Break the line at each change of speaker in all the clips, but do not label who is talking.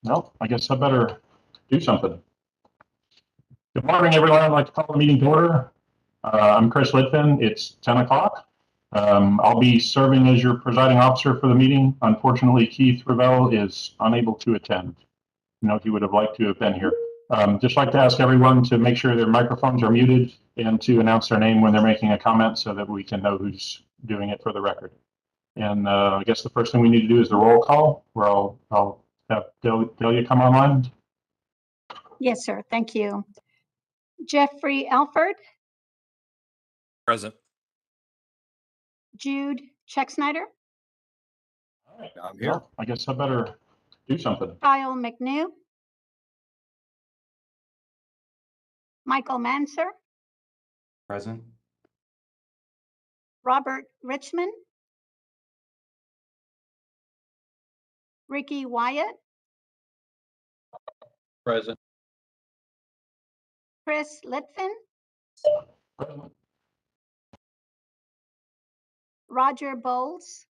Well, I guess I better do something. Good morning, everyone. I'd like to call the meeting to order. I'm Chris Litfin. It's 10 o'clock. I'll be serving as your presiding officer for the meeting. Unfortunately, Keith Ravel is unable to attend. He would have liked to have been here. Just like to ask everyone to make sure their microphones are muted and to announce their name when they're making a comment so that we can know who's doing it for the record. And I guess the first thing we need to do is the roll call, where I'll have Delia come online.
Yes, sir. Thank you. Jeffrey Alford.
Present.
Jude Checksnyder.
All right,
I'm here.
well, I guess I better do something.
Kyle McNew. Michael Manser.
Present.
Robert Richmond. Ricky Wyatt.
Present.
Chris Litfin. Roger Bowles.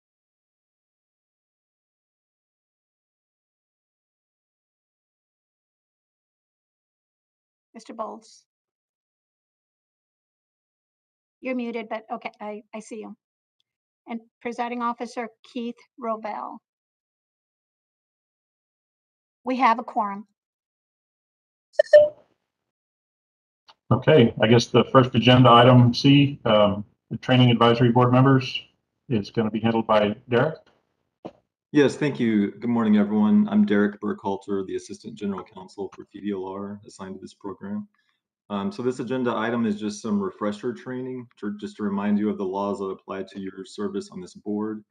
Mr. Bowles. You're muted, but okay, I see you. And presiding officer Keith Robel. We have a quorum.
Okay, I guess the first agenda item C, the training advisory board members, is going to be handled by Derek.
Yes, thank you. Good morning, everyone. I'm Derek Burkhalter, the Assistant General Counsel for TDLR assigned to this program. So this agenda item is just some refresher training, just to remind you of the laws that apply to your service on this board.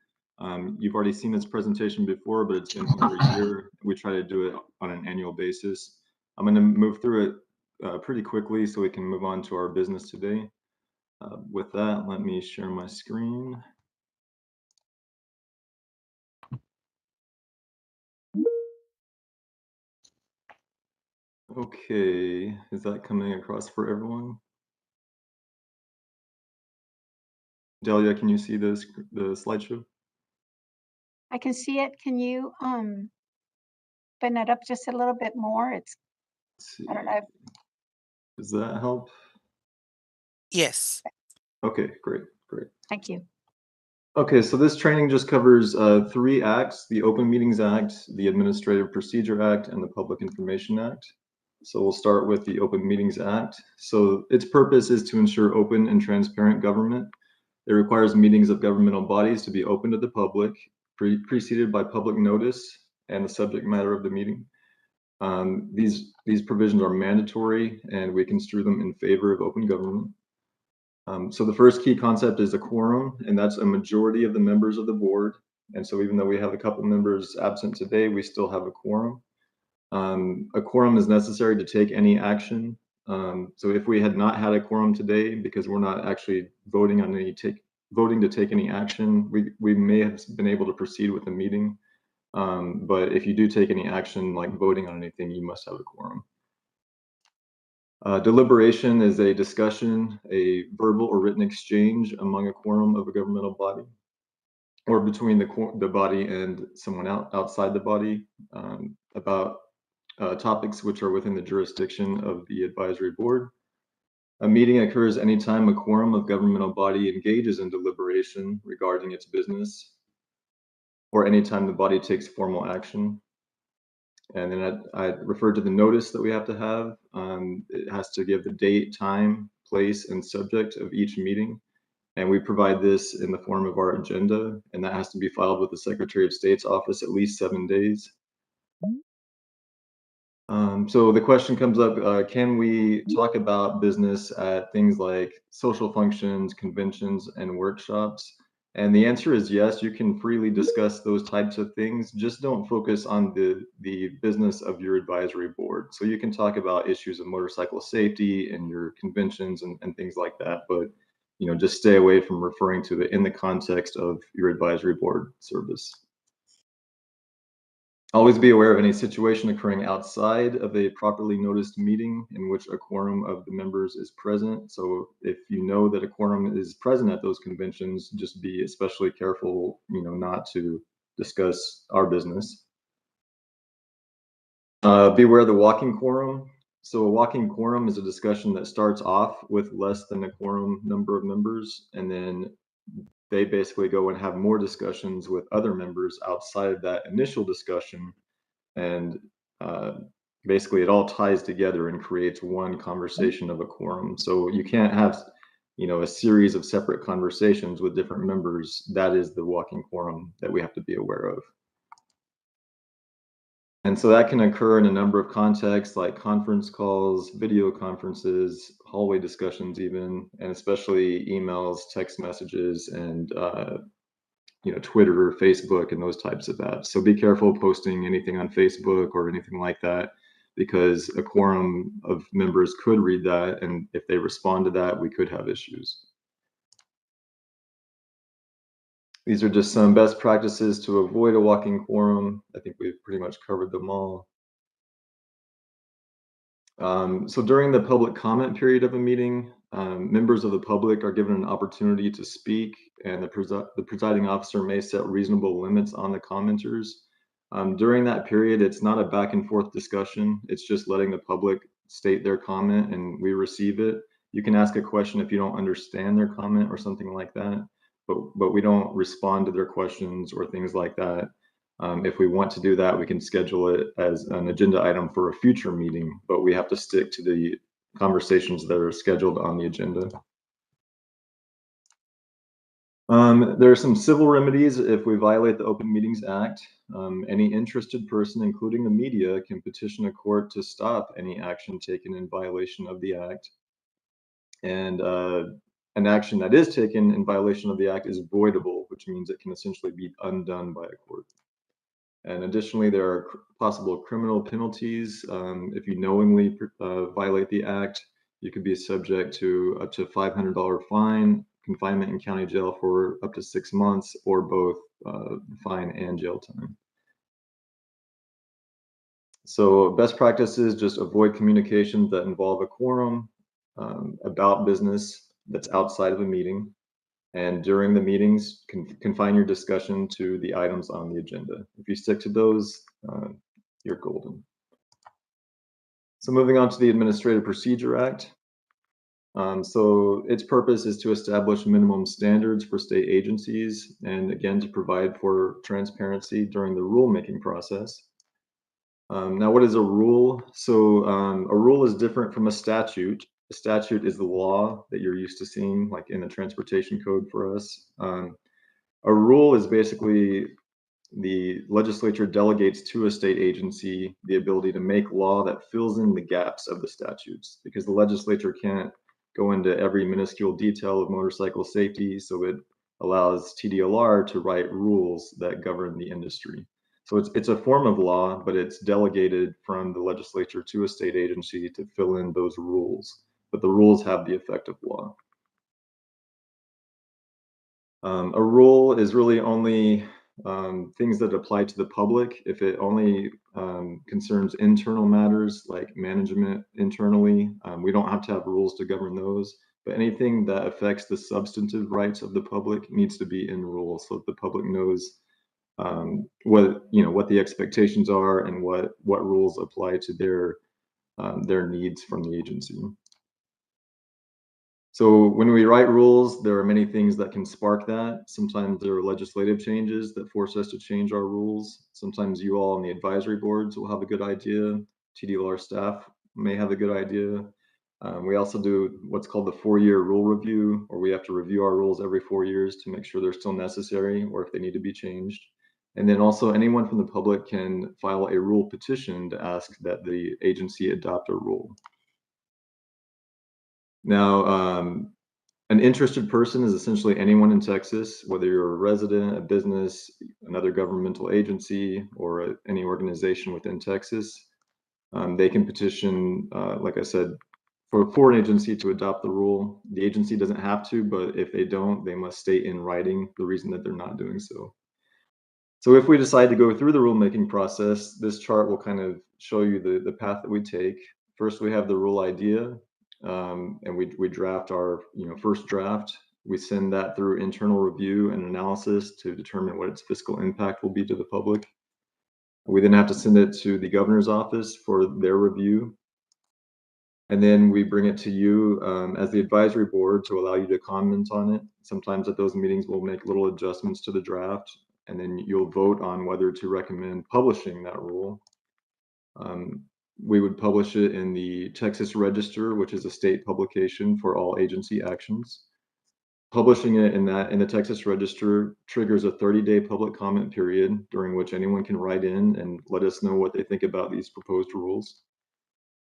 You've already seen this presentation before, but it's been over a year. We try to do it on an annual basis. I'm going to move through it pretty quickly so we can move on to our business today. With that, let me share my screen. Okay, is that coming across for everyone? Delia, can you see the slideshow?
I can see it. Can you open it up just a little bit more? It's, I don't know.
Does that help?
Yes.
Okay, great.
Thank you.
Okay, so this training just covers 3 acts: the Open Meetings Act, the Administrative Procedure Act, and the Public Information Act. So we'll start with the Open Meetings Act. So its purpose is to ensure open and transparent government. It requires meetings of governmental bodies to be open to the public, preceded by public notice and the subject matter of the meeting. These provisions are mandatory, and we construe them in favor of open government. So the first key concept is a quorum, and that's a majority of the members of the board. And so even though we have a couple members absent today, we still have a quorum. A quorum is necessary to take any action. So if we had not had a quorum today, because we're not actually voting to take any action, we may have been able to proceed with the meeting. But if you do take any action, like voting on anything, you must have a quorum. Deliberation is a discussion, a verbal or written exchange among a quorum of a governmental body, or between the body and someone outside the body, about topics which are within the jurisdiction of the advisory board. A meeting occurs anytime a quorum of governmental body engages in deliberation regarding its business, or anytime the body takes formal action. And then I referred to the notice that we have to have. It has to give the date, time, place, and subject of each meeting. And we provide this in the form of our agenda, and that has to be filed with the Secretary of State's office at least 7 days. So the question comes up, can we talk about business at things like social functions, conventions, and workshops? And the answer is yes, you can freely discuss those types of things. Just don't focus on the business of your advisory board. So you can talk about issues of motorcycle safety and your conventions and things like that, but just stay away from referring to it in the context of your advisory board service. Always be aware of any situation occurring outside of a properly noticed meeting in which a quorum of the members is present. So if you know that a quorum is present at those conventions, just be especially careful, not to discuss our business. Beware the walking quorum. So a walking quorum is a discussion that starts off with less than a quorum number of members, and then they basically go and have more discussions with other members outside of that initial discussion. And basically it all ties together and creates one conversation of a quorum. So you can't have, a series of separate conversations with different members. That is the walking quorum that we have to be aware of. And so that can occur in a number of contexts, like conference calls, video conferences, hallway discussions even, and especially emails, text messages, and Twitter, Facebook, and those types of apps. So be careful posting anything on Facebook or anything like that, because a quorum of members could read that, and if they respond to that, we could have issues. These are just some best practices to avoid a walking quorum. I think we've pretty much covered them all. So during the public comment period of a meeting, members of the public are given an opportunity to speak, and the presiding officer may set reasonable limits on the commenters. During that period, it's not a back and forth discussion. It's just letting the public state their comment and we receive it. You can ask a question if you don't understand their comment or something like that, but we don't respond to their questions or things like that. If we want to do that, we can schedule it as an agenda item for a future meeting, but we have to stick to the conversations that are scheduled on the agenda. There are some civil remedies if we violate the Open Meetings Act. Any interested person, including the media, can petition a court to stop any action taken in violation of the act. And an action that is taken in violation of the act is voidable, which means it can essentially be undone by a court. And additionally, there are possible criminal penalties. If you knowingly violate the act, you could be subject to up to $500 fine, confinement in county jail for up to 6 months, or both fine and jail time. So best practices, just avoid communications that involve a quorum about business that's outside of a meeting. And during the meetings, confine your discussion to the items on the agenda. If you stick to those, you're golden. So moving on to the Administrative Procedure Act. So its purpose is to establish minimum standards for state agencies, and again, to provide for transparency during the rulemaking process. Now, what is a rule? So a rule is different from a statute. A statute is the law that you're used to seeing, like in the transportation code for us. A rule is basically the legislature delegates to a state agency the ability to make law that fills in the gaps of the statutes, because the legislature can't go into every minuscule detail of motorcycle safety, so it allows TDLR to write rules that govern the industry. So it's a form of law, but it's delegated from the legislature to a state agency to fill in those rules, but the rules have the effect of law. A rule is really only things that apply to the public. If it only concerns internal matters like management internally, we don't have to have rules to govern those. But anything that affects the substantive rights of the public needs to be in rules, so that the public knows what the expectations are and what rules apply to their needs from the agency. So when we write rules, there are many things that can spark that. Sometimes there are legislative changes that force us to change our rules. Sometimes you all on the advisory boards will have a good idea. TDLR staff may have a good idea. We also do what's called the 4-year rule review, or we have to review our rules every 4 years to make sure they're still necessary or if they need to be changed. And then also anyone from the public can file a rule petition to ask that the agency adopt a rule. Now, an interested person is essentially anyone in Texas, whether you're a resident, a business, another governmental agency, or any organization within Texas. They can petition, like I said, for an agency to adopt the rule. The agency doesn't have to, but if they don't, they must state in writing the reason that they're not doing so. So if we decide to go through the rulemaking process, this chart will kind of show you the path that we take. First, we have the rule idea, and we draft our first draft. We send that through internal review and analysis to determine what its fiscal impact will be to the public. We then have to send it to the governor's office for their review. And then we bring it to you as the advisory board to allow you to comment on it. Sometimes at those meetings, we'll make little adjustments to the draft, and then you'll vote on whether to recommend publishing that rule. We would publish it in the Texas Register, which is a state publication for all agency actions. Publishing it in the Texas Register triggers a 30-day public comment period during which anyone can write in and let us know what they think about these proposed rules.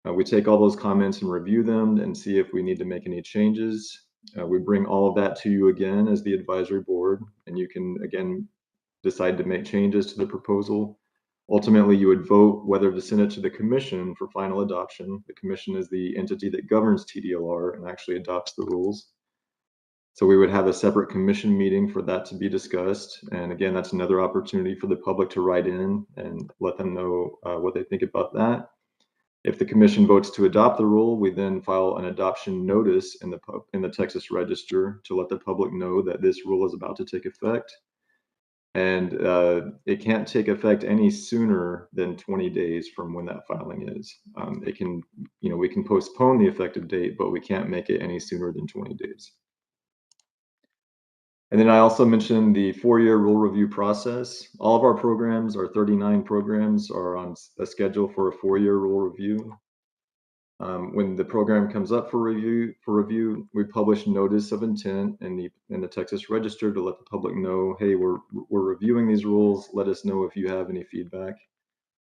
We take all those comments and review them and see if we need to make any changes. We bring all of that to you again as the advisory board, and you can again decide to make changes to the proposal. Ultimately, you would vote whether to send it to the commission for final adoption. The commission is the entity that governs TDLR and actually adopts the rules. So we would have a separate commission meeting for that to be discussed. And again, that's another opportunity for the public to write in and let them know what they think about that. If the commission votes to adopt the rule, we then file an adoption notice in the Texas Register to let the public know that this rule is about to take effect. And it can't take effect any sooner than 20 days from when that filing is. It can, we can postpone the effective date, but we can't make it any sooner than 20 days. And then I also mentioned the 4-year rule review process. All of our programs, our 39 programs, are on a schedule for a 4-year rule review. When the program comes up for review, we publish notice of intent in the Texas Register to let the public know, hey, we're reviewing these rules. Let us know if you have any feedback.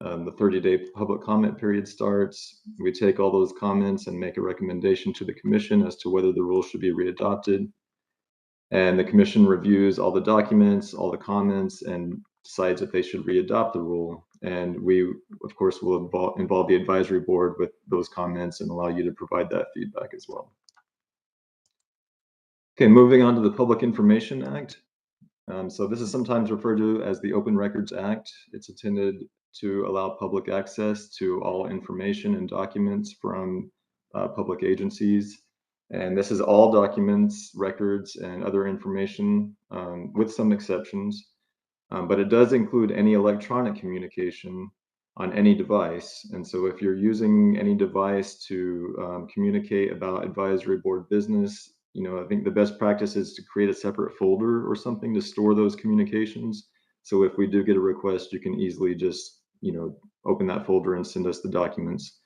The 30-day public comment period starts. We take all those comments and make a recommendation to the commission as to whether the rule should be readopted. And the commission reviews all the documents, all the comments, and decides if they should readopt the rule. And we, of course, will involve the advisory board with those comments and allow you to provide that feedback as well. Okay, moving on to the Public Information Act. So this is sometimes referred to as the Open Records Act. It's intended to allow public access to all information and documents from public agencies. And this is all documents, records, and other information with some exceptions. But it does include any electronic communication on any device. And so if you're using any device to communicate about advisory board business, I think the best practice is to create a separate folder or something to store those communications. So if we do get a request, you can easily just, open that folder and send us the documents.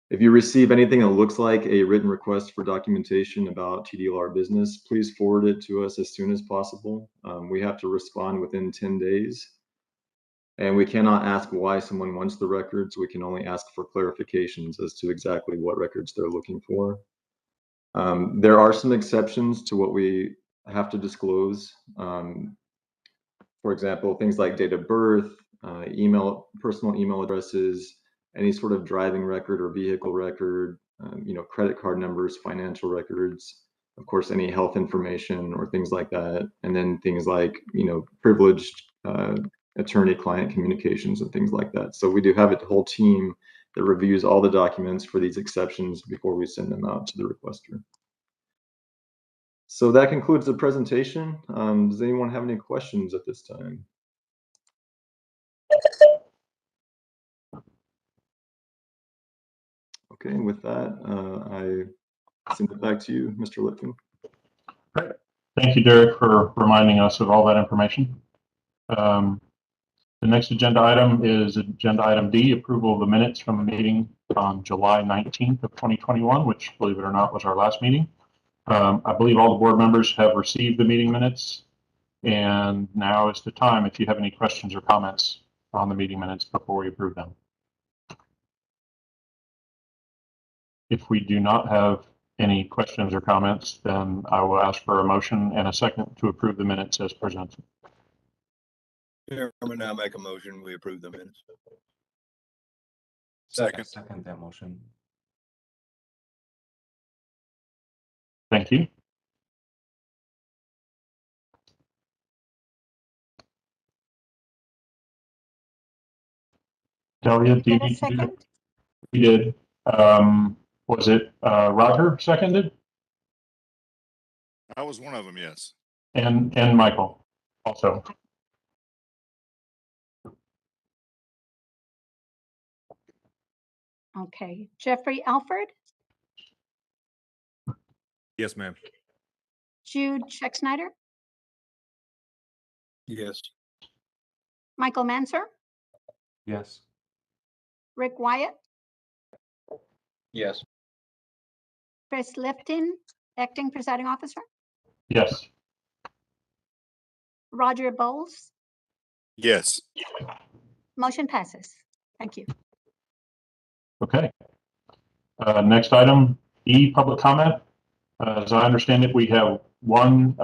If you receive anything that looks like a written request for documentation about TDLR business, please forward it to us as soon as possible. We have to respond within 10 days. And we cannot ask why someone wants the records. We can only ask for clarifications as to exactly what records they're looking for. There are some exceptions to what we have to disclose. For example, things like date of birth, personal email addresses, any sort of driving record or vehicle record, credit card numbers, financial records, of course, any health information or things like that. And then things like, privileged attorney-client communications and things like that. So we do have a whole team that reviews all the documents for these exceptions before we send them out to the requester. So that concludes the presentation. Does anyone have any questions at this time? Okay, with that, I send it back to you, Mr. Lipton.
Great. Thank you, Derek, for reminding us of all that information. The next agenda item is agenda item D, approval of the minutes from a meeting on July 19th of 2021, which, believe it or not, was our last meeting. I believe all the board members have received the meeting minutes, and now is the time if you have any questions or comments on the meeting minutes before we approve them. If we do not have any questions or comments, then I will ask for a motion and a second to approve the minutes as presented.
Chairman, I make a motion, we approve the minutes.
Second that motion.
Thank you. Delia, do you
Get a
need to do that?
second?
We did. Was it Roger seconded?
I was one of them, yes.
And Michael? also.
Okay, Jeffrey Alford,
Yes, ma'am.
Jude Scheck-Snyder,
Yes.
Michael Manser,
Yes.
Rick Wyatt,
Yes.
Chris Lifton, acting presiding officer,
Yes.
Roger Bowles.
Yes.
Motion passes. Thank you.
Okay. Next item, E, public comment. As I understand it, we have one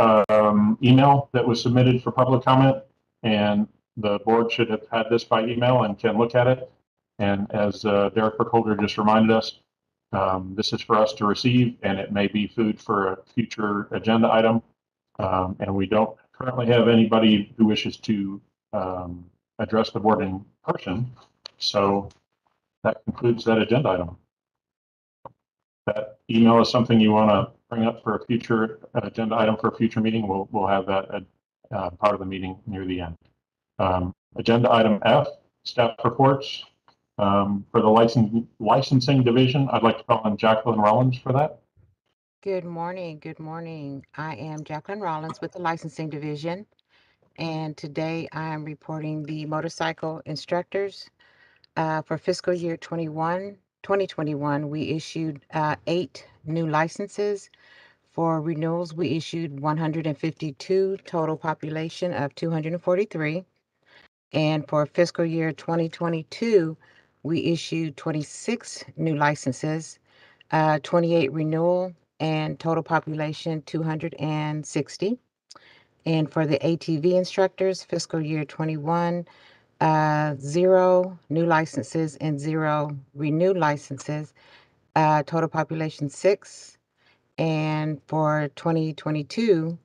email that was submitted for public comment, and the board should have had this by email and can look at it. And as Derek Burkholder just reminded us, this is for us to receive, and it may be food for a future agenda item. And we don't currently have anybody who wishes to address the board in person. So that concludes that agenda item. That email is something you want to bring up for a future agenda item for a future meeting. We'll have that part of the meeting near the end. Agenda item F, staff reports. For the licensing division, I'd like to call on Jacqueline Rollins for that.
Good morning. Good morning. I am Jacqueline Rollins with the Licensing Division, and today I am reporting the motorcycle instructors. For fiscal year 2021, we issued 8 new licenses. For renewals, we issued 152, total population of 243. And for fiscal year 2022, we issued 26 new licenses, 28 renewal, and total population 260. And for the ATV instructors, fiscal year 21, 0 new licenses and 0 renewed licenses, total population 6. And for 2022,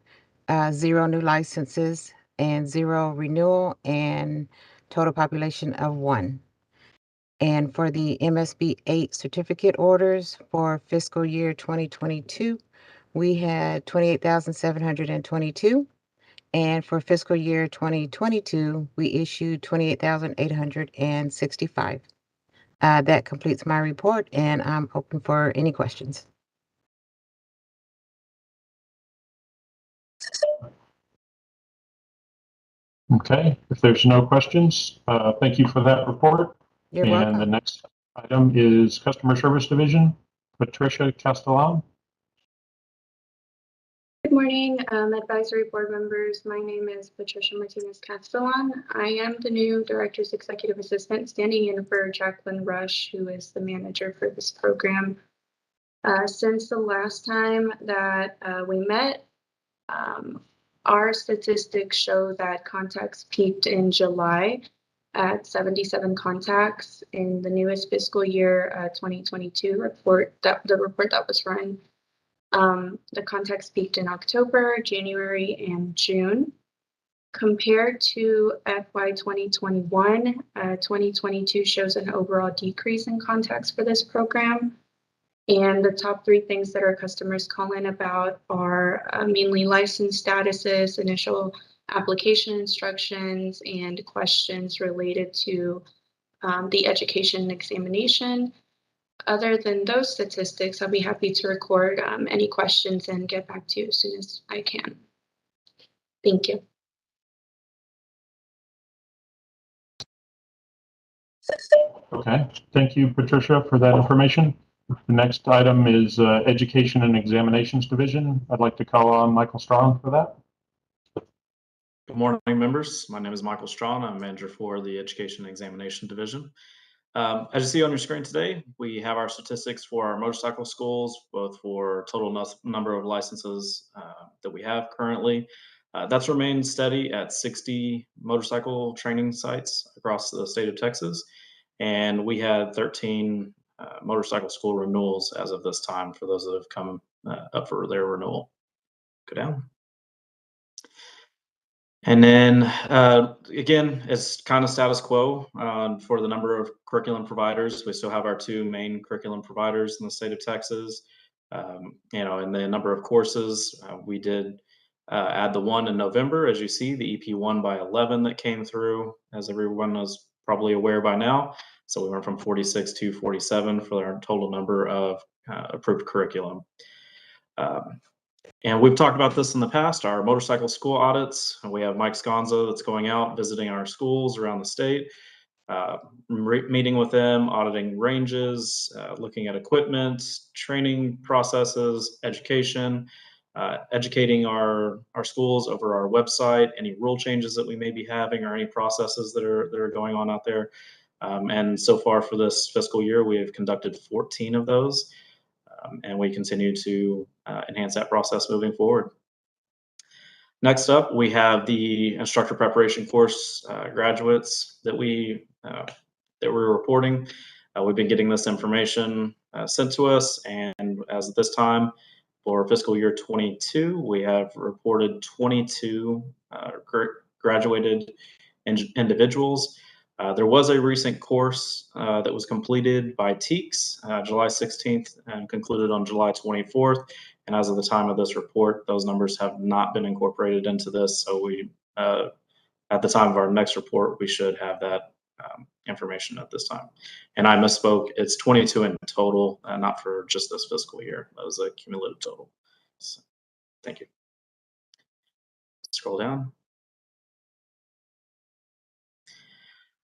0 new licenses and 0 renewal, and total population of 1. And for the MSB 8 certificate orders for fiscal year 2022, we had 28,722. And for fiscal year 2022, we issued 28,865. That completes my report, and I'm open for any questions.
Okay, if there's no questions, thank you for that report.
You're
And
welcome.
the next item is customer service division, Patricia Castellan.
Good morning, advisory board members. My name is Patricia Martinez Castellan. I am the new director's executive assistant, standing in for Jacqueline Rush, who is the manager for this program. Since the last time that we met, our statistics show that contacts peaked in July at 77 contacts. In the newest fiscal year 2022 report, the report that was run, the contacts peaked in October, January, and June. Compared to FY 2021, 2022 shows an overall decrease in contacts for this program. And the top 3 things that our customers call in about are mainly license statuses, initial application instructions, and questions related to the education and examination. Other than those statistics, I'll be happy to record any questions and get back to you as soon as I can. Thank you.
Okay, thank you, Patricia, for that information. The next item is education and examinations division. I'd like to call on Michael Strong for that.
Good morning, members. My name is Michael Strawn. I'm manager for the Education and Examination Division. As you see on your screen today, we have our statistics for our motorcycle schools, both for total number of licenses that we have currently. That's remained steady at 60 motorcycle training sites across the state of Texas. And we had 13 motorcycle school renewals as of this time for those that have come up for their renewal. Go down. And then again, it's kind of status quo for the number of curriculum providers. We still have our 2 main curriculum providers in the state of Texas. And the number of courses, we did add the one in November, as you see, the EP 1 by 11 that came through, as everyone is probably aware by now. So we went from 46 to 47 for our total number of approved curriculum. And we've talked about this in the past, our motorcycle school audits. We have Mike Sconzo that's going out, visiting our schools around the state, meeting with them, auditing ranges, looking at equipment, training processes, education, educating our schools over our website, any rule changes that we may be having or any processes that are going on out there. And so far for this fiscal year, we have conducted 14 of those, and we continue to enhance that process moving forward. Next up, we have the instructor preparation course graduates that we're reporting. We've been getting this information sent to us, and as of this time for fiscal year 22, we have reported 22 graduated individuals. There was a recent course that was completed by TEEX July 16th and concluded on July 24th. And as of the time of this report, those numbers have not been incorporated into this. So we, at the time of our next report, we should have that information at this time. And I misspoke, it's 22 in total, not for just this fiscal year. That was a cumulative total. So, thank you. Scroll down.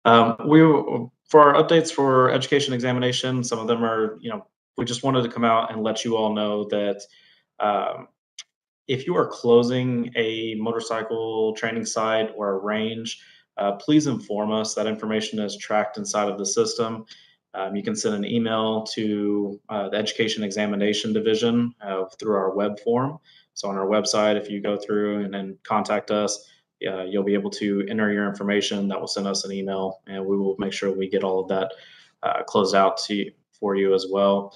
For our updates for education examination, some of them are, we just wanted to come out and let you all know that if you are closing a motorcycle training site or a range, please inform us. That information is tracked inside of the system. You can send an email to the Education Examination Division through our web form. So on our website, if you go through and then contact us, you'll be able to enter your information. That will send us an email, and we will make sure we get all of that closed out for you as well.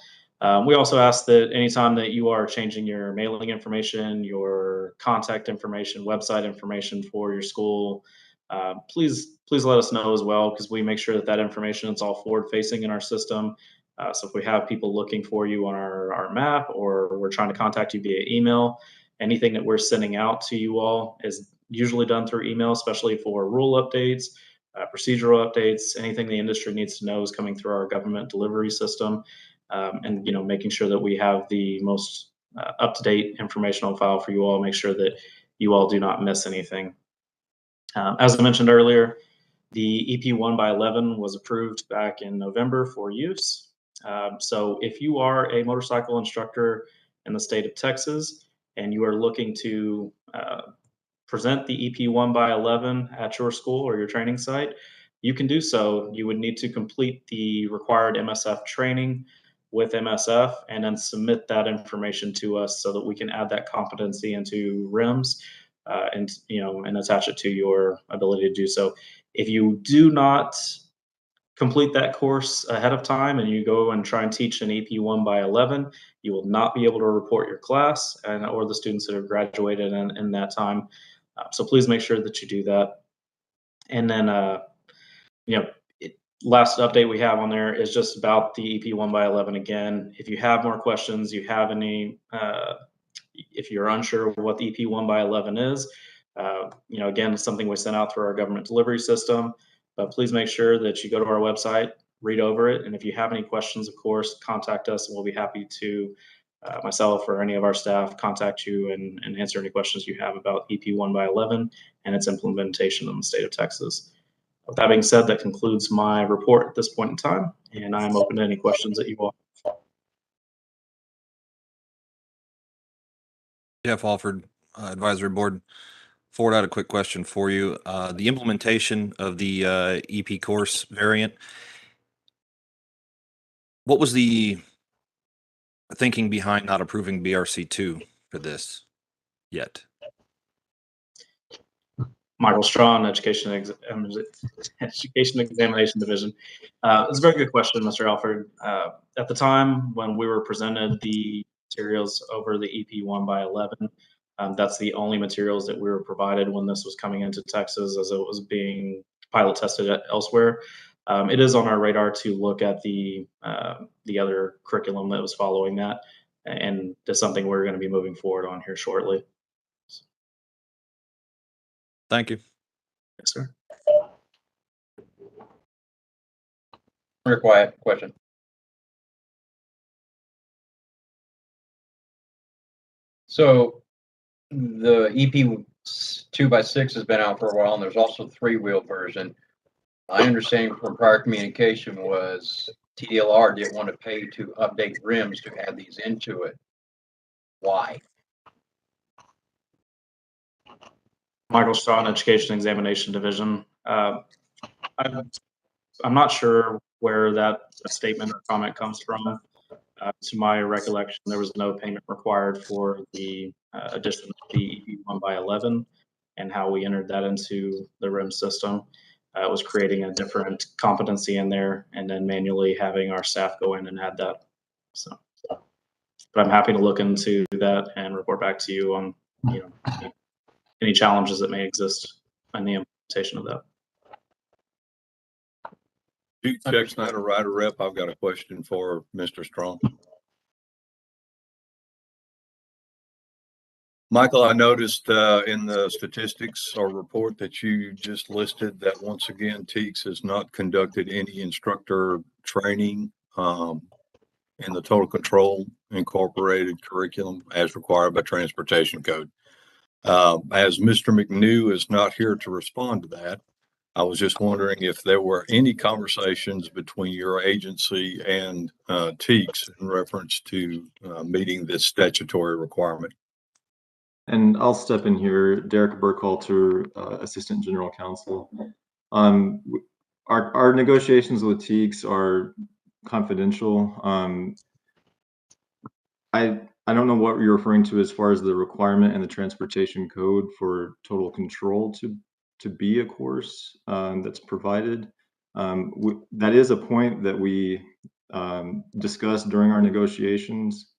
We also ask that anytime that you are changing your mailing information, your contact information, website information for your school, please let us know as well, because we make sure that information is all forward facing in our system. So if we have people looking for you on our map, or we're trying to contact you via email, anything that we're sending out to you all is usually done through email, especially for rule updates, procedural updates. Anything the industry needs to know is coming through our government delivery system. And making sure that we have the most up-to-date information on file for you all, make sure that you all do not miss anything. As I mentioned earlier, the EP 1 by 11 was approved back in November for use. So if you are a motorcycle instructor in the state of Texas and you are looking to present the EP 1 by 11 at your school or your training site, you can do so. You would need to complete the required MSF training with MSF and then submit that information to us so that we can add that competency into RIMS and attach it to your ability to do so. If you do not complete that course ahead of time and you go and try and teach an EP 1 by 11, you will not be able to report your class or the students that have graduated in that time. So please make sure that you do that. And then, last update we have on there is just about the EP 1 by 11 again. If you have more questions, you have any, if you're unsure of what the EP 1 by 11 is, again, it's something we sent out through our government delivery system. But please make sure that you go to our website, read over it, and if you have any questions, of course, contact us, and we'll be happy to, myself or any of our staff, contact you and answer any questions you have about EP 1 by 11 and its implementation in the state of Texas. With that being said, that concludes my report at this point in time, and I'm open to any questions that you all have.
Jeff Alford, Advisory Board. Ford, I had a quick question for you. The implementation of the EP course variant, what was the thinking behind not approving BRC2 for this yet?
Michael Strawn, Education Examination Division. It's a very good question, Mr. Alford. At the time when we were presented the materials over the EP 1 by 11, that's the only materials that we were provided when this was coming into Texas, as it was being pilot tested elsewhere. It is on our radar to look at the other curriculum that was following that, and that's something we're going to be moving forward on here shortly.
Thank you.
Yes, sir.
Rick Wyatt, question. So the EP 2x6 has been out for a while, and there's also 3-wheel version. My understanding from prior communication was TDLR didn't want to pay to update rims to add these into it. Why?
Michael Strawn, Education Examination Division. I'm not sure where that statement or comment comes from. To my recollection, there was no payment required for the addition of the EP 1x11 and how we entered that into the RIM system. It was creating a different competency in there and then manually having our staff go in and add that. So, but I'm happy to look into that and report back to you on, any challenges that may exist in the implementation of that.
Jack Snyder, Rider Rep. I've got a question for Mr. Strong. Michael, I noticed in the statistics or report that you just listed that once again, TEEX has not conducted any instructor training in the Total Control Incorporated curriculum as required by Transportation Code. As Mr. McNew is not here to respond to that, I was just wondering if there were any conversations between your agency and TEEX in reference to meeting this statutory requirement.
And I'll step in here, Derek Burkhalter, Assistant General Counsel. Our negotiations with TEEX are confidential. I don't know what you're referring to as far as the requirement in the Transportation Code for Total Control to be a course that's provided. That is a point that we discussed during our negotiations.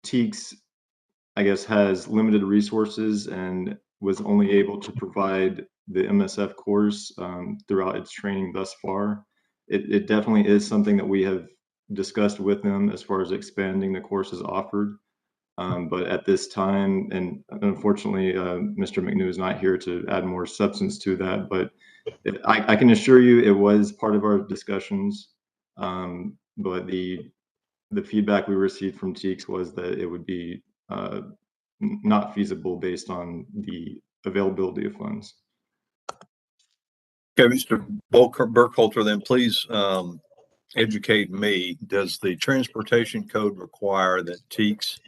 TEEX, I guess, has limited resources and was only able to provide the MSF course throughout its training thus far. It definitely is something that we have discussed with them as far as expanding the courses offered. But at this time, and unfortunately, Mr. McNew is not here to add more substance to that, but I can assure you it was part of our discussions. But the feedback we received from TEEX was that it would be not feasible based on the availability of funds.
Okay, Mr. Burkhalter, then please educate me. Does the Transportation Code require that TEEX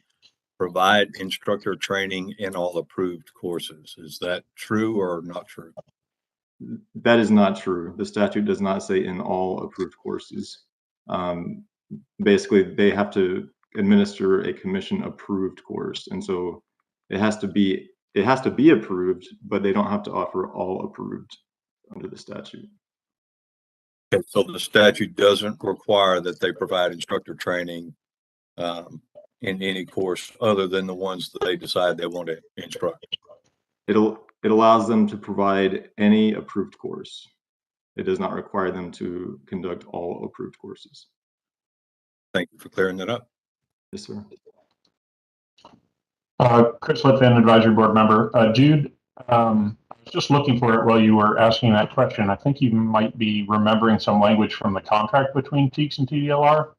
provide instructor training in all approved courses? Is that true or not true?
That is not true. The statute does not say in all approved courses. Basically, they have to administer a commission approved course, and so it has to be approved, but they don't have to offer all approved under the statute.
Okay, so the statute doesn't require that they provide instructor training in any course other than the ones that they decide they want to instruct.
It allows them to provide any approved course. It does not require them to conduct all approved courses.
Thank you for clearing that up.
Yes, sir.
Chris Litvin, Advisory Board Member. Jude, I was just looking for it while you were asking that question. I think you might be remembering some language from the contract between TEEX and TDLR.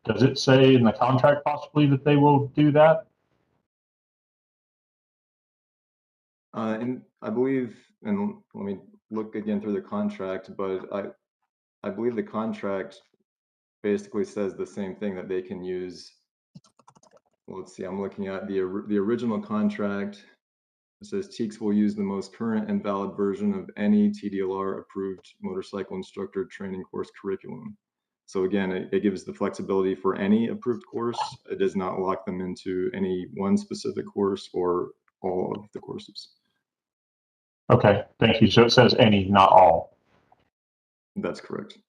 Does it say in the contract possibly that they will do that?
And I believe, and let me look again through the contract, but I believe the contract basically says the same thing, that they can use. Let's see, I'm looking at the original contract. It says TEEX will use the most current and valid version of any TDLR approved motorcycle instructor training course curriculum. So again, it gives the flexibility for any approved course. It does not lock them into any one specific course or all of the courses.
Okay, thank you. So it says any, not all.
That's correct.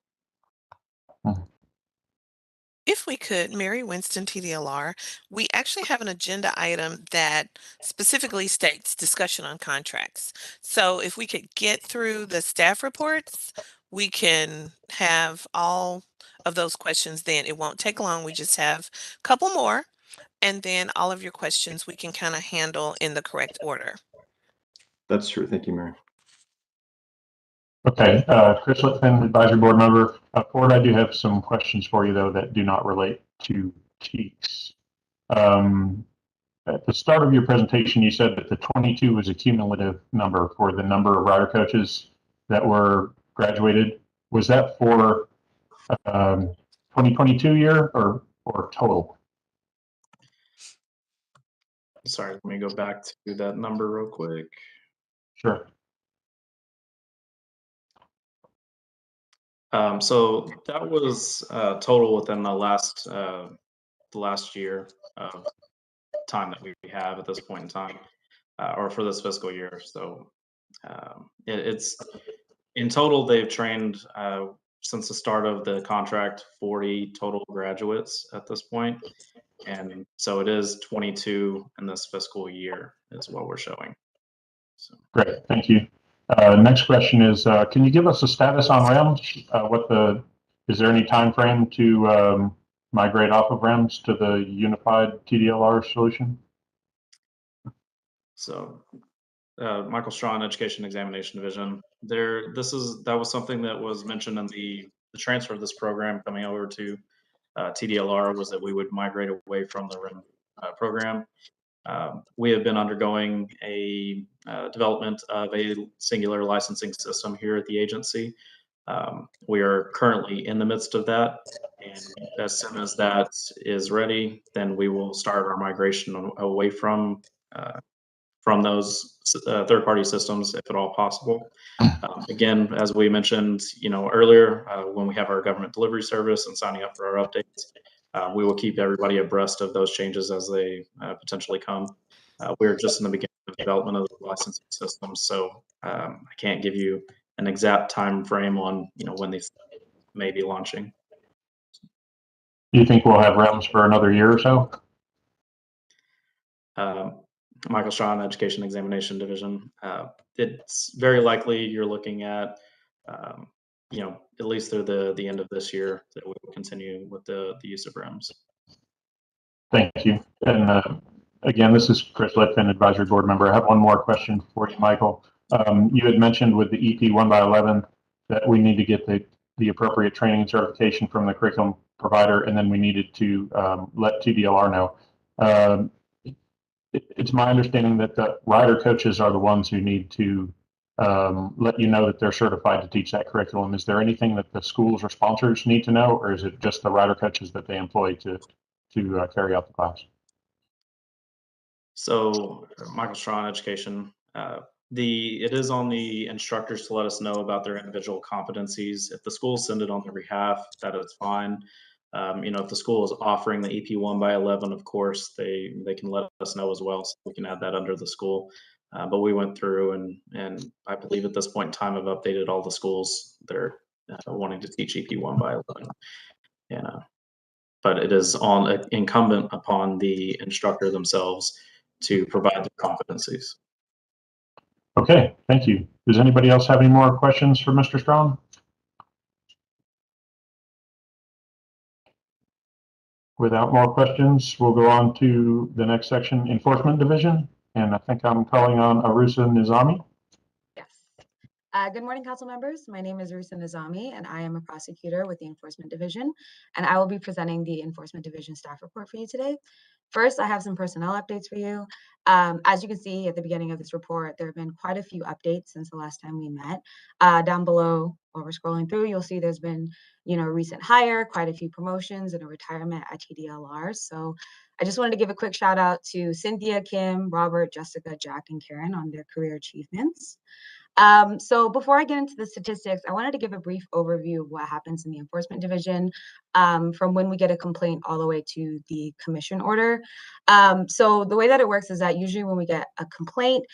If we could, Mary Winston, TDLR, we actually have an agenda item that specifically states discussion on contracts. So if we could get through the staff reports, we can have all of those questions then. It won't take long. We just have a couple more, and then all of your questions we can kind of handle in the correct order.
That's true. Thank you, Mayor.
Okay, Chris Litvin, advisory board member. Ford, I do have some questions for you though that do not relate to TEEX. At the start of your presentation, you said that the 22 was a cumulative number for the number of rider coaches that were graduated. Was that for 2022 year or total?
Sorry, let me go back to that number real quick.
Sure.
So that was total within the last year of time that we have at this point in time, or for this fiscal year. So it's in total, they've trained since the start of the contract 40 total graduates at this point. And so it is 22 in this fiscal year is what we're showing. So.
Great, thank you. Next question is, can you give us a status on REMS? Is there any time frame to migrate off of REMS to the unified TDLR solution?
So, Michael Strawn, Education Examination Division. That was something that was mentioned in the transfer of this program coming over to TDLR, was that we would migrate away from the REM program. We have been undergoing a development of a singular licensing system here at the agency. We are currently in the midst of that, and as soon as that is ready, then we will start our migration away from those third-party systems, if at all possible. Again, as we mentioned, earlier, when we have our government delivery service and signing up for our updates, we will keep everybody abreast of those changes as they potentially come. We're just in the beginning of development of the licensing system, so I can't give you an exact time frame on when these may be launching.
Do you think we'll have REMS for another year or so?
Michael Strawn, Education Examination Division. It's very likely you're looking at, at least through the end of this year that we will continue with the use of REMS.
Thank you. And again, this is Chris Litvin, advisory board member. I have one more question for you, Michael. You had mentioned with the EP 1x11 that we need to get the appropriate training and certification from the curriculum provider, and then we needed to let TDLR know. It's my understanding that the rider coaches are the ones who need to let you know that they're certified to teach that curriculum. Is there anything that the schools or sponsors need to know, or is it just the rider coaches that they employ to carry out the class?
So, Michael Strawn, Education. It is on the instructors to let us know about their individual competencies. If the schools send it on their behalf, that is fine. If the school is offering the EP 1x11, of course, they can let us know as well, so we can add that under the school. But we went through and I believe at this point in time, I've updated all the schools that are wanting to teach EP 1x11. But it is incumbent upon the instructor themselves to provide the competencies.
Okay, thank you. Does anybody else have any more questions for Mr. Strong? Without more questions, we'll go on to the next section, Enforcement Division. And I think I'm calling on Arusa Nizami.
Yes. Good morning, council members. My name is Arusa Nizami, and I am a prosecutor with the Enforcement Division, and I will be presenting the Enforcement Division staff report for you today. First, I have some personnel updates for you. As you can see at the beginning of this report, there have been quite a few updates since the last time we met. Down below, while we're scrolling through, you'll see there's been, a recent hire, quite a few promotions, and a retirement at TDLR. So I just wanted to give a quick shout out to Cynthia, Kim, Robert, Jessica, Jack, and Karen on their career achievements. So before I get into the statistics, I wanted to give a brief overview of what happens in the Enforcement Division from when we get a complaint all the way to the commission order. So the way that it works is that usually when we get a complaint,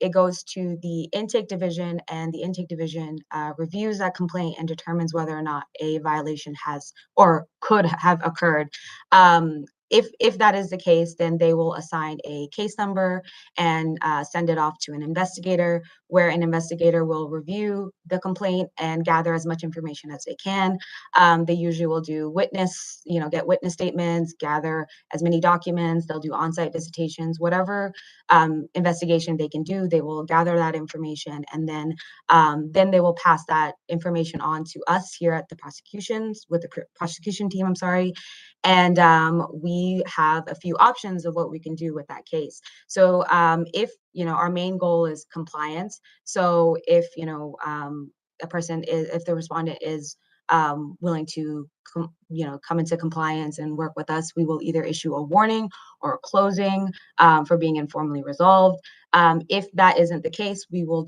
it goes to the Intake Division, and the Intake Division reviews that complaint and determines whether or not a violation has or could have occurred. if that is the case, then they will assign a case number and send it off to an investigator, where an investigator will review the complaint and gather as much information as they can. They usually will do get witness statements, gather as many documents. They'll do on-site visitations, whatever investigation they can do. They will gather that information, and then they will pass that information on to us here at the prosecution team. I'm sorry, and we have a few options of what we can do with that case. So if our main goal is compliance. So if if the respondent is willing to come into compliance and work with us, we will either issue a warning or a closing for being informally resolved. If that isn't the case, we will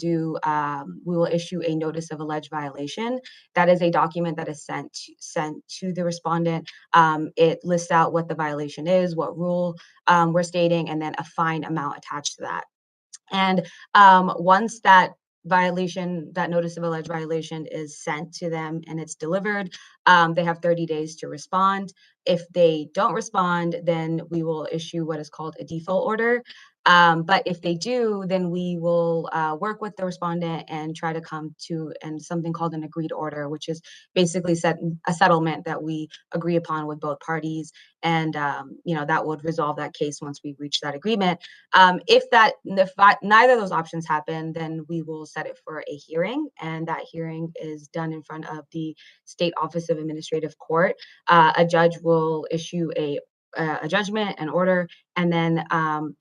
issue a notice of alleged violation. That is a document that is sent to the respondent. It lists out what the violation is, what rule we're stating, and then a fine amount attached to that. And once that notice of alleged violation is sent to them and it's delivered, they have 30 days to respond. If they don't respond, then we will issue what is called a default order. But if they do, then we will work with the respondent and try to come to something called an agreed order, which is basically a settlement that we agree upon with both parties. And that would resolve that case once we reach that agreement. If neither of those options happen, then we will set it for a hearing, and that hearing is done in front of the State Office of Administrative Court. A judge will issue a judgment, an order, and then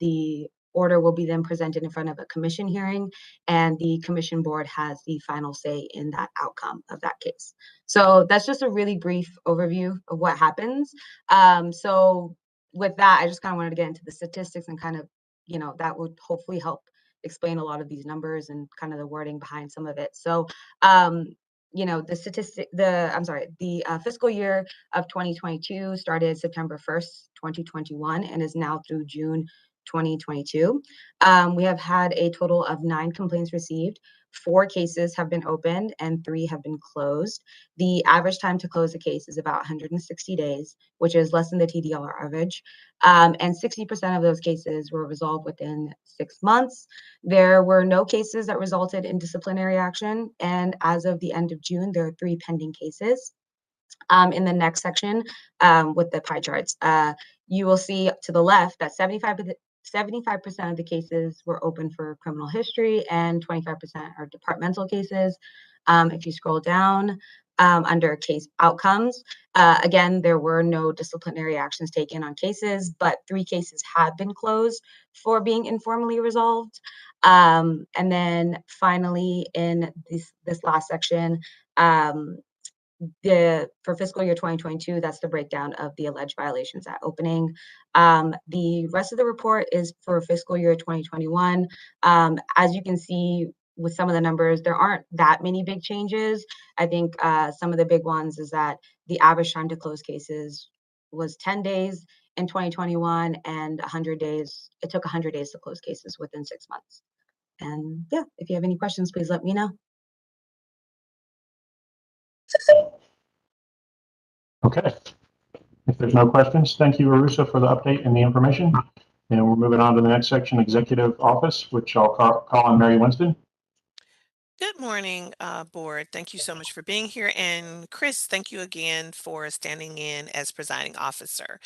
the order will be then presented in front of a commission hearing, and the commission board has the final say in that outcome of that case. So that's just a really brief overview of what happens. So with that, I just kind of wanted to get into the statistics and kind of, that would hopefully help explain a lot of these numbers and kind of the wording behind some of it. So, the fiscal year of 2022 started September 1st, 2021, and is now through June 2022. We have had a total of 9 complaints received. 4 cases have been opened and 3 have been closed. The average time to close a case is about 160 days, which is less than the TDLR average. And 60% of those cases were resolved within 6 months. There were no cases that resulted in disciplinary action. And as of the end of June, there are 3 pending cases. In the next section with the pie charts, you will see to the left that 75% of the cases were open for criminal history and 25% are departmental cases. If you scroll down under case outcomes, again, there were no disciplinary actions taken on cases, but 3 cases have been closed for being informally resolved. And then finally, in this last section, for fiscal year 2022, that's the breakdown of the alleged violations at opening. The rest of the report is for fiscal year 2021. As you can see with some of the numbers, there aren't that many big changes. I think some of the big ones is that the average time to close cases was 10 days in 2021 and 100 days. It took 100 days to close cases within 6 months. And yeah, if you have any questions, please let me know.
Okay. If there's no questions, thank you, Arusa, for the update and the information. And we're moving on to the next section, Executive Office, which I'll call on Mary Winston.
Good morning, board. Thank you so much for being here. And Chris, thank you again for standing in as presiding officer.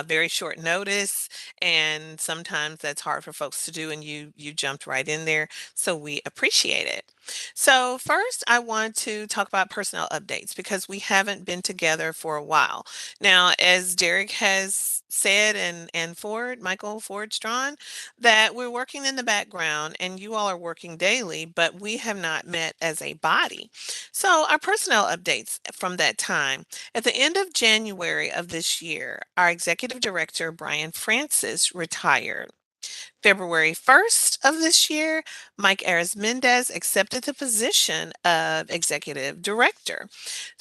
Very short notice, and sometimes that's hard for folks to do, and you jumped right in there, so we appreciate it. So first, I want to talk about personnel updates because we haven't been together for a while. Now, as Derek has said and Michael Ford-Strawn, that we're working in the background and you all are working daily, but we have not met as a body. So our personnel updates from that time. At the end of January of this year, our executive director, Brian Francis, retired. February 1st of this year, Mike Ares-Mendez accepted the position of executive director.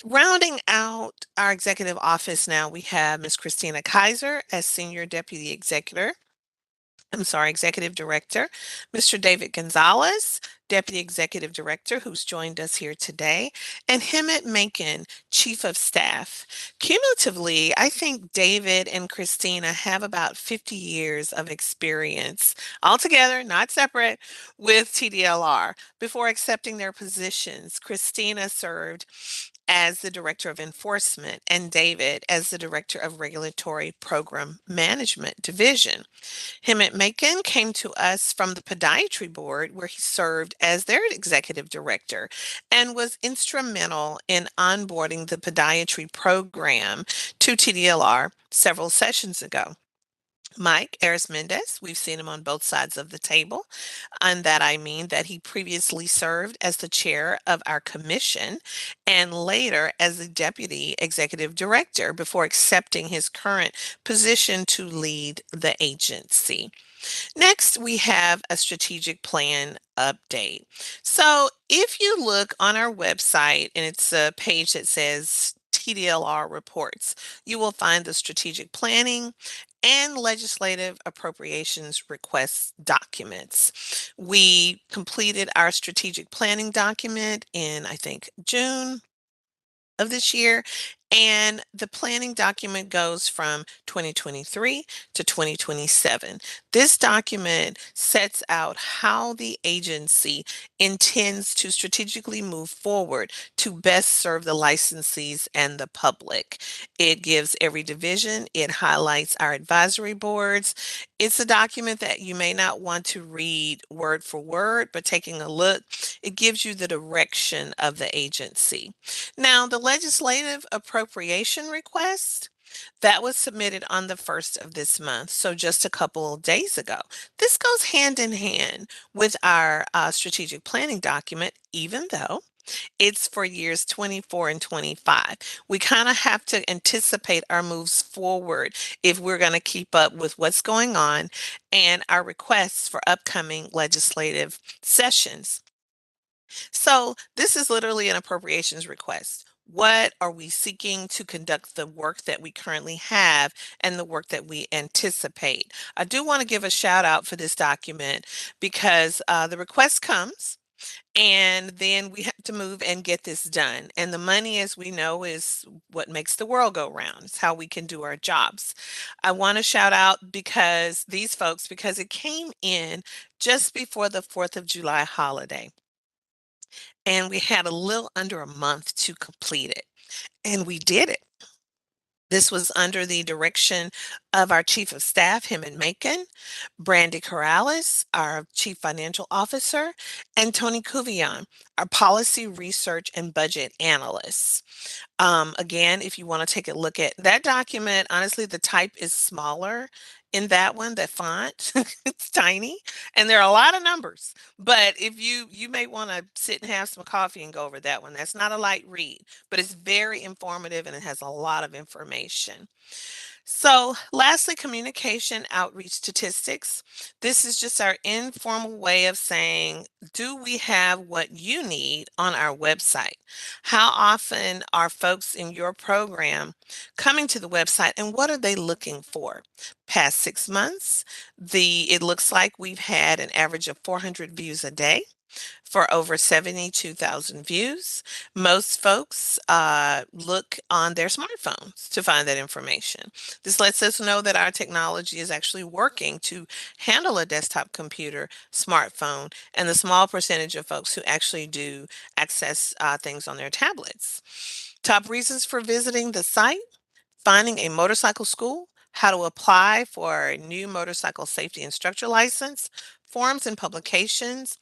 Rounding out our executive office now, we have Ms. Christina Kaiser as senior deputy executor. Executive Director, Mr. David Gonzalez, Deputy Executive Director, who's joined us here today, and Hemant Macon, Chief of Staff. Cumulatively, I think David and Christina have about 50 years of experience altogether, not separate, with TDLR. Before accepting their positions, Christina served as the Director of Enforcement and David as the Director of Regulatory Program Management Division. Hemant Macon came to us from the Podiatry Board, where he served as their executive director and was instrumental in onboarding the podiatry program to TDLR several sessions ago. Mike Aris-Mendez, we've seen him on both sides of the table. And that I mean that he previously served as the chair of our commission and later as the deputy executive director before accepting his current position to lead the agency. Next, we have a strategic plan update. So if you look on our website and it's a page that says TDLR reports, you will find the strategic planning and legislative appropriations request documents. We completed our strategic planning document in, I think, June of this year. And the planning document goes from 2023 to 2027. This document sets out how the agency intends to strategically move forward to best serve the licensees and the public. It gives every division, it highlights our advisory boards. It's a document that you may not want to read word for word, but taking a look, it gives you the direction of the agency. Now, the legislative appropriation request that was submitted on the 1st of this month, so just a couple of days ago. This goes hand in hand with our strategic planning document, even though it's for years 24 and 25. We kind of have to anticipate our moves forward if we're going to keep up with what's going on and our requests for upcoming legislative sessions. So this is literally an appropriations request. What are we seeking to conduct the work that we currently have and the work that we anticipate? I do want to give a shout out for this document because the request comes and then we have to move and get this done. And the money, as we know, is what makes the world go round. It's how we can do our jobs. I want to shout out because these folks, because it came in just before the 4th of July holiday. And we had a little under a month to complete it. And we did it. This was under the direction of our Chief of Staff, Hemant Macon, Brandy Corrales, our Chief Financial Officer, and Tony Cuvion, our Policy Research and Budget Analyst. Again, if you want to take a look at that document, honestly, the type is smaller in that one, that font, it's tiny, and there are a lot of numbers. But if you may want to sit and have some coffee and go over that one. That's not a light read, but it's very informative and it has a lot of information. So lastly, communication outreach statistics. This is just our informal way of saying, do we have what you need on our website? How often are folks in your program coming to the website and what are they looking for? Past 6 months, it looks like we've had an average of 400 views a day for over 72,000 views. Most folks look on their smartphones to find that information. This lets us know that our technology is actually working to handle a desktop computer, smartphone, and the small percentage of folks who actually do access things on their tablets. Top reasons for visiting the site: finding a motorcycle school, how to apply for a new motorcycle safety instructor license, forms and publications,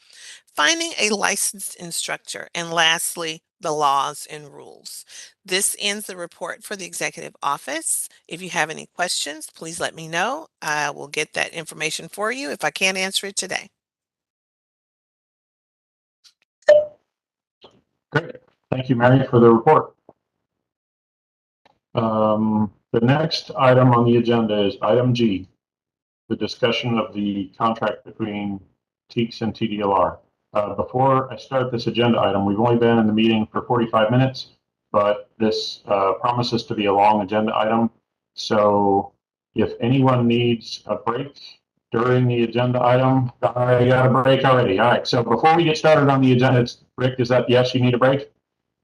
finding a licensed instructor, and lastly, the laws and rules. This ends the report for the executive office. If you have any questions, please let me know. I will get that information for you if I can't answer it today.
Great. Thank you, Mary, for the report. The next item on the agenda is item G, the discussion of the contract between TEEX and TDLR. Before I start this agenda item, we've only been in the meeting for 45 minutes, but this promises to be a long agenda item. So if anyone needs a break during the agenda item. I got a break already. All right. So before we get started on the agenda, Rick, is that yes? You need a break.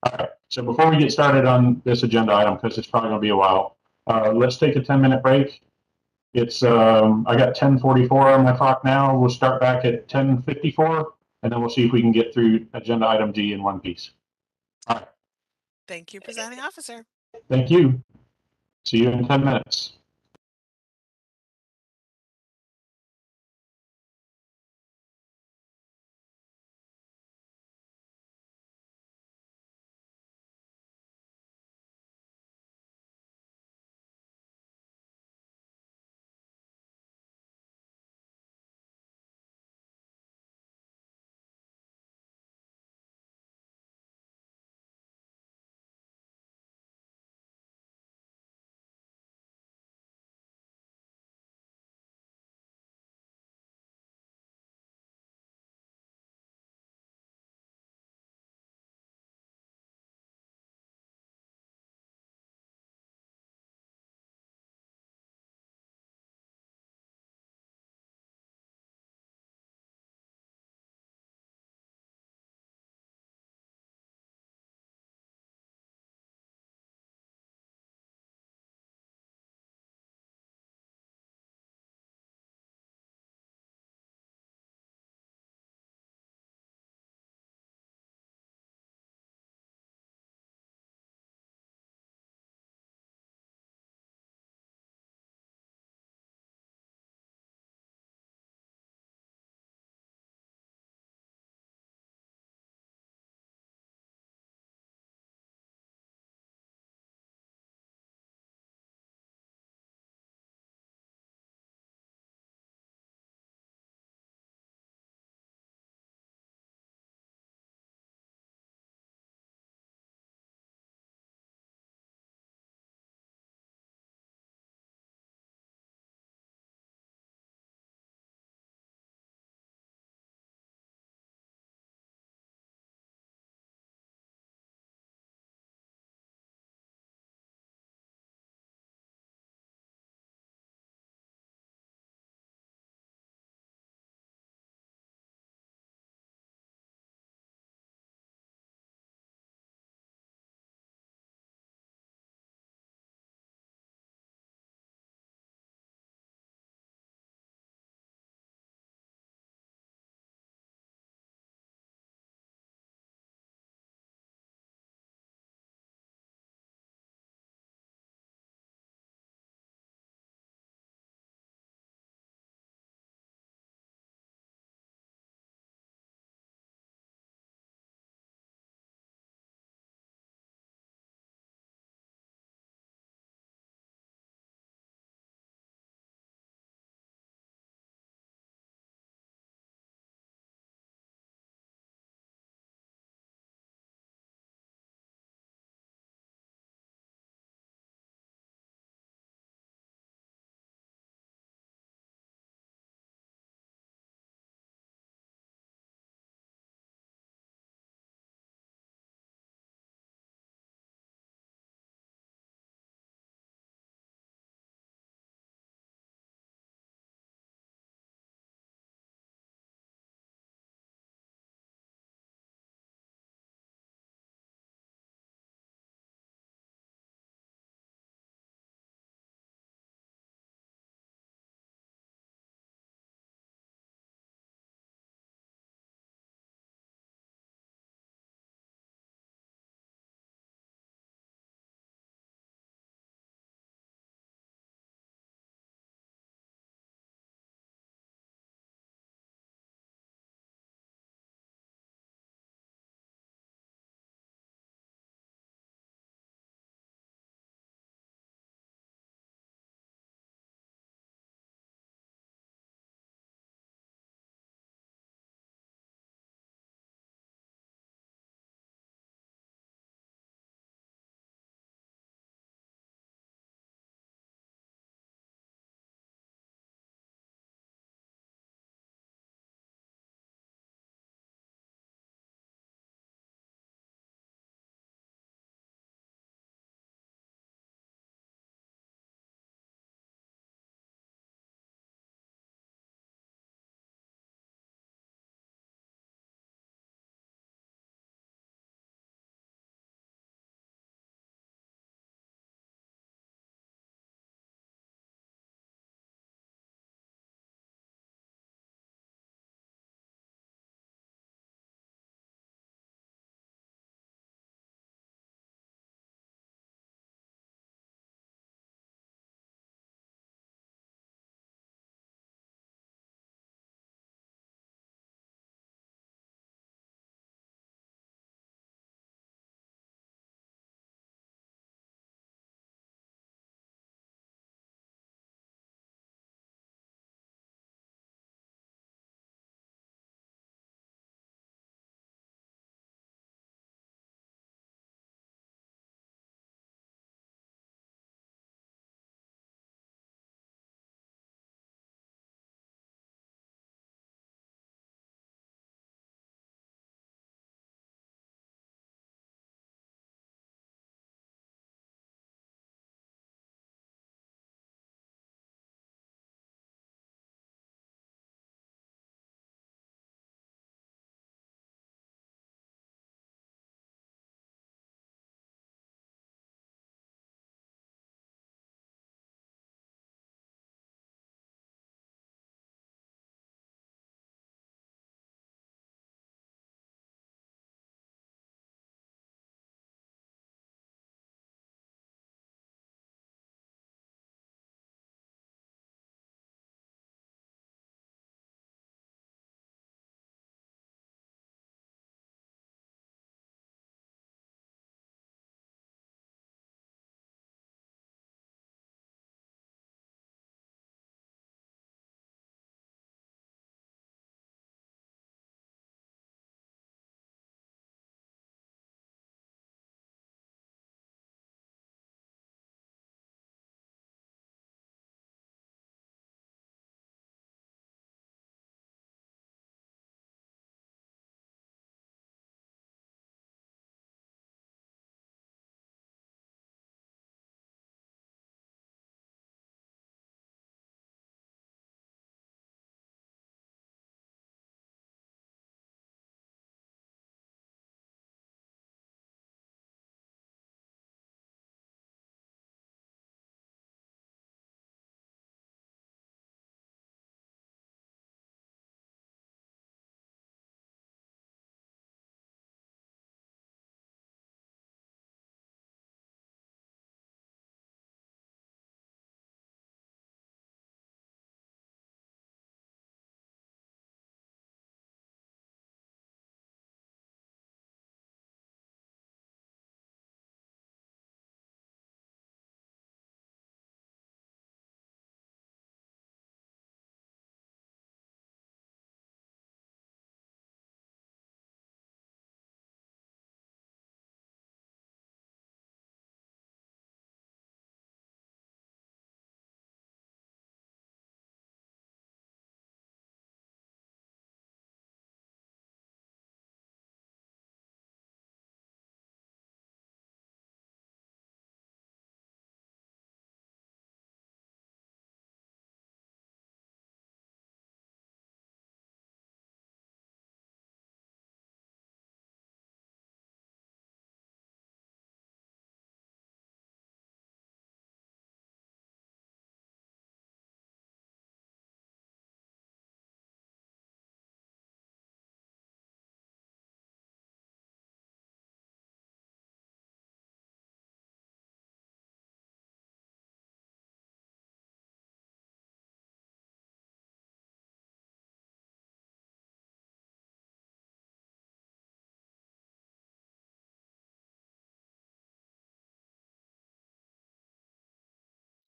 All right. So before we get started on this agenda item, because it's probably going to be a while, let's take a 10-minute break. It's I got 10:44 on my clock now. We'll start back at 10:54, and then we'll see if we can get through agenda item G in one piece. All right.
Thank you, presiding officer.
Thank you. See you in 10 minutes.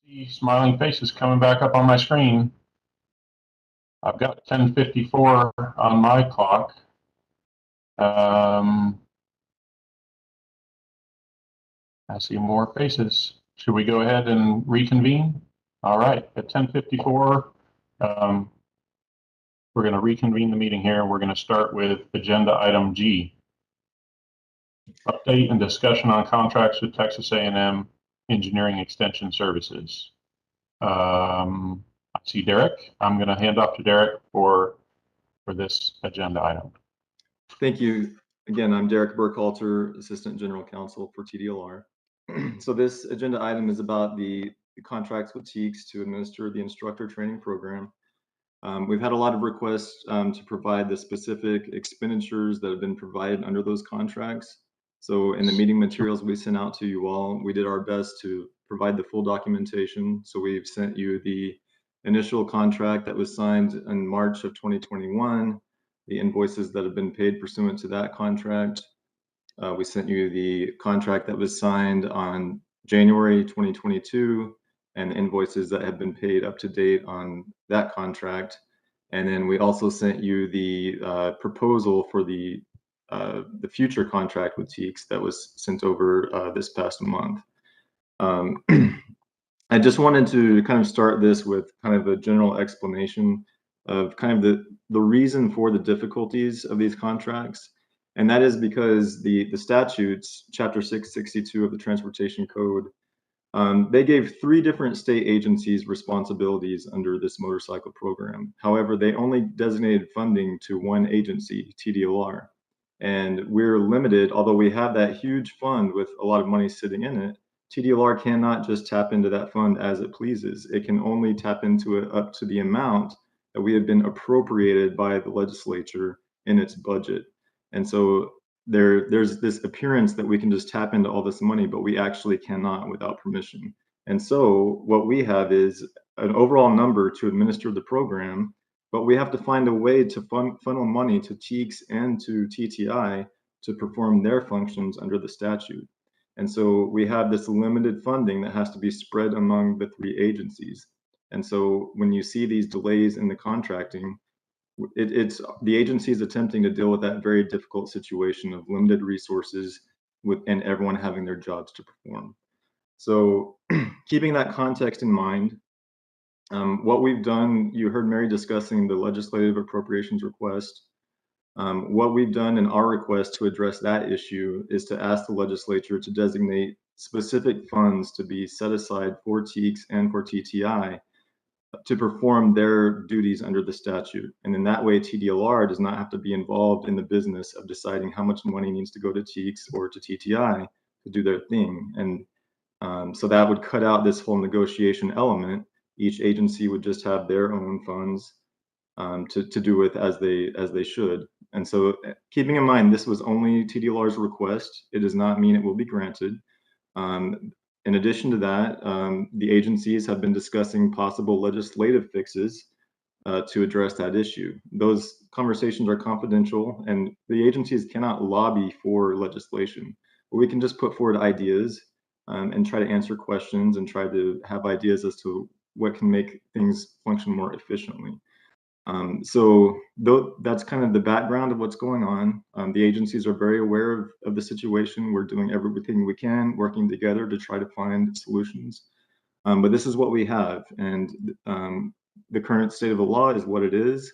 See smiling faces coming back up on my screen. I've got 10:54 on my clock. I see more faces. Should we go ahead and reconvene? All right, at 10:54, we're going to reconvene the meeting here. We're going to start with agenda item G. Update and discussion on contracts with Texas A&M Engineering Extension Services. I see Derek. I'm going to hand off to Derek for this agenda item.
Thank you. Again, I'm Derek Burkhalter, Assistant General Counsel for TDLR. So this agenda item is about the contracts with TEEX to administer the instructor training program. We've had a lot of requests to provide the specific expenditures that have been provided under those contracts. So in the meeting materials we sent out to you all, we did our best to provide the full documentation. So we've sent you the initial contract that was signed in March of 2021, the invoices that have been paid pursuant to that contract. We sent you the contract that was signed on January 2022 and the invoices that have been paid up to date on that contract. And then we also sent you the proposal for the future contract with TEEX that was sent over this past month. I just wanted to kind of start this with kind of a general explanation of kind of the reason for the difficulties of these contracts. And that is because the statutes, Chapter 662 of the Transportation Code, they gave 3 different state agencies responsibilities under this motorcycle program. However, they only designated funding to one agency, TDLR. And we're limited, although we have that huge fund with a lot of money sitting in it, TDLR cannot just tap into that fund as it pleases. It can only tap into it up to the amount that we have been appropriated by the legislature in its budget. And so there's this appearance that we can just tap into all this money, but we actually cannot without permission. And so what we have is an overall number to administer the program, but we have to find a way to funnel money to TEEX and to TTI to perform their functions under the statute. And so we have this limited funding that has to be spread among the 3 agencies. And so when you see these delays in the contracting, it's the agencies attempting to deal with that very difficult situation of limited resources and everyone having their jobs to perform. So keeping that context in mind, what we've done, you heard Mary discussing the legislative appropriations request. What we've done in our request to address that issue is to ask the legislature to designate specific funds to be set aside for TEEX and for TTI to perform their duties under the statute. And in that way, TDLR does not have to be involved in the business of deciding how much money needs to go to TEEX or to TTI to do their thing. And so that would cut out this whole negotiation element. Each agency would just have their own funds to do with as they should. And so keeping in mind, this was only TDLR's request. It does not mean it will be granted. In addition to that, the agencies have been discussing possible legislative fixes to address that issue. Those conversations are confidential and the agencies cannot lobby for legislation. But we can just put forward ideas and try to answer questions and try to have ideas as to what can make things function more efficiently. So that's kind of the background of what's going on. The agencies are very aware of the situation. We're doing everything we can, working together to try to find solutions. But this is what we have. And the current state of the law is what it is.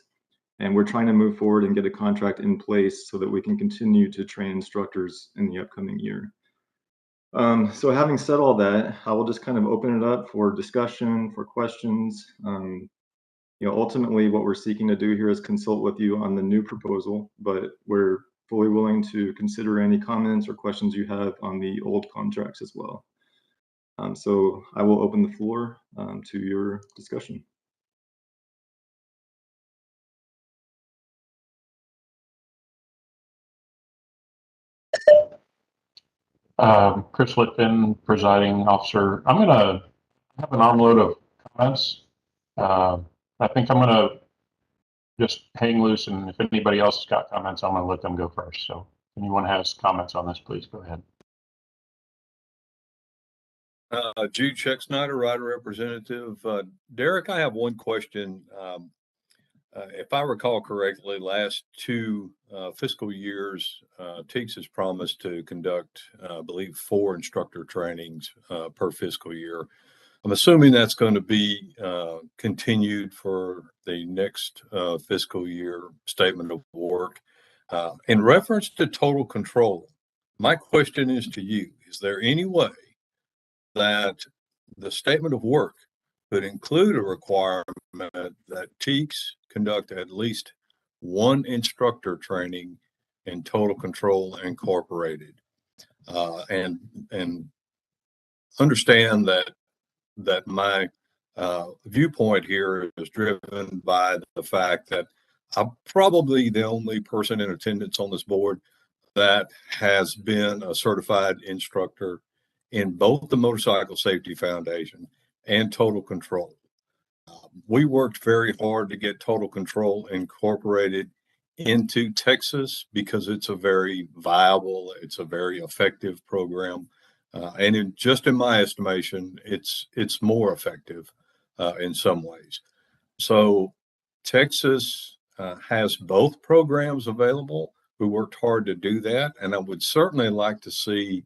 And we're trying to move forward and get a contract in place so that we can continue to train instructors in the upcoming year. So having said all that, I will just kind of open it up for discussion, for questions. Ultimately what we're seeking to do here is consult with you on the new proposal, but we're fully willing to consider any comments or questions you have on the old contracts as well. So I will open the floor to your discussion.
Chris Litfin, presiding officer. I'm going to have an armload of comments. I think I'm going to just hang loose, and if anybody else has got comments, I'm going to let them go first. So if anyone has comments on this, please go ahead.
Jude Check Snyder, Rider Representative. Derek, I have one question. If I recall correctly, last two fiscal years, TEEX has promised to conduct, I believe, 4 instructor trainings per fiscal year. I'm assuming that's going to be continued for the next fiscal year statement of work. In reference to total control, my question is to you, is there any way that the statement of work could include a requirement that TEEX conduct at least one instructor training in Total Control Incorporated, and understand that my viewpoint here is driven by the fact that I'm probably the only person in attendance on this board that has been a certified instructor in both the Motorcycle Safety Foundation and Total Control. We worked very hard to get Total Control incorporated into Texas because it's a very viable, it's a very effective program. And in my estimation, it's more effective in some ways. So Texas has both programs available. We worked hard to do that, and I would certainly like to see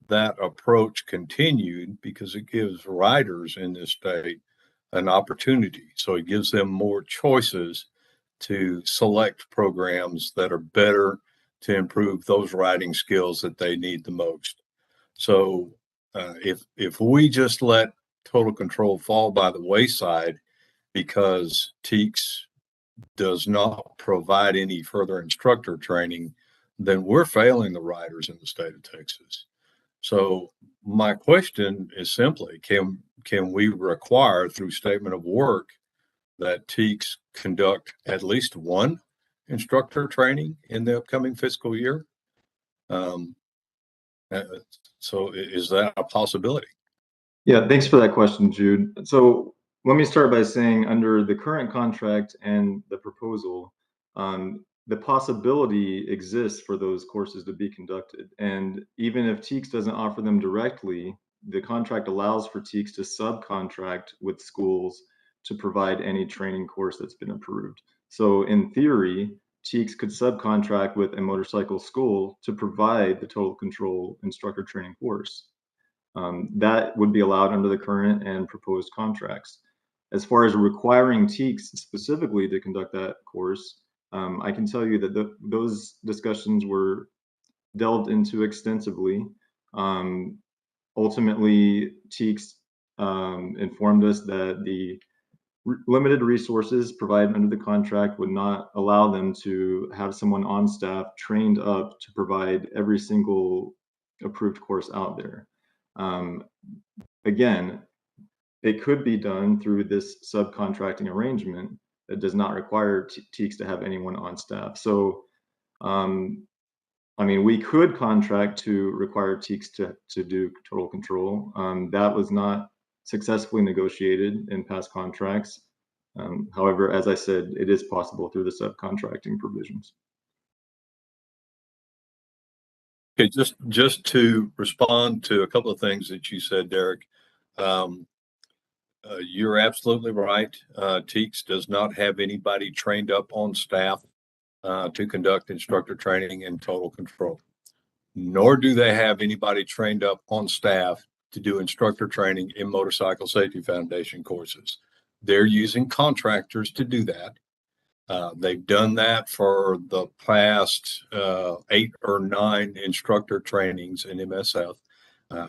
that approach continued because it gives riders in this state an opportunity. So it gives them more choices to select programs that are better to improve those riding skills that they need the most. So if we just let Total Control fall by the wayside because TEEX does not provide any further instructor training, then we're failing the riders in the state of Texas. So my question is simply, can we require through statement of work that TEEX conduct at least one instructor training in the upcoming fiscal year? So is that a possibility?
Yeah, thanks for that question, Jude. So let me start by saying under the current contract and the proposal, the possibility exists for those courses to be conducted. And even if TEEX doesn't offer them directly, the contract allows for TEEX to subcontract with schools to provide any training course that's been approved. So in theory, TEEX could subcontract with a motorcycle school to provide the Total Control instructor training course. That would be allowed under the current and proposed contracts. As far as requiring TEEX specifically to conduct that course, I can tell you that those discussions were delved into extensively. Ultimately, TEEX informed us that the limited resources provided under the contract would not allow them to have someone on staff trained up to provide every single approved course out there. Again, it could be done through this subcontracting arrangement that does not require TEEX to have anyone on staff. So, I mean, we could contract to require TEEX to do Total Control. That was not successfully negotiated in past contracts. However, as I said, it is possible through the subcontracting provisions.
Okay, just to respond to a couple of things that you said, Derek. You're absolutely right. TEEX does not have anybody trained up on staff to conduct instructor training in Total Control, nor do they have anybody trained up on staff to do instructor training in Motorcycle Safety Foundation courses. They're using contractors to do that. They've done that for the past 8 or 9 instructor trainings in MSF.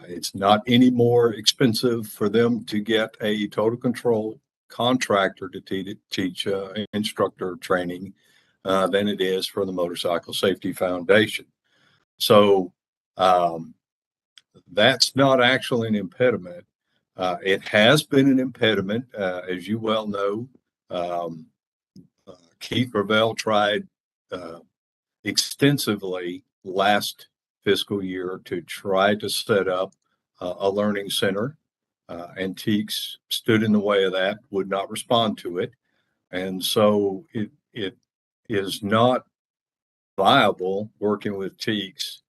It's not any more expensive for them to get a Total Control contractor to teach instructor training than it is for the Motorcycle Safety Foundation. So that's not actually an impediment. It has been an impediment, as you well know. Keith Gravel tried extensively last fiscal year to try to set up a learning center, and TEEX stood in the way of that, would not respond to it. And so it is not viable working with TEEX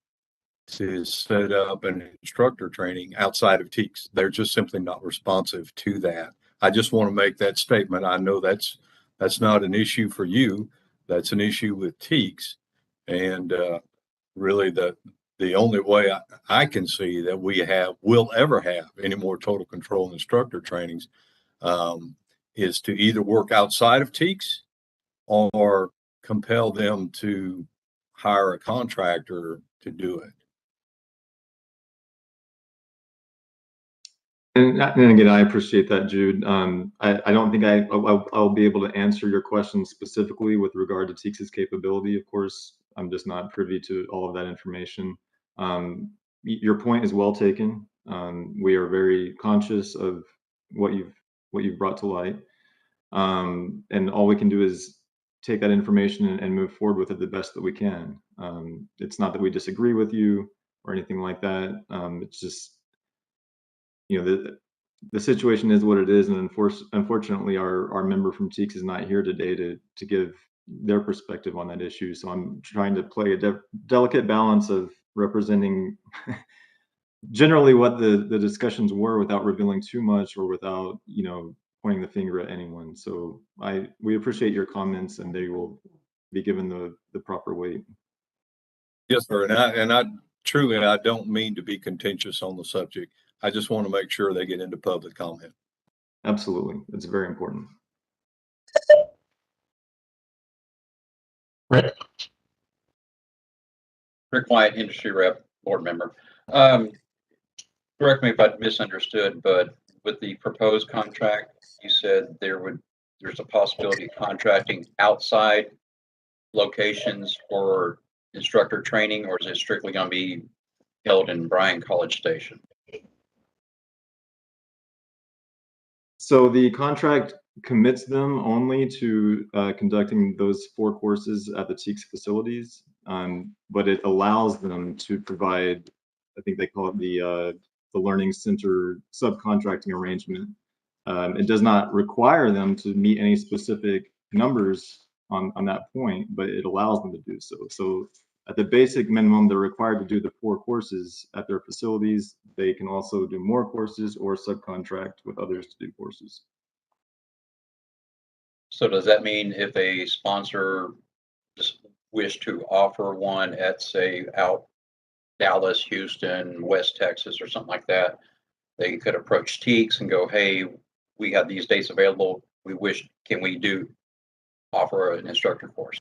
to set up an instructor training outside of TEEX. They're just simply not responsive to that. I just want to make that statement. I know that's not an issue for you. That's an issue with TEEX. And really the only way I can see that will ever have any more total control instructor trainings is to either work outside of TEEX or compel them to hire a contractor to do it.
And again, I appreciate that, Jude. I don't think I'll be able to answer your question specifically with regard to TEEX's capability. Of course, I'm just not privy to all of that information. Your point is well taken. We are very conscious of what you've brought to light, and all we can do is take that information and move forward with it the best that we can. It's not that we disagree with you or anything like that. It's just, you know, the situation is what it is, and unfortunately, our member from TEEX is not here today to give their perspective on that issue. So I'm trying to play a delicate balance of representing generally what the discussions were without revealing too much or without, you know, pointing the finger at anyone. So we appreciate your comments, and they will be given the proper weight.
Yes, sir. And I truly, I don't mean to be contentious on the subject. I just want to make sure they get into public comment.
Absolutely. It's very important.
Rick?
Rick White, industry rep, board member. Correct me if I misunderstood, but with the proposed contract, you said there's a possibility of contracting outside locations for instructor training, or is it strictly going to be held in Bryan College Station?
So the contract commits them only to conducting those 4 courses at the TEEX facilities, but it allows them to provide, I think they call it the Learning Center subcontracting arrangement. It does not require them to meet any specific numbers on that point, but it allows them to do so. So at the basic minimum, they're required to do the 4 courses at their facilities. They can also do more courses or subcontract with others to do courses.
So does that mean if a sponsor just wish to offer one at, say, out Dallas, Houston, West Texas, or something like that, they could approach TEEX and go, hey, we have these dates available. Can we offer an instructor course?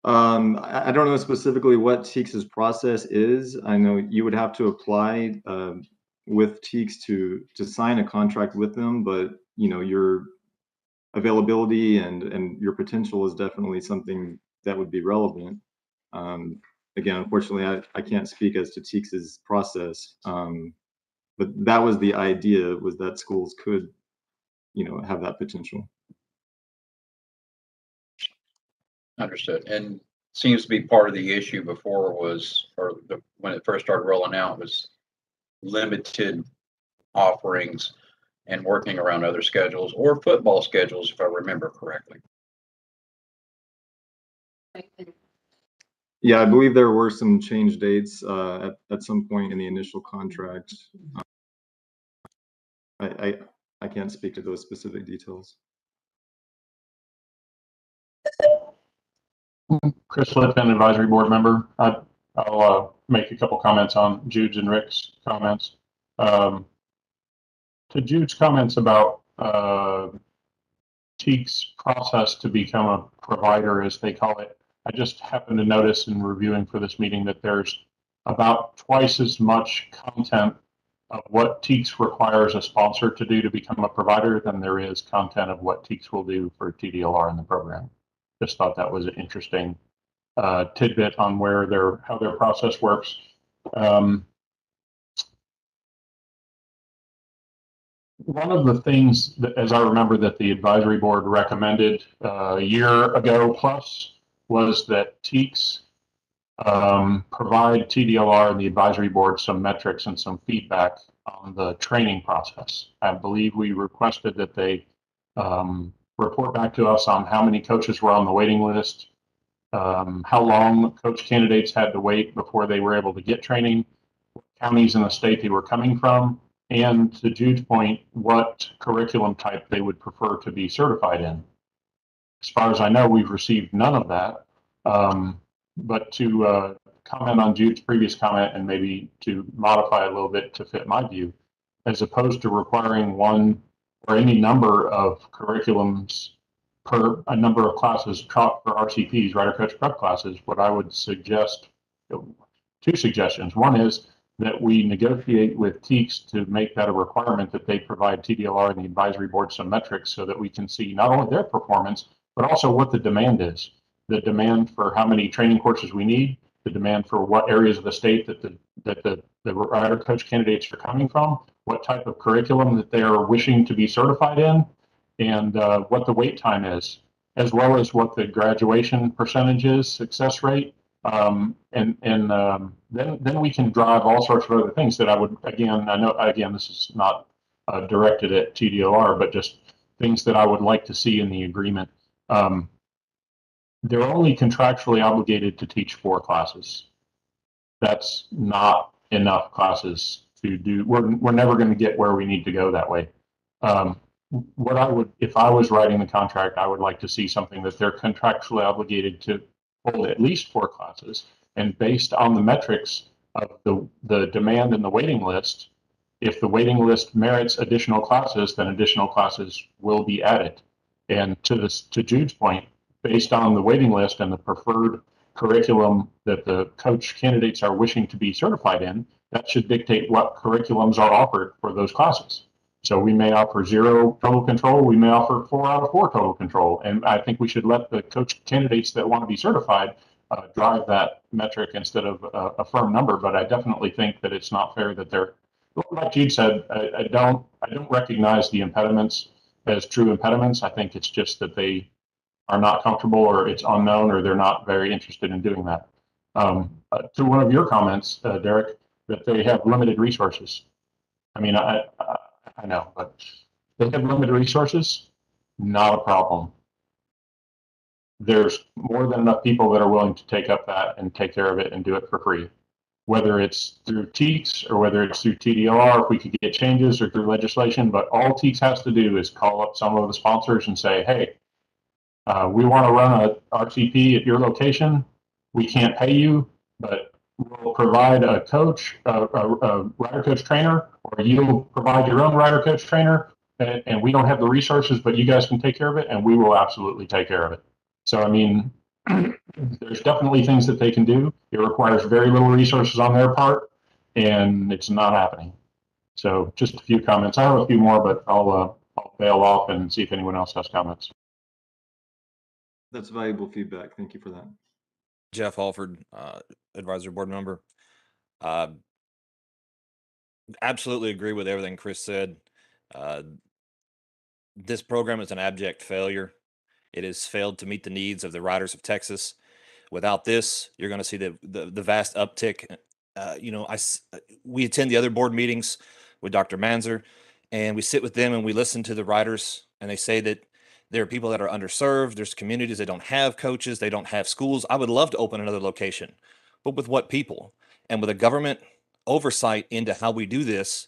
I don't know specifically what TEEX's process is. I know you would have to apply with TEEX to sign a contract with them, but you know, your availability and your potential is definitely something that would be relevant. Again, unfortunately, I can't speak as to TEEX's process, but that was the idea, was that schools could, you know, have that potential.
Understood. And seems to be part of the issue before when it first started rolling out was limited offerings and working around other schedules or football schedules, if I remember correctly.
Yeah, I believe there were some change dates at some point in the initial contract. I can't speak to those specific details.
Chris Litvin, advisory board member. I'll make a couple comments on Jude's and Rick's comments. To Jude's comments about TEEX process to become a provider, as they call it, I just happened to notice in reviewing for this meeting that there's about twice as much content of what TEEX requires a sponsor to do to become a provider than there is content of what TEEX will do for TDLR in the program. Just thought that was an interesting tidbit on how their process works. One of the things that, as I remember, that the advisory board recommended a year ago plus was that TEEX provide TDLR and the advisory board some metrics and some feedback on the training process. I believe we requested that they report back to us on how many coaches were on the waiting list, how long coach candidates had to wait before they were able to get training, what counties in the state they were coming from, and to Jude's point, what curriculum type they would prefer to be certified in. As far as I know, we've received none of that. But to comment on Jude's previous comment and maybe to modify a little bit to fit my view, as opposed to requiring one or any number of curriculums per a number of classes taught for RCPs, Rider Coach Prep classes, what I would suggest, two suggestions. One is that we negotiate with TEEX to make that a requirement that they provide TDLR and the advisory board some metrics so that we can see not only their performance, but also what the demand is. The demand for how many training courses we need, the demand for what areas of the state that the rider coach candidates are coming from, what type of curriculum that they are wishing to be certified in, and what the wait time is, as well as what the graduation percentage is, success rate. Then we can drive all sorts of other things that I would, again, I know, again, this is not directed at TDOR, but just things that I would like to see in the agreement. They're only contractually obligated to teach 4 classes. That's not enough classes to do. We're never going to get where we need to go that way. What I would, if I was writing the contract, I would like to see something that they're contractually obligated to hold at least 4 classes. And based on the metrics of the demand in the waiting list, if the waiting list merits additional classes, then additional classes will be added. And to Jude's point, based on the waiting list and the preferred curriculum that the coach candidates are wishing to be certified in, that should dictate what curriculums are offered for those classes. So we may offer 0 total control, we may offer 4 out of 4 total control. And I think we should let the coach candidates that want to be certified drive that metric instead of a firm number. But I definitely think that it's not fair that they're, like Jude said, I don't recognize the impediments as true impediments. I think it's just that they are not comfortable, or it's unknown, or they're not very interested in doing that. To one of your comments, Derek, that they have limited resources. I mean, I know, but they have limited resources, not a problem. There's more than enough people that are willing to take up that and take care of it and do it for free. Whether it's through TEEX or whether it's through TDLR, if we could get changes, or through legislation, but all TEEX has to do is call up some of the sponsors and say, hey, we want to run a RCP at your location. We can't pay you, but we'll provide a coach, a rider coach trainer, or you'll provide your own rider coach trainer, and we don't have the resources, but you guys can take care of it, and we will absolutely take care of it. So, I mean, there's definitely things that they can do. It requires very little resources on their part, and it's not happening. So just a few comments. I have a few more, but I'll bail off and see if anyone else has comments.
That's valuable feedback. Thank you for that.
Jeff Halford, advisory board member. Absolutely agree with everything Chris said. This program is an abject failure. It has failed to meet the needs of the riders of Texas. Without this, you're going to see the vast uptick. We attend the other board meetings with Dr. Manzer, and we sit with them and we listen to the riders, and they say that there are people that are underserved. There's communities that don't have coaches. They don't have schools. I would love to open another location, but with what people? And with a government oversight into how we do this,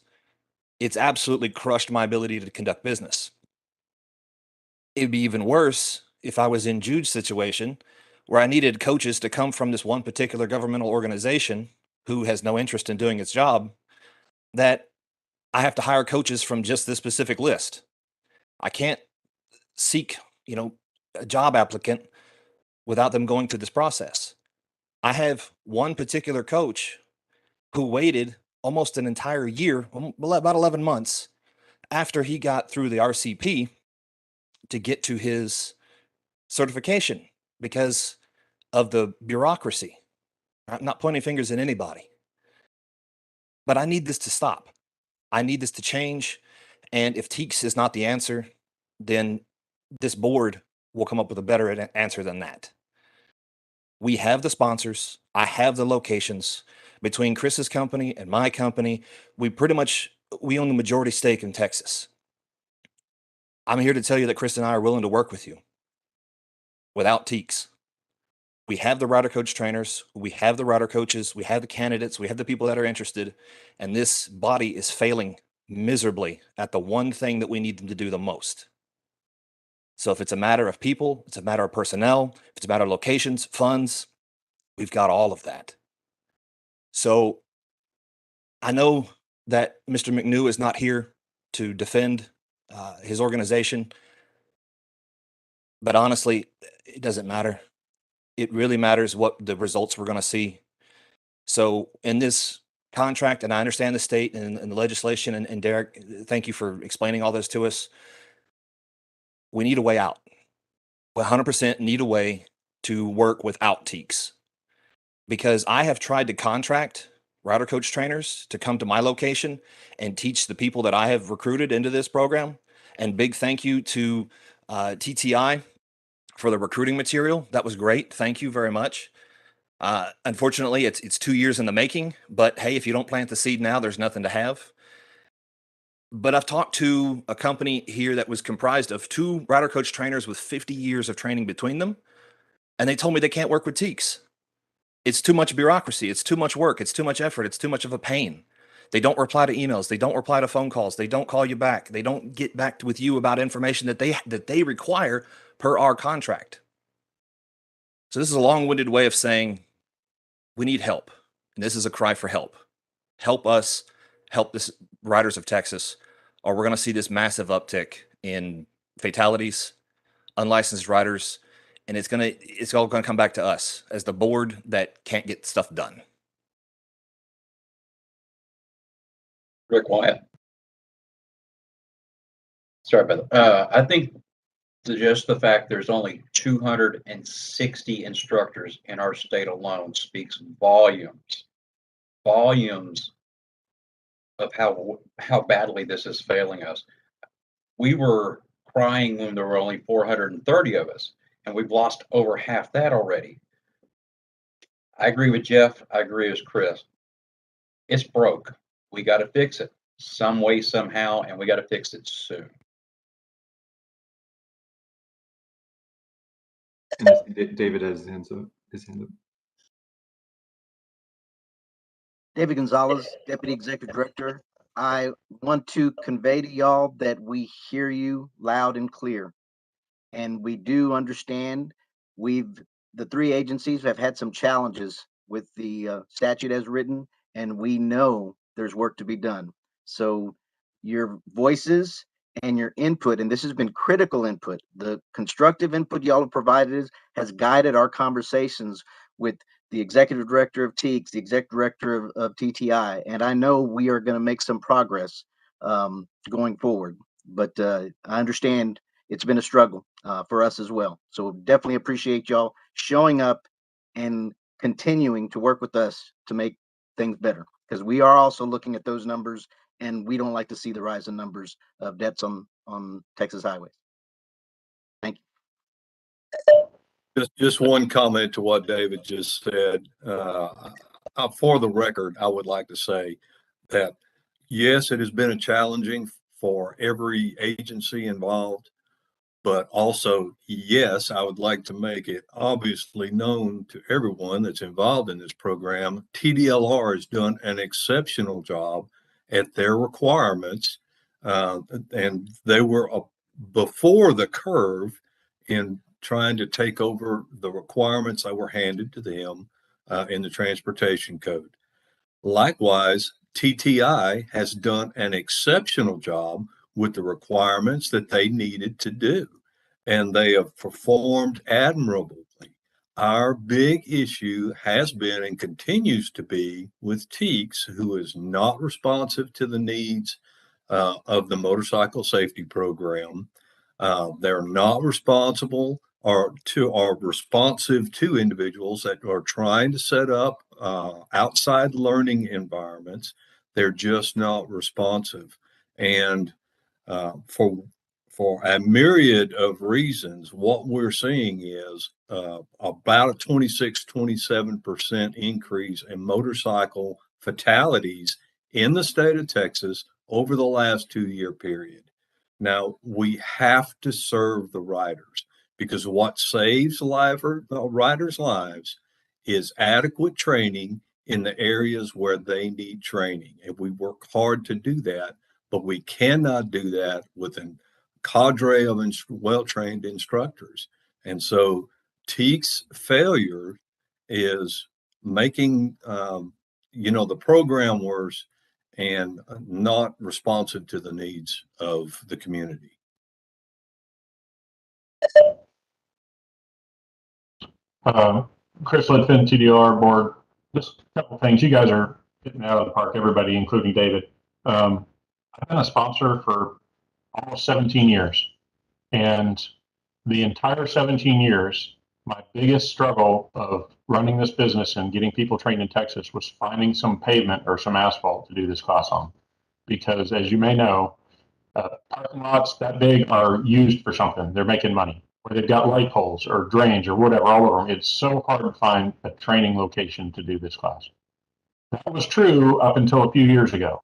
it's absolutely crushed my ability to conduct business. It'd be even worse if I was in Jude's situation where I needed coaches to come from this one particular governmental organization who has no interest in doing its job, that I have to hire coaches from just this specific list. I can't seek, a job applicant without them going through this process. I have one particular coach who waited almost an entire year, about 11 months after he got through the RCP to get to his certification because of the bureaucracy. I'm not pointing fingers at anybody, but I need this to stop. I need this to change. And if TEEX is not the answer, then this board will come up with a better answer than that. We have the sponsors. I have the locations. Between Chris's company and my company, we own the majority stake in Texas. I'm here to tell you that Chris and I are willing to work with you without TEEX. We have the rider coach trainers, we have the rider coaches, we have the candidates, we have the people that are interested, and this body is failing miserably at the one thing that we need them to do the most. So if it's a matter of people, it's a matter of personnel, if it's a matter of locations, funds, we've got all of that. So I know that Mr. McNew is not here to defend his organization, but honestly, it doesn't matter. It really matters what the results we're going to see. So in this contract, and I understand the state and the legislation, and Derek, thank you for explaining all this to us. We need a way out. We 100% need a way to work without TEEX, because I have tried to contract rider coach trainers to come to my location and teach the people that I have recruited into this program. And big thank you to TTI for the recruiting material. That was great. Thank you very much. Unfortunately, it's 2 years in the making, but hey, if you don't plant the seed now, there's nothing to have. But I've talked to a company here that was comprised of 2 rider coach trainers with 50 years of training between them, and they told me they can't work with TEEX. It's too much bureaucracy. It's too much work. It's too much effort. It's too much of a pain. They don't reply to emails. They don't reply to phone calls. They don't call you back. They don't get back with you about information that they require per our contract. So this is a long-winded way of saying we need help. And this is a cry for help. Help us, help this Riders of Texas, or we're going to see this massive uptick in fatalities, unlicensed riders, and it's all going to come back to us as the board that can't get stuff done.
Rick Wyatt. Sorry about that. I think just the fact there's only 260 instructors in our state alone speaks volumes of how badly this is failing us. We were crying when there were only 430 of us, and we've lost over half that already. I agree with Jeff. I agree with Chris. It's broke. We got to fix it some way, somehow, and we got to fix it soon.
And I see David has his hand up.
David Gonzalez, Deputy Executive Director. I want to convey to y'all that we hear you loud and clear. And we do understand the 3 agencies have had some challenges with the statute as written, and we know there's work to be done. So your voices and your input, and this has been critical input, the constructive input y'all have provided has guided our conversations with the executive director of TEEX, the executive director of TTI, and I know we are going to make some progress going forward. But I understand it's been a struggle for us as well. So definitely appreciate y'all showing up and continuing to work with us to make things better, because we are also looking at those numbers, and we don't like to see the rise in numbers of deaths on Texas highways. Thank you.
Just one comment to what David just said. For the record, I would like to say that, yes, it has been challenging for every agency involved, but also, yes, I would like to make it obviously known to everyone that's involved in this program, TDLR has done an exceptional job at their requirements, and they were before the curve in trying to take over the requirements that were handed to them in the transportation code. Likewise, TTI has done an exceptional job with the requirements that they needed to do, and they have performed admirably. Our big issue has been and continues to be with TEEX, who is not responsive to the needs of the motorcycle safety program. They're not responsible or responsive to individuals that are trying to set up outside learning environments. They're just not responsive. And for a myriad of reasons, what we're seeing is about a 27% increase in motorcycle fatalities in the state of Texas over the last 2-year period. Now, we have to serve the riders. because what saves riders' lives is adequate training in the areas where they need training. And we work hard to do that, but we cannot do that with a cadre of well-trained instructors. And so TEEX failure is making, the program worse and not responsive to the needs of the community.
Chris Litfin, TDR board. Just a couple things. You guys are hitting out of the park, everybody, including David. I've been a sponsor for almost 17 years. And the entire 17 years, my biggest struggle of running this business and getting people trained in Texas was finding some pavement or some asphalt to do this class on. Because as you may know, parking lots that big are used for something. They're making money. Or they've got light poles or drains or whatever, all of them. It's so hard to find a training location to do this class. That was true up until a few years ago.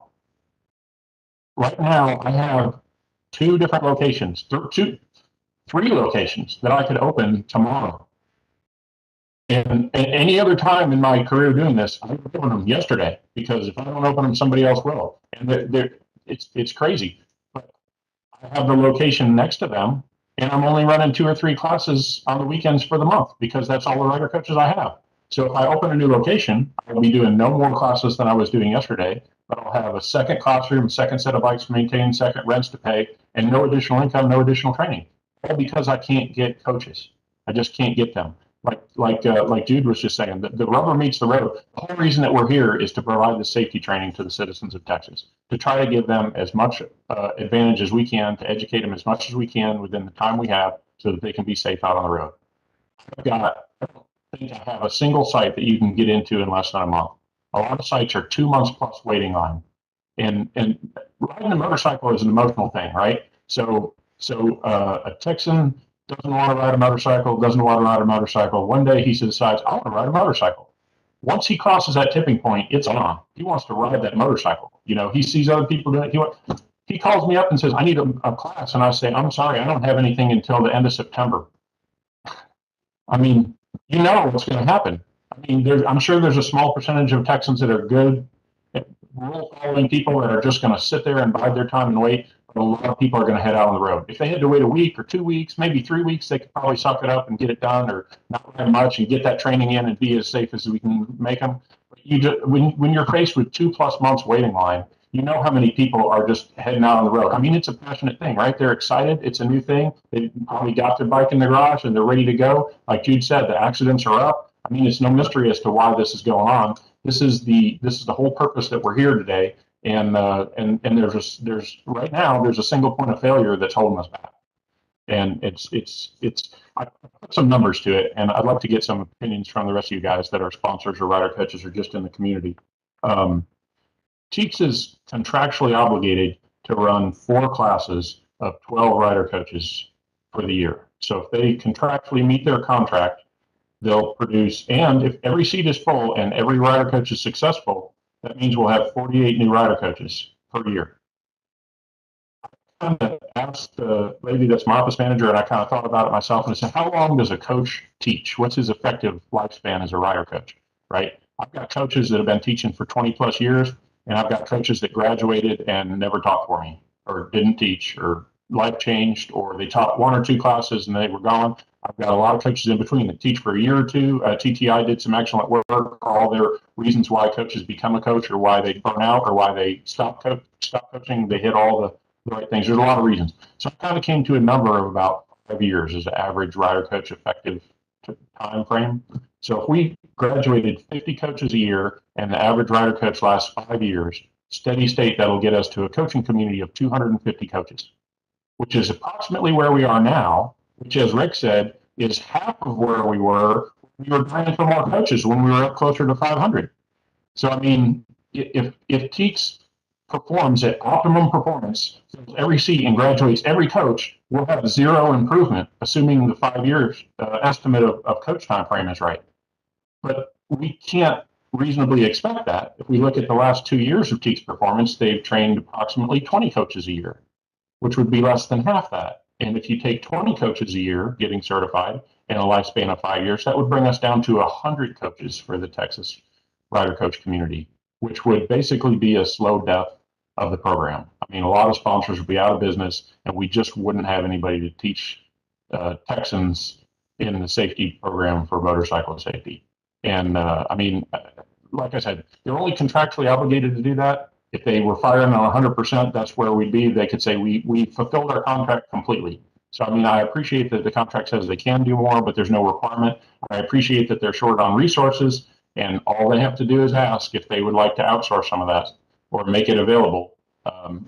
Right now, I have two different locations, three locations that I could open tomorrow. And any other time in my career doing this, I would open them yesterday, because if I don't open them, somebody else will. And it's crazy. But I have the location next to them, and I'm only running 2 or 3 classes on the weekends for the month, because that's all the rider coaches I have. So if I open a new location, I'll be doing no more classes than I was doing yesterday, but I'll have a second classroom, second set of bikes to maintain, second rents to pay, and no additional income, no additional training. All because I can't get coaches. I just can't get them. Like Jude was just saying, the rubber meets the road. The whole reason that we're here is to provide the safety training to the citizens of Texas, to try to give them as much advantage as we can, to educate them as much as we can within the time we have, so that they can be safe out on the road. I don't think I have a single site that you can get into in less than a month. A lot of sites are 2 months plus waiting line. And riding a motorcycle is an emotional thing, right? So a Texan doesn't want to ride a motorcycle, One day he decides, I want to ride a motorcycle. Once he crosses that tipping point, it's on. He wants to ride that motorcycle. He sees other people doing it. He calls me up and says, I need a class. And I say, I'm sorry, I don't have anything until the end of September. I mean, what's going to happen. I mean, I'm sure there's a small percentage of Texans that are good rule following people that are just going to sit there and bide their time and wait. But a lot of people are going to head out on the road. If they had to wait a week or 2 weeks, maybe 3 weeks, they could probably suck it up and get it done, or not ride much and get that training in and be as safe as we can make them. But when you're faced with 2+ months waiting line, you know how many people are just heading out on the road. I mean, it's a passionate thing, right? They're excited. It's a new thing. They probably got their bike in the garage and they're ready to go. Like Jude said, the accidents are up. I mean, it's no mystery as to why this is going on. This is the whole purpose that we're here today. And there's right now there's a single point of failure that's holding us back. And I put some numbers to it, and I'd like to get some opinions from the rest of you guys that are sponsors or rider coaches or just in the community. TEEX is contractually obligated to run 4 classes of 12 rider coaches for the year. So if they contractually meet their contract, they'll produce, and if every seat is full and every rider coach is successful, that means we'll have 48 new rider coaches per year. I kind of asked the lady that's my office manager, and I kind of thought about it myself, and I said, how long does a coach teach? What's his effective lifespan as a rider coach, right? I've got coaches that have been teaching for 20+ years, and I've got coaches that graduated and never taught for me, or didn't teach, or life changed, or they taught 1 or 2 classes and they were gone. I've got a lot of coaches in between that teach for a year or 2. TTI did some excellent work, all their reasons why coaches become a coach, or why they burn out, or why they stop coaching. They hit all the right things. There's a lot of reasons. So I kind of came to a number of about 5 years as the average rider coach effective time frame. So if we graduated 50 coaches a year and the average rider coach lasts 5 years, steady state, that'll get us to a coaching community of 250 coaches, which is approximately where we are now, which, as Rick said, is half of where we were. We were trying for more coaches when we were up closer to 500. So, I mean, if TEEX performs at optimum performance, fills every seat and graduates every coach, we'll have 0 improvement, assuming the 5 years estimate of coach time frame is right. But we can't reasonably expect that. If we look at the last 2 years of TEEX performance, they've trained approximately 20 coaches a year, which would be less than half that. And if you take 20 coaches a year getting certified in a lifespan of 5 years, that would bring us down to 100 coaches for the Texas rider coach community, which would basically be a slow death of the program. I mean, a lot of sponsors would be out of business, and we just wouldn't have anybody to teach Texans in the safety program for motorcycle safety. And I mean, like I said, they're only contractually obligated to do that. If they were firing on 100%, that's where we'd be. They could say we fulfilled our contract completely. So I mean, I appreciate that the contract says they can do more, but there's no requirement. I appreciate that they're short on resources, and all they have to do is ask if they would like to outsource some of that or make it available.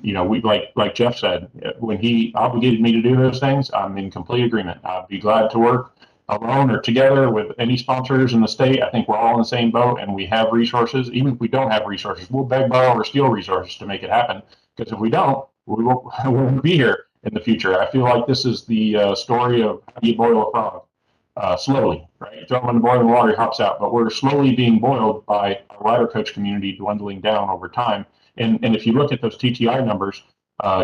You know, we like Jeff said, when he obligated me to do those things, I'm in complete agreement. I'd be glad to work alone or together with any sponsors in the state. I think we're all in the same boat, and we have resources. Even if we don't have resources, we'll beg, borrow, or steal resources to make it happen. Because if we don't, we won't be here in the future. I feel like this is the story of how do you boil a frog. Slowly, right? Throw them in the boiling water, he hops out. But we're slowly being boiled by a rider coach community dwindling down over time. And if you look at those TTI numbers,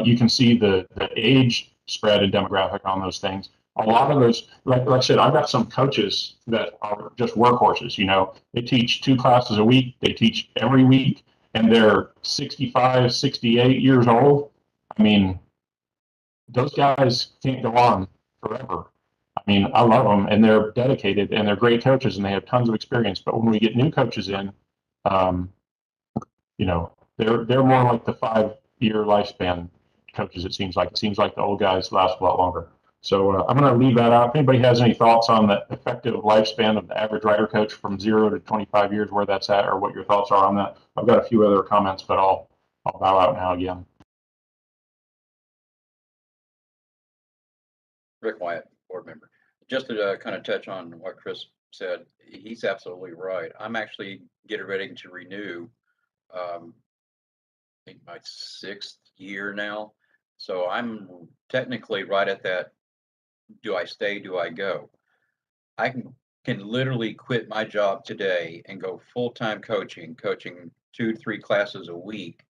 you can see the age spread and demographic on those things. A lot of those, like I said, I've got some coaches that are just workhorses. You know, they teach 2 classes a week. They teach every week, and they're 65, 68 years old. I mean, those guys can't go on forever. I mean, I love them, and they're dedicated, and they're great coaches, and they have tons of experience. But when we get new coaches in, you know, they're more like the 5-year lifespan coaches. It seems like the old guys last a lot longer. So I'm going to leave that out. If anybody has any thoughts on the effective lifespan of the average rider coach from 0 to 25 years, where that's at, or what your thoughts are on that, I've got a few other comments, but I'll bow out now again.
Rick Wyatt, board member. Just to kind of touch on what Chris said, he's absolutely right. I'm actually getting ready to renew, I think my 6th year now. So I'm technically right at that, do I stay, do I go? I can literally quit my job today and go full-time coaching 2 to 3 classes a week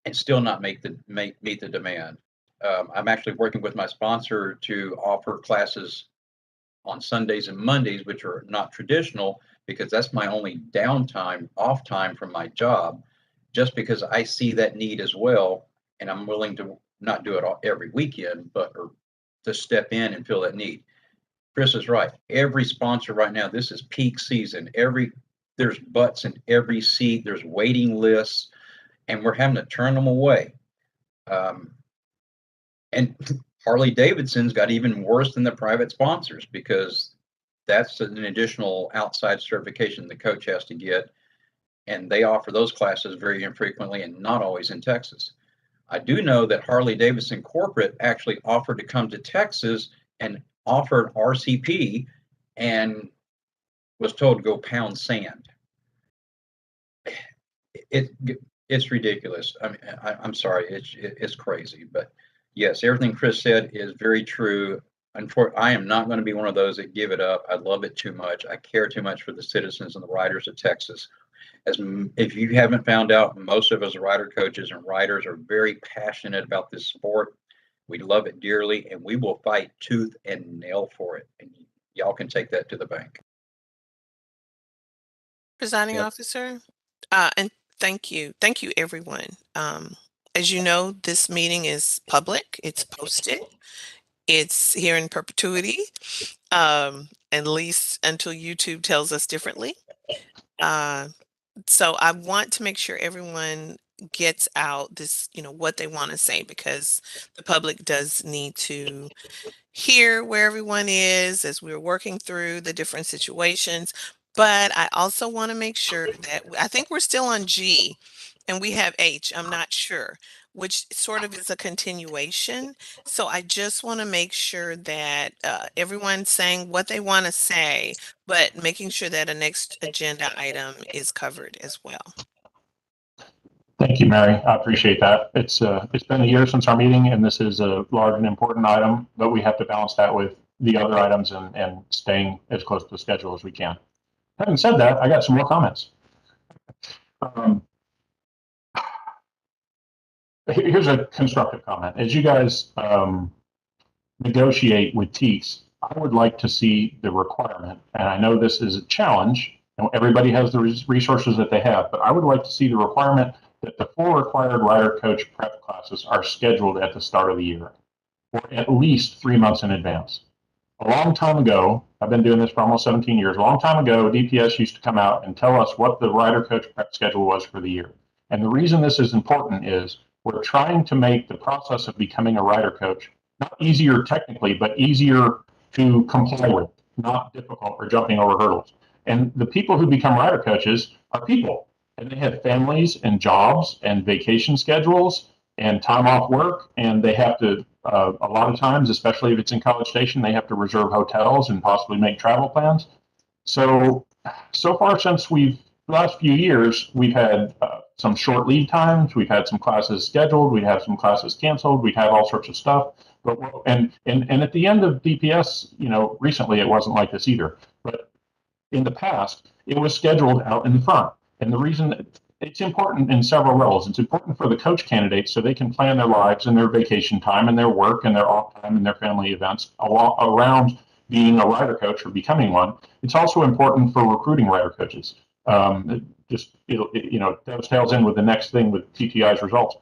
and still not meet the demand. I'm actually working with my sponsor to offer classes on Sundays and Mondays, which are not traditional, because that's my only downtime, off time from my job, just because I see that need as well. And I'm willing to not do it every weekend, but to step in and fill that need. Chris is right. Every sponsor right now, this is peak season. There's butts in every seat. There's waiting lists, and we're having to turn them away. And Harley Davidson's got even worse than the private sponsors, because that's an additional outside certification the coach has to get. And they offer those classes very infrequently and not always in Texas. I do know that Harley Davidson corporate actually offered to come to Texas and offered RCP and was told to go pound sand. It's ridiculous. I mean, I'm sorry, it's crazy, but yes, everything Chris said is very true. Unfortunately, I am not going to be one of those that give it up. I love it too much. I care too much for the citizens and the riders of Texas. If you haven't found out, most of us rider coaches and riders are very passionate about this sport. We love it dearly, and we will fight tooth and nail for it. And y'all can take that to the bank.
Presiding officer, and thank you, everyone. As you know, this meeting is public. It's posted. It's here in perpetuity, at least until YouTube tells us differently. So I want to make sure everyone gets out this, what they want to say, because the public does need to hear where everyone is as we're working through the different situations. But I also want to make sure that I think we're still on G and we have H, I'm not sure, which sort of is a continuation. So I just want to make sure that everyone's saying what they want to say, but making sure that a next agenda item is covered as well.
Thank you, Mary. I appreciate that. It's been a year since our meeting, and this is a large and important item, but we have to balance that with the other items and staying as close to the schedule as we can. Having said that, I got some more comments. here's a constructive comment. As you guys negotiate with TEEX, I would like to see the requirement, and I know this is a challenge, and everybody has the resources that they have, but I would like to see the requirement that the 4 required rider coach prep classes are scheduled at the start of the year, or at least 3 months in advance. A long time ago, I've been doing this for almost 17 years, a long time ago, DPS used to come out and tell us what the rider coach prep schedule was for the year. And the reason this is important is we're trying to make the process of becoming a rider coach not easier technically, but easier to comply with, not difficult or jumping over hurdles. And the people who become rider coaches are people, and they have families and jobs and vacation schedules and time off work, and they have to, a lot of times, especially if it's in College Station, they have to reserve hotels and possibly make travel plans. So far since the last few years, we've had some short lead times, we've had some classes scheduled, we've had some classes canceled, we've had all sorts of stuff. But and at the end of DPS, recently it wasn't like this either. But in the past, it was scheduled out in front. And the reason it's important in several levels. It's important for the coach candidates so they can plan their lives and their vacation time and their work and their off time and their family events around being a rider coach or becoming one. It's also important for recruiting rider coaches. It dovetails in with the next thing with TTI's results.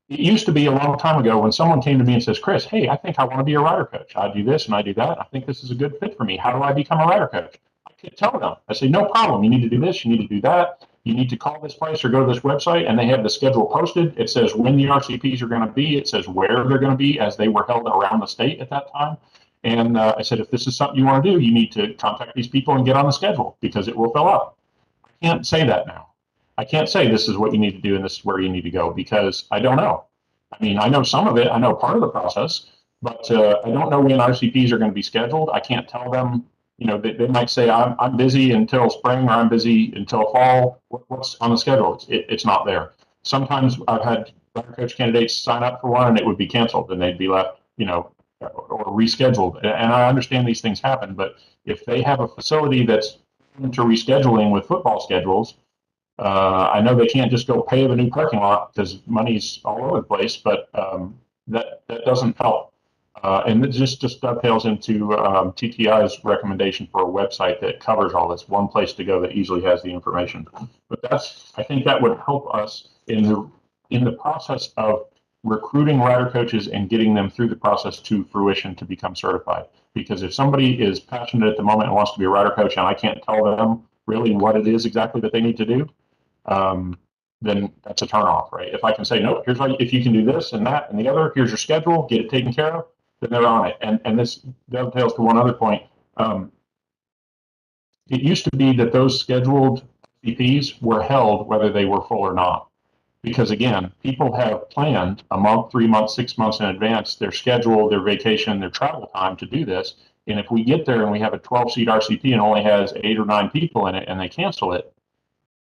It used to be a long time ago when someone came to me and says, Chris, hey, I think I want to be a rider coach. I do this and I do that. I think this is a good fit for me. How do I become a rider coach? I could tell them. I say, no problem. You need to do this. You need to do that. You need to call this place or go to this website, and they have the schedule posted. It says when the RCPs are going to be. It says where they're going to be, as they were held around the state at that time. And I said, if this is something you want to do, you need to contact these people and get on the schedule because it will fill up. I can't say that now. I can't say this is what you need to do and this is where you need to go because I don't know. I mean, I know some of it. I know part of the process, but I don't know when RCPs are going to be scheduled. I can't tell them. They might say I'm busy until spring or I'm busy until fall. What's on the schedule? It's not there. Sometimes I've had rider coach candidates sign up for one and it would be canceled and they'd be left, or rescheduled. And I understand these things happen, but if they have a facility that's into rescheduling with football schedules, I know they can't just go pave a new parking lot because money's all over the place, but that doesn't help. And it just dovetails into TTI's recommendation for a website that covers all this, one place to go that easily has the information. But I think that would help us in the process of recruiting rider coaches and getting them through the process to fruition to become certified. Because if somebody is passionate at the moment and wants to be a rider coach and I can't tell them really what it is exactly that they need to do, then that's a turnoff, right? If I can say, no, here's why, if you can do this and that and the other, here's your schedule, get it taken care of, then they're on it. And this dovetails to one other point. It used to be that those scheduled CPs were held whether they were full or not. Because again, people have planned a month, 3 months, 6 months in advance, their schedule, their vacation, their travel time to do this. And if we get there and we have a 12-seat RCP and only has 8 or 9 people in it and they cancel it,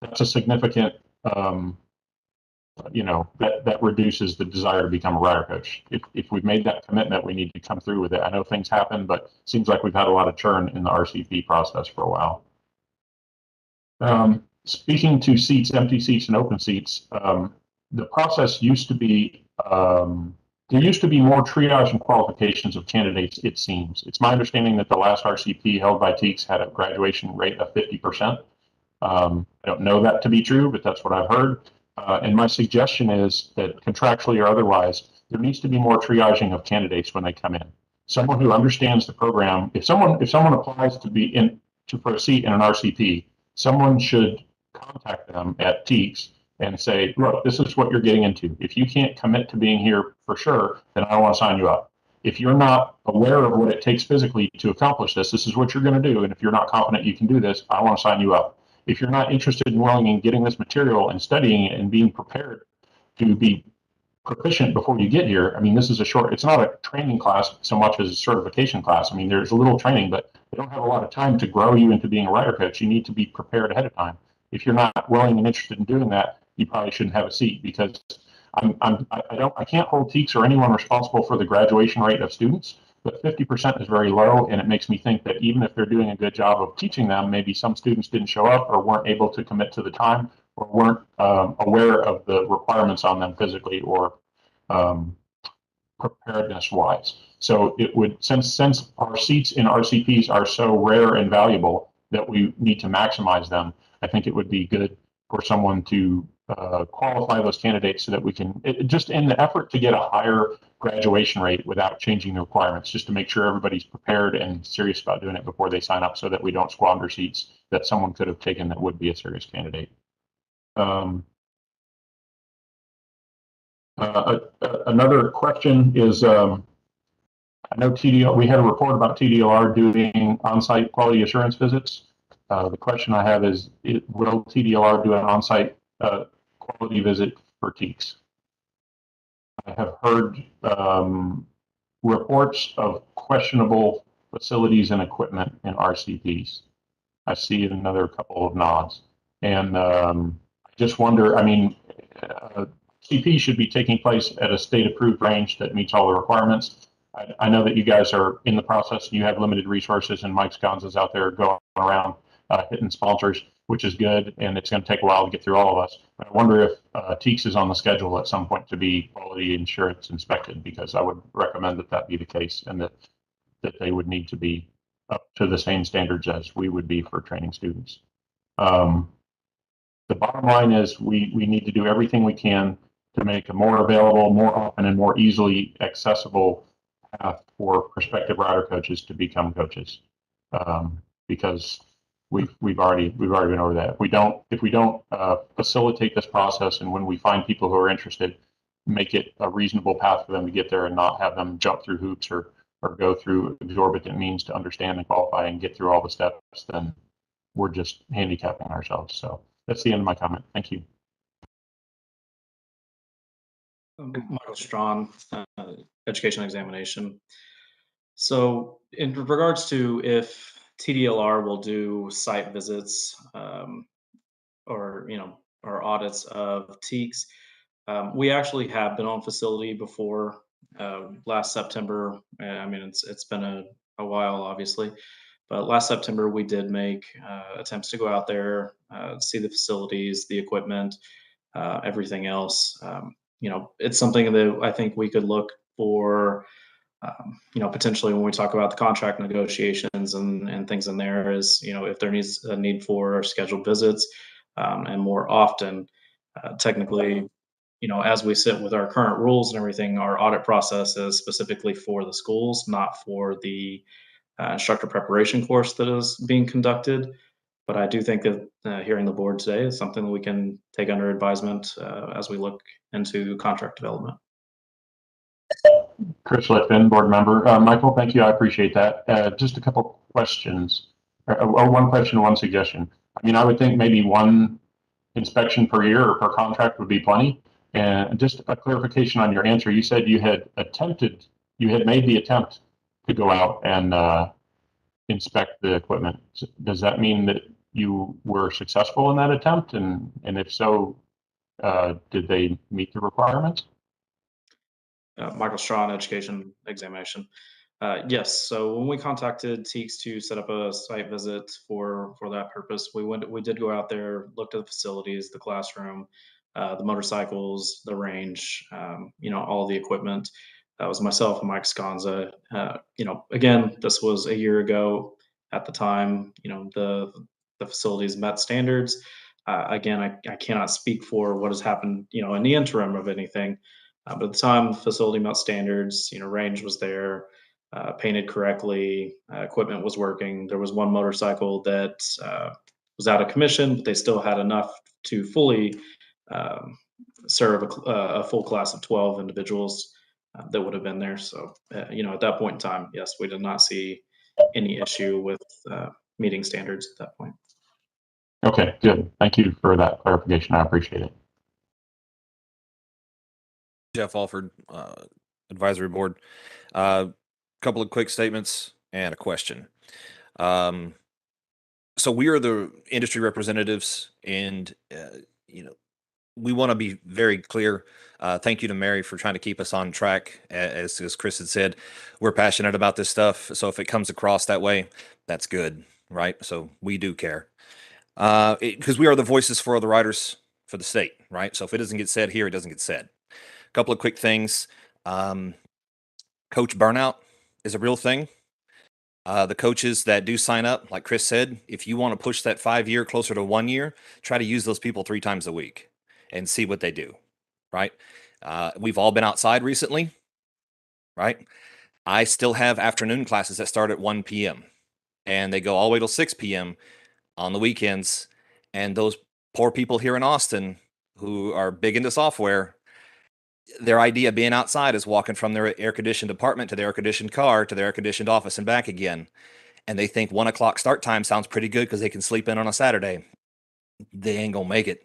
that's a significant, that reduces the desire to become a rider coach. If we've made that commitment, we need to come through with it. I know things happen, but it seems like we've had a lot of churn in the RCP process for a while. Speaking to seats, empty seats and open seats, the process used to be, there used to be more triage and qualifications of candidates, it seems. It's my understanding that the last RCP held by TEEX had a graduation rate of 50%. I don't know that to be true, but that's what I've heard. And my suggestion is that contractually or otherwise, there needs to be more triaging of candidates when they come in. Someone who understands the program, if someone applies for a seat in an RCP, someone should contact them at TEEX and say, look, this is what you're getting into. If you can't commit to being here for sure, then I don't want to sign you up. If you're not aware of what it takes physically to accomplish this, this is what you're going to do. And if you're not confident you can do this, I want to sign you up. If you're not interested and willing in getting this material and studying it and being prepared to be proficient before you get here, I mean, this is it's not a training class so much as a certification class. I mean, there's a little training, but they don't have a lot of time to grow you into being a rider coach. You need to be prepared ahead of time. If you're not willing and interested in doing that, you probably shouldn't have a seat because I can't hold TEEX or anyone responsible for the graduation rate of students, but 50% is very low, and it makes me think that even if they're doing a good job of teaching them, maybe some students didn't show up or weren't able to commit to the time or weren't aware of the requirements on them physically or preparedness wise. So it would, since our seats in RCPs are so rare and valuable that we need to maximize them, I think it would be good for someone to qualify those candidates so that we can, just in the effort to get a higher graduation rate without changing the requirements, just to make sure everybody's prepared and serious about doing it before they sign up so that we don't squander seats that someone could have taken that would be a serious candidate. Another question is, I know TDL, we had a report about TDLR doing on-site quality assurance visits. The question I have is, will TDLR do an on-site quality visit for TEEX? I have heard reports of questionable facilities and equipment in RCPs. I see another couple of nods. And I just wonder, I mean, CP should be taking place at a state-approved range that meets all the requirements. I know that you guys are in the process and you have limited resources, and Mike Sconza's out there going around hitting sponsors, which is good, and it's going to take a while to get through all of us. But I wonder if TEEX is on the schedule at some point to be quality insurance inspected, because I would recommend that that be the case, and that they would need to be up to the same standards as we would be for training students. The bottom line is we need to do everything we can to make a more available, more often, and more easily accessible path for prospective rider coaches to become coaches, because we've already been over that. If we don't facilitate this process, and when we find people who are interested, make it a reasonable path for them to get there and not have them jump through hoops or go through exorbitant means to understand and qualify and get through all the steps, then we're just handicapping ourselves. So that's the end of my comment. Thank you.
Michael Strawn, education examination. So in regards to if TDLR will do site visits or audits of TEEX, we actually have been on facility before. Last September, I mean it's been a while obviously, but last September we did make attempts to go out there, see the facilities, the equipment, everything else. It's something that I think we could look for, potentially when we talk about the contract negotiations and things in there is, if there needs a need for scheduled visits and more often, technically, as we sit with our current rules and everything, our audit process is specifically for the schools, not for the instructor preparation course that is being conducted. But I do think that hearing the board today is something that we can take under advisement as we look into contract development.
Chris Litfin, board member. Michael, thank you. I appreciate that. Just a couple questions, or one question, one suggestion. I mean, I would think maybe one inspection per year or per contract would be plenty. And just a clarification on your answer. You said you had made the attempt to go out and inspect the equipment. Does that mean that you were successful in that attempt? And if so, did they meet the requirements?
Michael Strawn, education examination. Yes. So when we contacted TEEX to set up a site visit for that purpose, we did go out there, looked at the facilities, the classroom, the motorcycles, the range, all the equipment. That was myself and Mike Sconza. Again, this was a year ago. At the time, the facilities met standards. Again, I cannot speak for what has happened, in the interim of anything. But at the time, the facility met standards. Range was there, painted correctly, equipment was working. There was one motorcycle that was out of commission, but they still had enough to fully serve a full class of 12 individuals that would have been there. So, at that point in time, yes, we did not see any issue with meeting standards at that point.
Okay, good. Thank you for that clarification. I appreciate it.
Jeff Alford, advisory board. Couple of quick statements and a question. So we are the industry representatives, and we want to be very clear. Thank you to Mary for trying to keep us on track. As Chris had said, we're passionate about this stuff. So if it comes across that way, that's good, right? So we do care. Because we are the voices for the riders for the state, right? So if it doesn't get said here, it doesn't get said. couple of quick things. Coach burnout is a real thing. The coaches that do sign up, like Chris said, if you want to push that 5 year closer to 1 year, try to use those people 3 times a week and see what they do, right? We've all been outside recently, right? I still have afternoon classes that start at 1 p.m. and they go all the way till 6 p.m. on the weekends. And those poor people here in Austin who are big into software, their idea of being outside is walking from their air-conditioned apartment to their air-conditioned car to their air-conditioned office and back again. And they think 1 o'clock start time sounds pretty good because they can sleep in on a Saturday. They ain't gonna make it.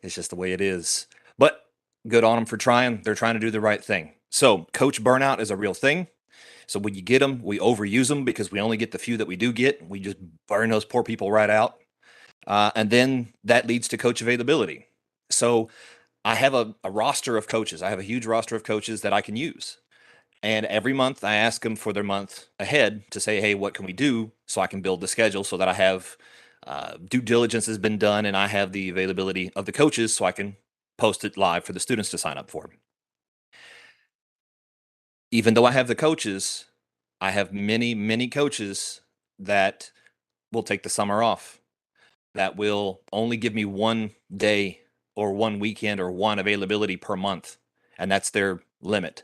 It's just the way it is. But good on them for trying. They're trying to do the right thing. So coach burnout is a real thing. So when you get them, we overuse them because we only get the few that we do get. We just burn those poor people right out. And then that leads to coach availability. So I have a roster of coaches. I have a huge roster of coaches that I can use. And every month I ask them for their month ahead to say, hey, what can we do so I can build the schedule so that I have due diligence has been done and I have the availability of the coaches so I can post it live for the students to sign up for. Even though I have the coaches, I have many coaches that will take the summer off, that will only give me 1 day or 1 weekend or 1 availability per month. And that's their limit,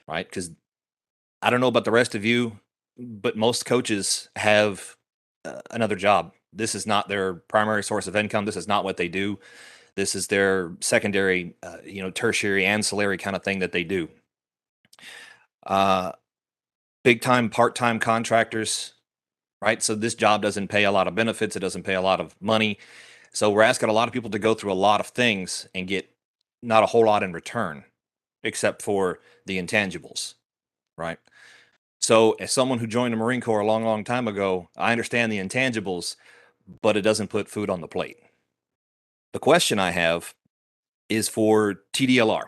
right? Because I don't know about the rest of you, but most coaches have another job. This is not their primary source of income. This is not what they do. This is their secondary, tertiary, ancillary kind of thing that they do. Big time, part-time contractors, right? So this job doesn't pay a lot of benefits. It doesn't pay a lot of money. So we're asking a lot of people to go through a lot of things and get not a whole lot in return, except for the intangibles, right? So as someone who joined the Marine Corps a long time ago, I understand the intangibles, but it doesn't put food on the plate. The question I have is for TDLR.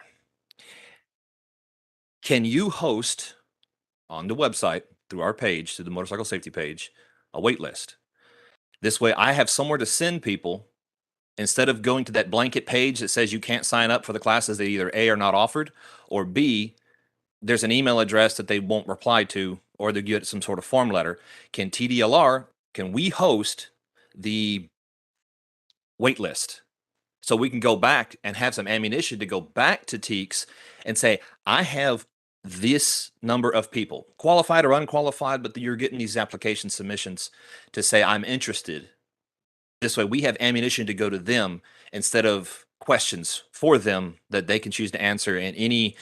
Can you host on the website through our page, through the motorcycle safety page, a wait list? This way I have somewhere to send people instead of going to that blanket page that says you can't sign up for the classes that either A, are not offered, or B, there's an email address that they won't reply to, or they get some sort of form letter. Can we host the wait list so we can go back and have some ammunition to go back to TEEX and say, I have this number of people, qualified or unqualified, but you're getting these application submissions to say, I'm interested. This way we have ammunition to go to them instead of questions for them that they can choose to answer in any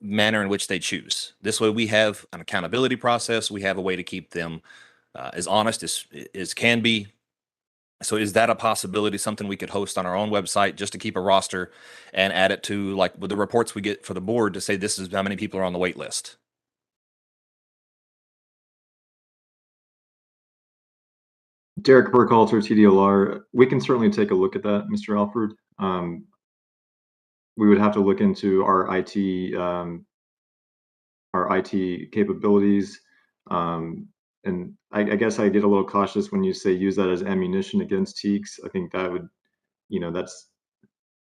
manner in which they choose. This way we have an accountability process. We have a way to keep them as honest as can be. So is that a possibility, something we could host on our own website just to keep a roster and add it to like with the reports we get for the board to say this is how many people are on the wait list?
Derek Burkhalter, TDLR. We can certainly take a look at that, Mr. Alford. We would have to look into our IT capabilities. And I guess I get a little cautious when you say use that as ammunition against TEEX. I think that would, that's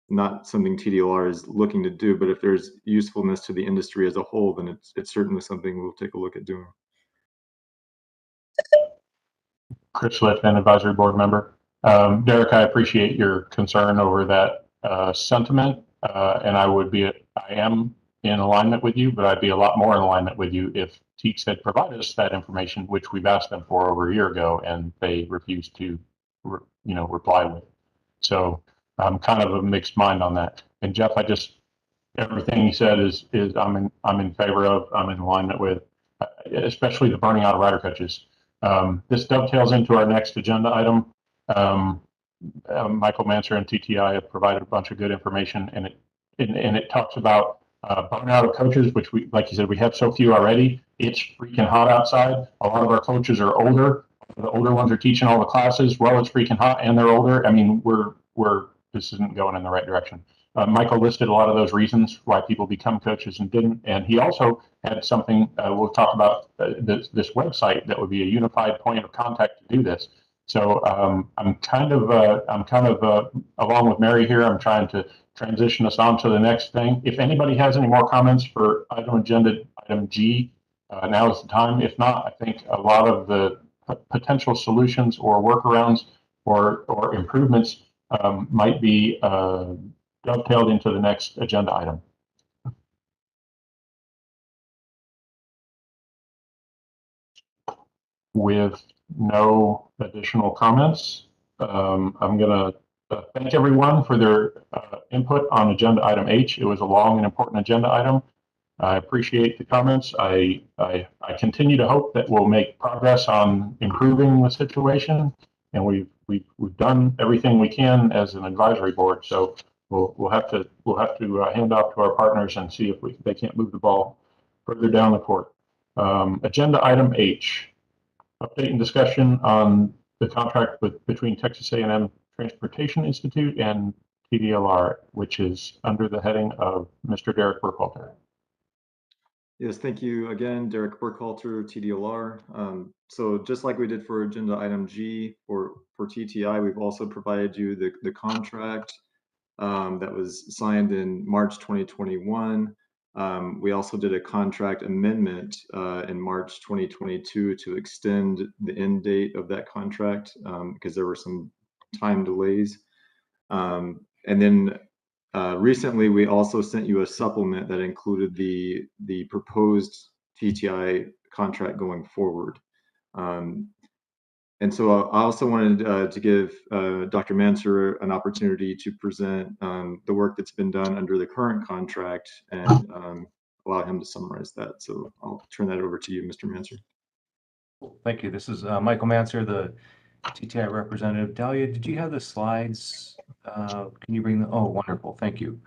not something TDLR is looking to do, but if there's usefulness to the industry as a whole, then it's certainly something we'll take a look at doing.
Chris Litvin, advisory board member. Derek, I appreciate your concern over that sentiment, and I am in alignment with you, but I'd be a lot more in alignment with you if TEEX had provided us that information, which we've asked them for over a year ago, and they refused to, reply with. So I'm kind of a mixed mind on that. And Jeff, everything he said is I'm in favor of. I'm in alignment with, especially the burning out of rider coaches. This dovetails into our next agenda item. Michael Manser and TTI have provided a bunch of good information, and it talks about burnout of coaches, which we, like you said, we have so few already. It's freaking hot outside. A lot of our coaches are older. The older ones are teaching all the classes. Well, it's freaking hot, and they're older. I mean, this isn't going in the right direction. Michael listed a lot of those reasons why people become coaches and didn't, and he also had something we'll talk about this website that would be a unified point of contact to do this. So I'm kind of along with Mary here. I'm trying to transition us on to the next thing. If anybody has any more comments for agenda item G, now is the time. If not, I think a lot of the potential solutions or workarounds or improvements might be dovetailed into the next agenda item. With no additional comments, I'm going to thank everyone for their input on agenda item H. It was a long and important agenda item. I appreciate the comments. I continue to hope that we'll make progress on improving the situation, and we've done everything we can as an advisory board. So we'll have to hand off to our partners and see if they can't move the ball further down the court. Agenda item H. Update and discussion on the contract between Texas A&M Transportation Institute and TDLR, which is under the heading of Mr. Derek Burkhalter.
Yes, thank you again, Derek Burkhalter, TDLR. So just like we did for agenda item G for TTI, we've also provided you the contract that was signed in March 2021. We also did a contract amendment in March 2022 to extend the end date of that contract because there were some time delays. And then recently, we also sent you a supplement that included the proposed TTI contract going forward. And so I also wanted to give Dr. Mansur an opportunity to present the work that's been done under the current contract and allow him to summarize that. So I'll turn that over to you, Mr. Mansur.
Thank you. This is Michael Mansur, the TTI representative. Dahlia, did you have the slides? Can you bring them? Oh, wonderful. Thank you.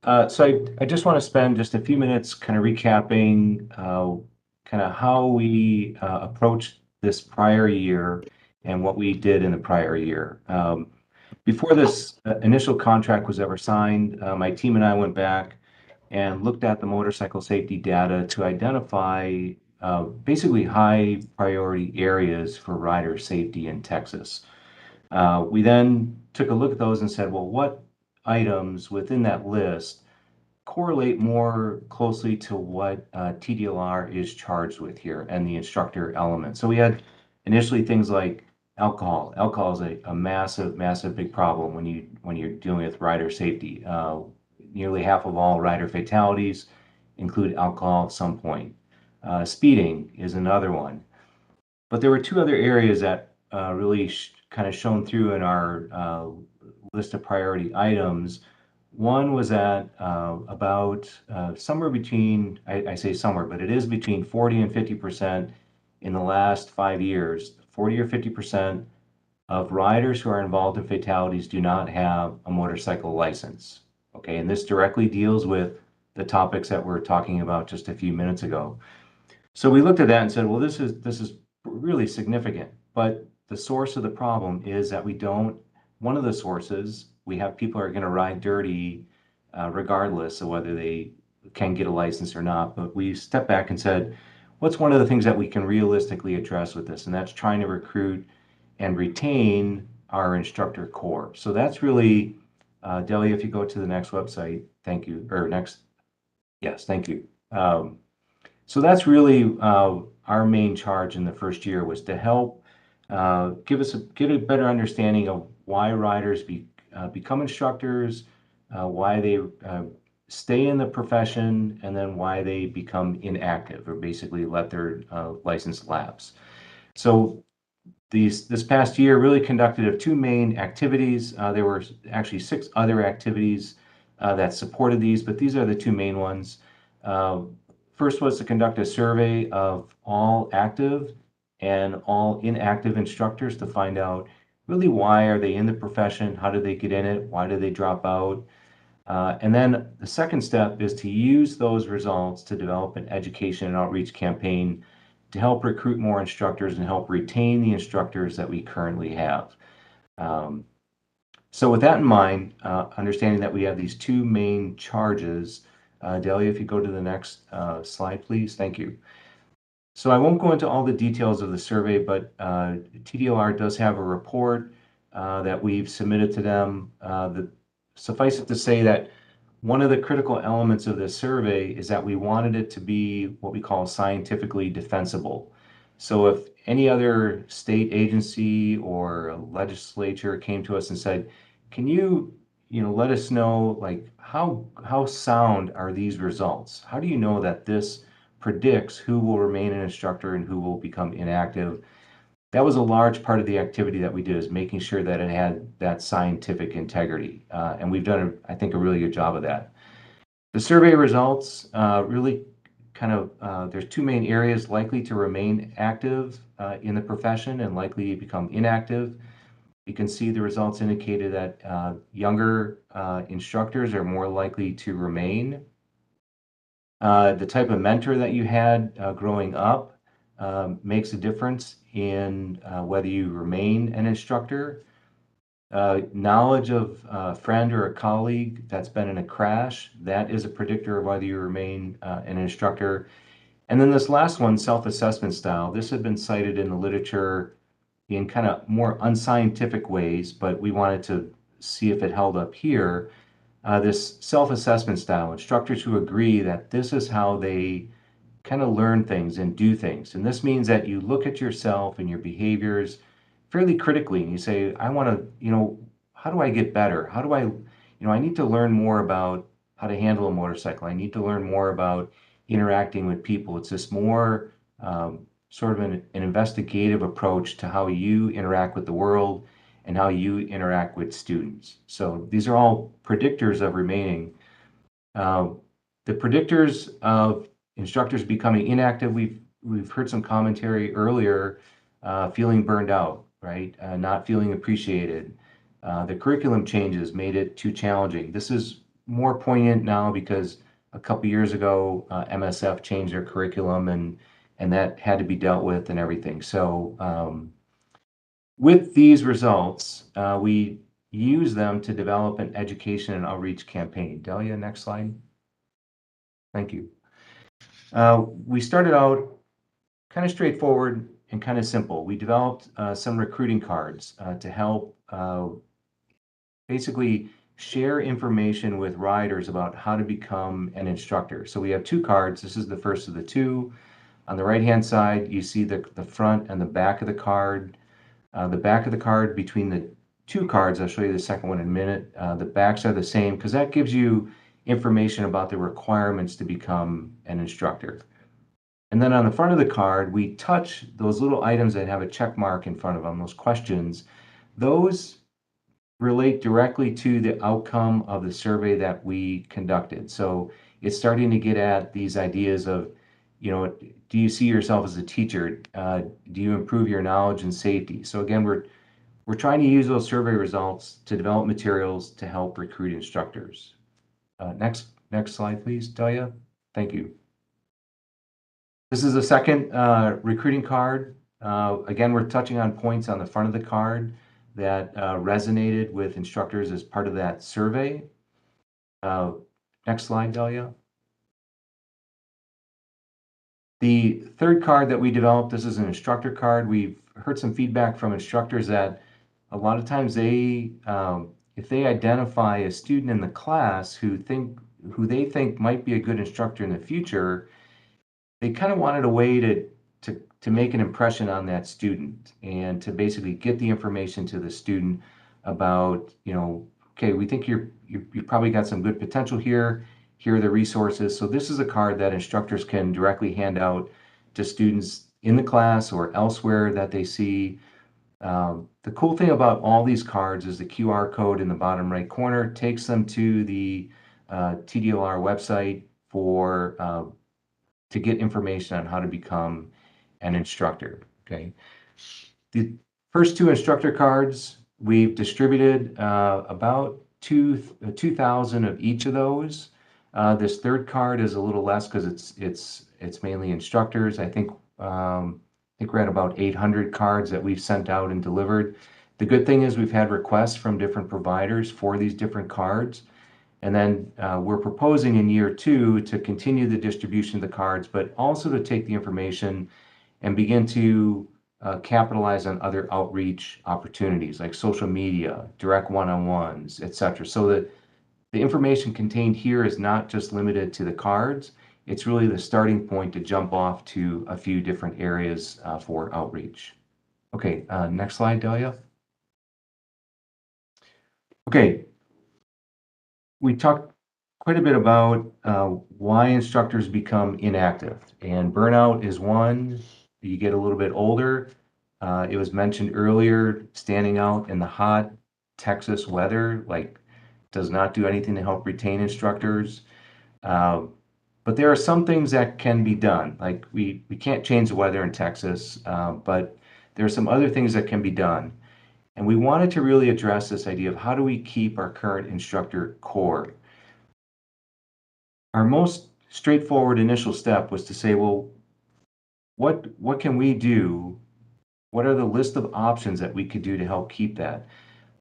So I just want to spend just a few minutes kind of recapping kind of how we approached this prior year and what we did in the prior year. Before this initial contract was ever signed, my team and I went back and looked at the motorcycle safety data to identify basically high priority areas for rider safety in Texas. We then took a look at those and said, well, what items within that list correlate more closely to what TDLR is charged with here and the instructor element. So we had initially things like alcohol. Alcohol is a massive big problem when you're dealing with rider safety. Nearly half of all rider fatalities include alcohol at some point. Speeding is another one. But there were two other areas that really kind of shone through in our list of priority items. One was that about somewhere between, I say somewhere, but it is between 40 and 50% in the last 5 years, 40 or 50% of riders who are involved in fatalities do not have a motorcycle license. Okay, and this directly deals with the topics that we're talking about just a few minutes ago. So we looked at that and said, well, this is really significant, but the source of the problem is that one of the sources, we have people who are going to ride dirty regardless of whether they can get a license or not. But we stepped back and said, what's one of the things that we can realistically address with this? And that's trying to recruit and retain our instructor corps. So that's really, Delia, if you go to the next website, thank you, or next, yes, thank you. So that's really our main charge in the first year, was to help get a better understanding of why riders become instructors, why they stay in the profession, and then why they become inactive or basically let their license lapse. So this past year really conducted of two main activities. There were actually 6 other activities that supported these, but these are the two main ones. First was to conduct a survey of all active and all inactive instructors to find out really why are they in the profession, how did they get in it, why did they drop out. And then the second step is to use those results to develop an education and outreach campaign to help recruit more instructors and help retain the instructors that we currently have. So with that in mind, understanding that we have these two main charges, Delia, if you go to the next slide, please. Thank you. So I won't go into all the details of the survey, but TDLR does have a report that we've submitted to them. Suffice it to say that one of the critical elements of this survey is that we wanted it to be what we call scientifically defensible. So if any other state agency or legislature came to us and said, can you let us know, like, how sound are these results? How do you know that this predicts who will remain an instructor and who will become inactive? That was a large part of the activity that we did, is making sure that it had that scientific integrity. And we've done, I think, a really good job of that. The survey results really kind of, there's two main areas: likely to remain active in the profession and likely to become inactive. You can see the results indicated that younger instructors are more likely to remain. The type of mentor that you had growing up makes a difference in whether you remain an instructor. Knowledge of a friend or a colleague that's been in a crash, that is a predictor of whether you remain an instructor. And then this last one, self-assessment style, this had been cited in the literature in kind of more unscientific ways, but we wanted to see if it held up here. This self-assessment style, instructors who agree that this is how they kind of learn things and do things. And this means that you look at yourself and your behaviors fairly critically and you say, I want to, how do I get better? How do I, I need to learn more about how to handle a motorcycle. I need to learn more about interacting with people. It's this more sort of an investigative approach to how you interact with the world and how you interact with students. So these are all predictors of remaining. The predictors of instructors becoming inactive, we've heard some commentary earlier, feeling burned out, right? Not feeling appreciated. The curriculum changes made it too challenging. This is more poignant now because a couple years ago, MSF changed their curriculum and that had to be dealt with and everything. So with these results, we use them to develop an education and outreach campaign. Delia, next slide. Thank you. We started out kind of straightforward and kind of simple. We developed some recruiting cards to help basically share information with riders about how to become an instructor. So we have two cards. This is the first of the two. On the right-hand side, you see the front and the back of the card. The back of the card between the two cards, I'll show you the second one in a minute. The backs are the same because that gives you information about the requirements to become an instructor. And then on the front of the card, we touch those little items that have a check mark in front of them, those questions. Those relate directly to the outcome of the survey that we conducted. So it's starting to get at these ideas of, do you see yourself as a teacher? Do you improve your knowledge and safety? So again, we're trying to use those survey results to develop materials to help recruit instructors. Next slide, please, Delia. Thank you. This is the second recruiting card. Again, we're touching on points on the front of the card that resonated with instructors as part of that survey. Next slide, Delia. The third card that we developed, this is an instructor card. We've heard some feedback from instructors that a lot of times they, if they identify a student in the class who they think might be a good instructor in the future, they kind of wanted a way to make an impression on that student and to basically get the information to the student about, okay, we think you probably got some good potential here. Here are the resources. So this is a card that instructors can directly hand out to students in the class or elsewhere that they see. The cool thing about all these cards is the QR code in the bottom right corner takes them to the TDLR website to get information on how to become an instructor. Okay. The first two instructor cards, we've distributed about 2,000 of each of those. This third card is a little less because it's mainly instructors. I think we're at about 800 cards that we've sent out and delivered. The good thing is we've had requests from different providers for these different cards. And then we're proposing in year 2 to continue the distribution of the cards, but also to take the information and begin to capitalize on other outreach opportunities like social media, direct one-on-ones, etc. So that the information contained here is not just limited to the cards. It's really the starting point to jump off to a few different areas for outreach. Okay, next slide, Delia. Okay, we talked quite a bit about why instructors become inactive, and burnout is one. You get a little bit older. It was mentioned earlier, standing out in the hot Texas weather, like, does not do anything to help retain instructors. But there are some things that can be done. Like we can't change the weather in Texas, but there are some other things that can be done. And we wanted to really address this idea of how do we keep our current instructor core. Our most straightforward initial step was to say, well, what can we do? What are the list of options that we could do to help keep that?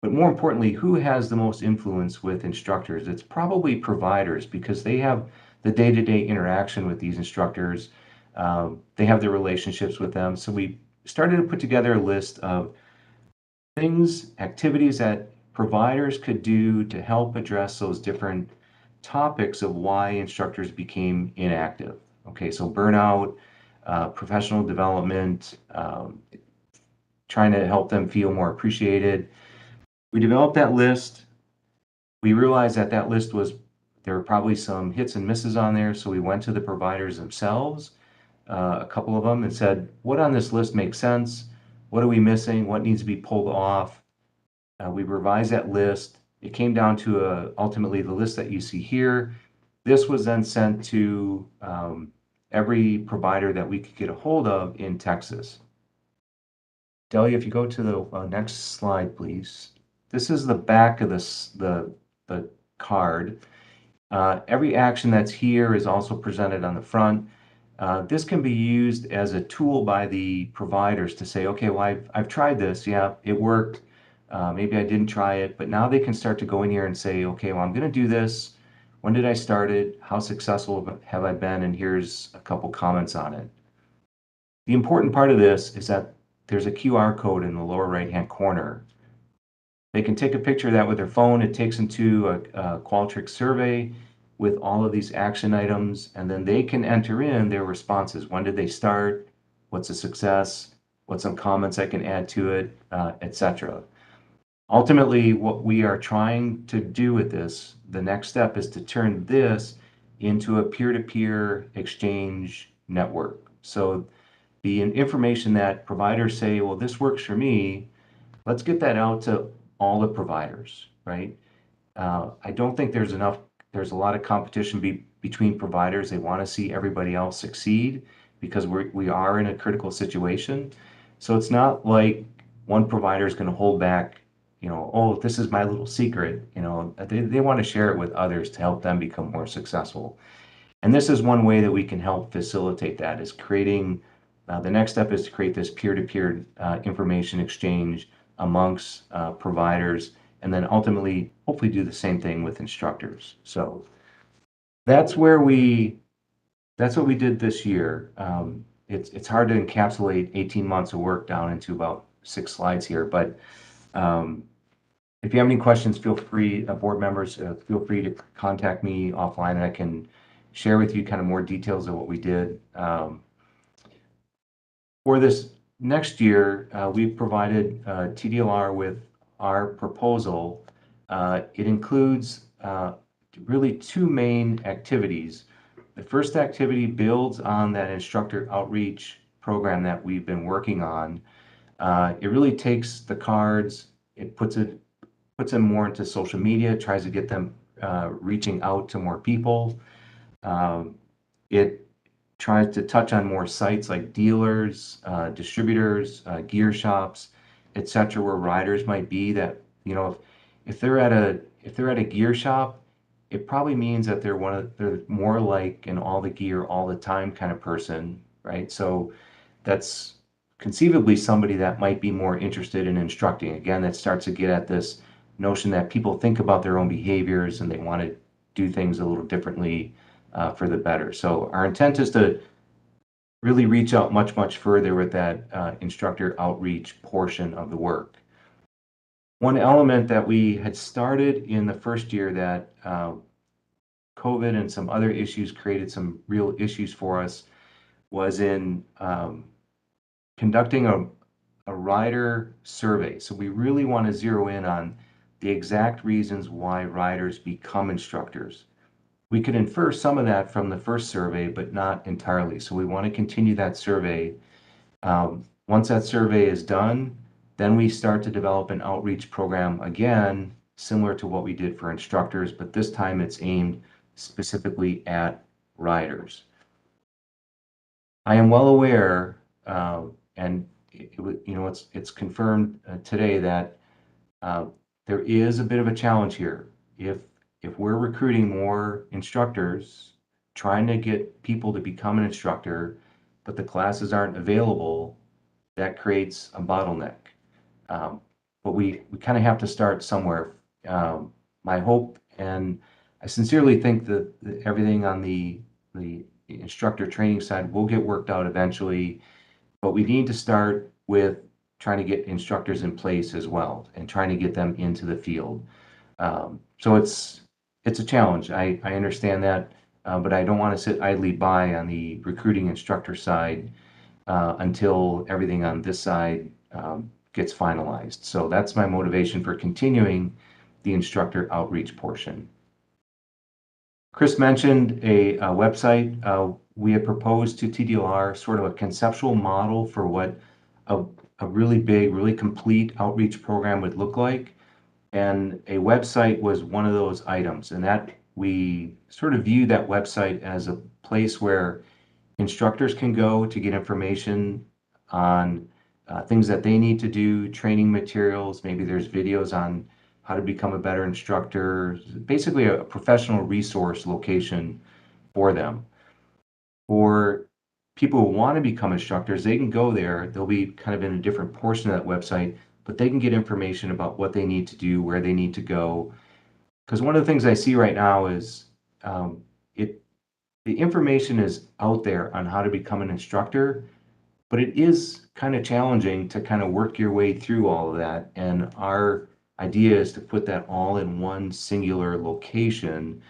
But more importantly, who has the most influence with instructors? It's probably providers, because they have the day-to-day interaction with these instructors. They have the relationships with them. So we started to put together a list of things, activities that providers could do to help address those different topics of why instructors became inactive. Okay, so burnout, professional development, trying to help them feel more appreciated. We developed that list. We realized that that list was, there were probably some hits and misses on there, so we went to the providers themselves, a couple of them, and said, what on this list makes sense? What are we missing? What needs to be pulled off? We revised that list. It came down to ultimately the list that you see here. This was then sent to every provider that we could get a hold of in Texas. Delia, if you go to the next slide, please. This is the back of the card. Every action that's here is also presented on the front. This can be used as a tool by the providers to say, okay, well, I've tried this. Yeah, it worked. Maybe I didn't try it, but now they can start to go in here and say, okay, well, I'm going to do this. When did I start it? How successful have I been? And here's a couple comments on it. The important part of this is that there's a QR code in the lower right-hand corner. They can take a picture of that with their phone. It takes them to a Qualtrics survey with all of these action items, and then they can enter in their responses. When did they start? What's a success? What's some comments I can add to it, etc. Ultimately, what we are trying to do with this, the next step is to turn this into a peer-to-peer exchange network. So the information that providers say, well, this works for me, let's get that out to all the providers, right? I don't think there's a lot of competition between providers. They want to see everybody else succeed because we are in a critical situation. So it's not like one provider is going to hold back, oh, this is my little secret. They want to share it with others to help them become more successful. And this is one way that we can help facilitate that, is creating, the next step is to create this peer-to-peer information exchange amongst providers, and then ultimately, hopefully do the same thing with instructors. So that's what we did this year. It's hard to encapsulate 18 months of work down into about 6 slides here, but if you have any questions, feel free, board members, feel free to contact me offline, and I can share with you kind of more details of what we did. For this next year, we've provided TDLR with our proposal. It includes really 2 main activities. The first activity builds on that instructor outreach program that we've been working on. It really takes the cards, it puts them more into social media, tries to get them reaching out to more people. It tries to touch on more sites like dealers, distributors, gear shops, etc., where riders might be. That if they're at a gear shop, it probably means that they're more like an all the gear all the time kind of person, right? So that's conceivably somebody that might be more interested in instructing. Again, that starts to get at this notion that people think about their own behaviors and they want to do things a little differently for the better. So our intent is to really reach out much further with that instructor outreach portion of the work. One element that we had started in the first year that COVID and some other issues created some real issues for us was in conducting a rider survey. So we really want to zero in on the exact reasons why riders become instructors. We could infer some of that from the first survey, but not entirely. So we want to continue that survey. Once that survey is done, then we start to develop an outreach program again, similar to what we did for instructors, but this time it's aimed specifically at riders. I am well aware, and it's confirmed today that there is a bit of a challenge here. If we're recruiting more instructors, trying to get people to become an instructor, but the classes aren't available, that creates a bottleneck. But we kind of have to start somewhere. My hope, and I sincerely think that everything on the instructor training side will get worked out eventually, but we need to start with trying to get instructors in place as well and trying to get them into the field. So it's a challenge. I understand that, but I don't want to sit idly by on the recruiting instructor side until everything on this side gets finalized. So that's my motivation for continuing the instructor outreach portion. Chris mentioned a website. We had proposed to TDLR sort of a conceptual model for what a really big, really complete outreach program would look like. And a website was one of those items. And that we sort of view that website as a place where instructors can go to get information on things that they need to do, training materials. Maybe there's videos on how to become a better instructor, basically a professional resource location for them. For people who want to become instructors, they can go there. They'll be kind of in a different portion of that website, but they can get information about what they need to do, where they need to go. Because one of the things I see right now is the information is out there on how to become an instructor, but it is kind of challenging to kind of work your way through all of that. And our idea is to put that all in one singular location.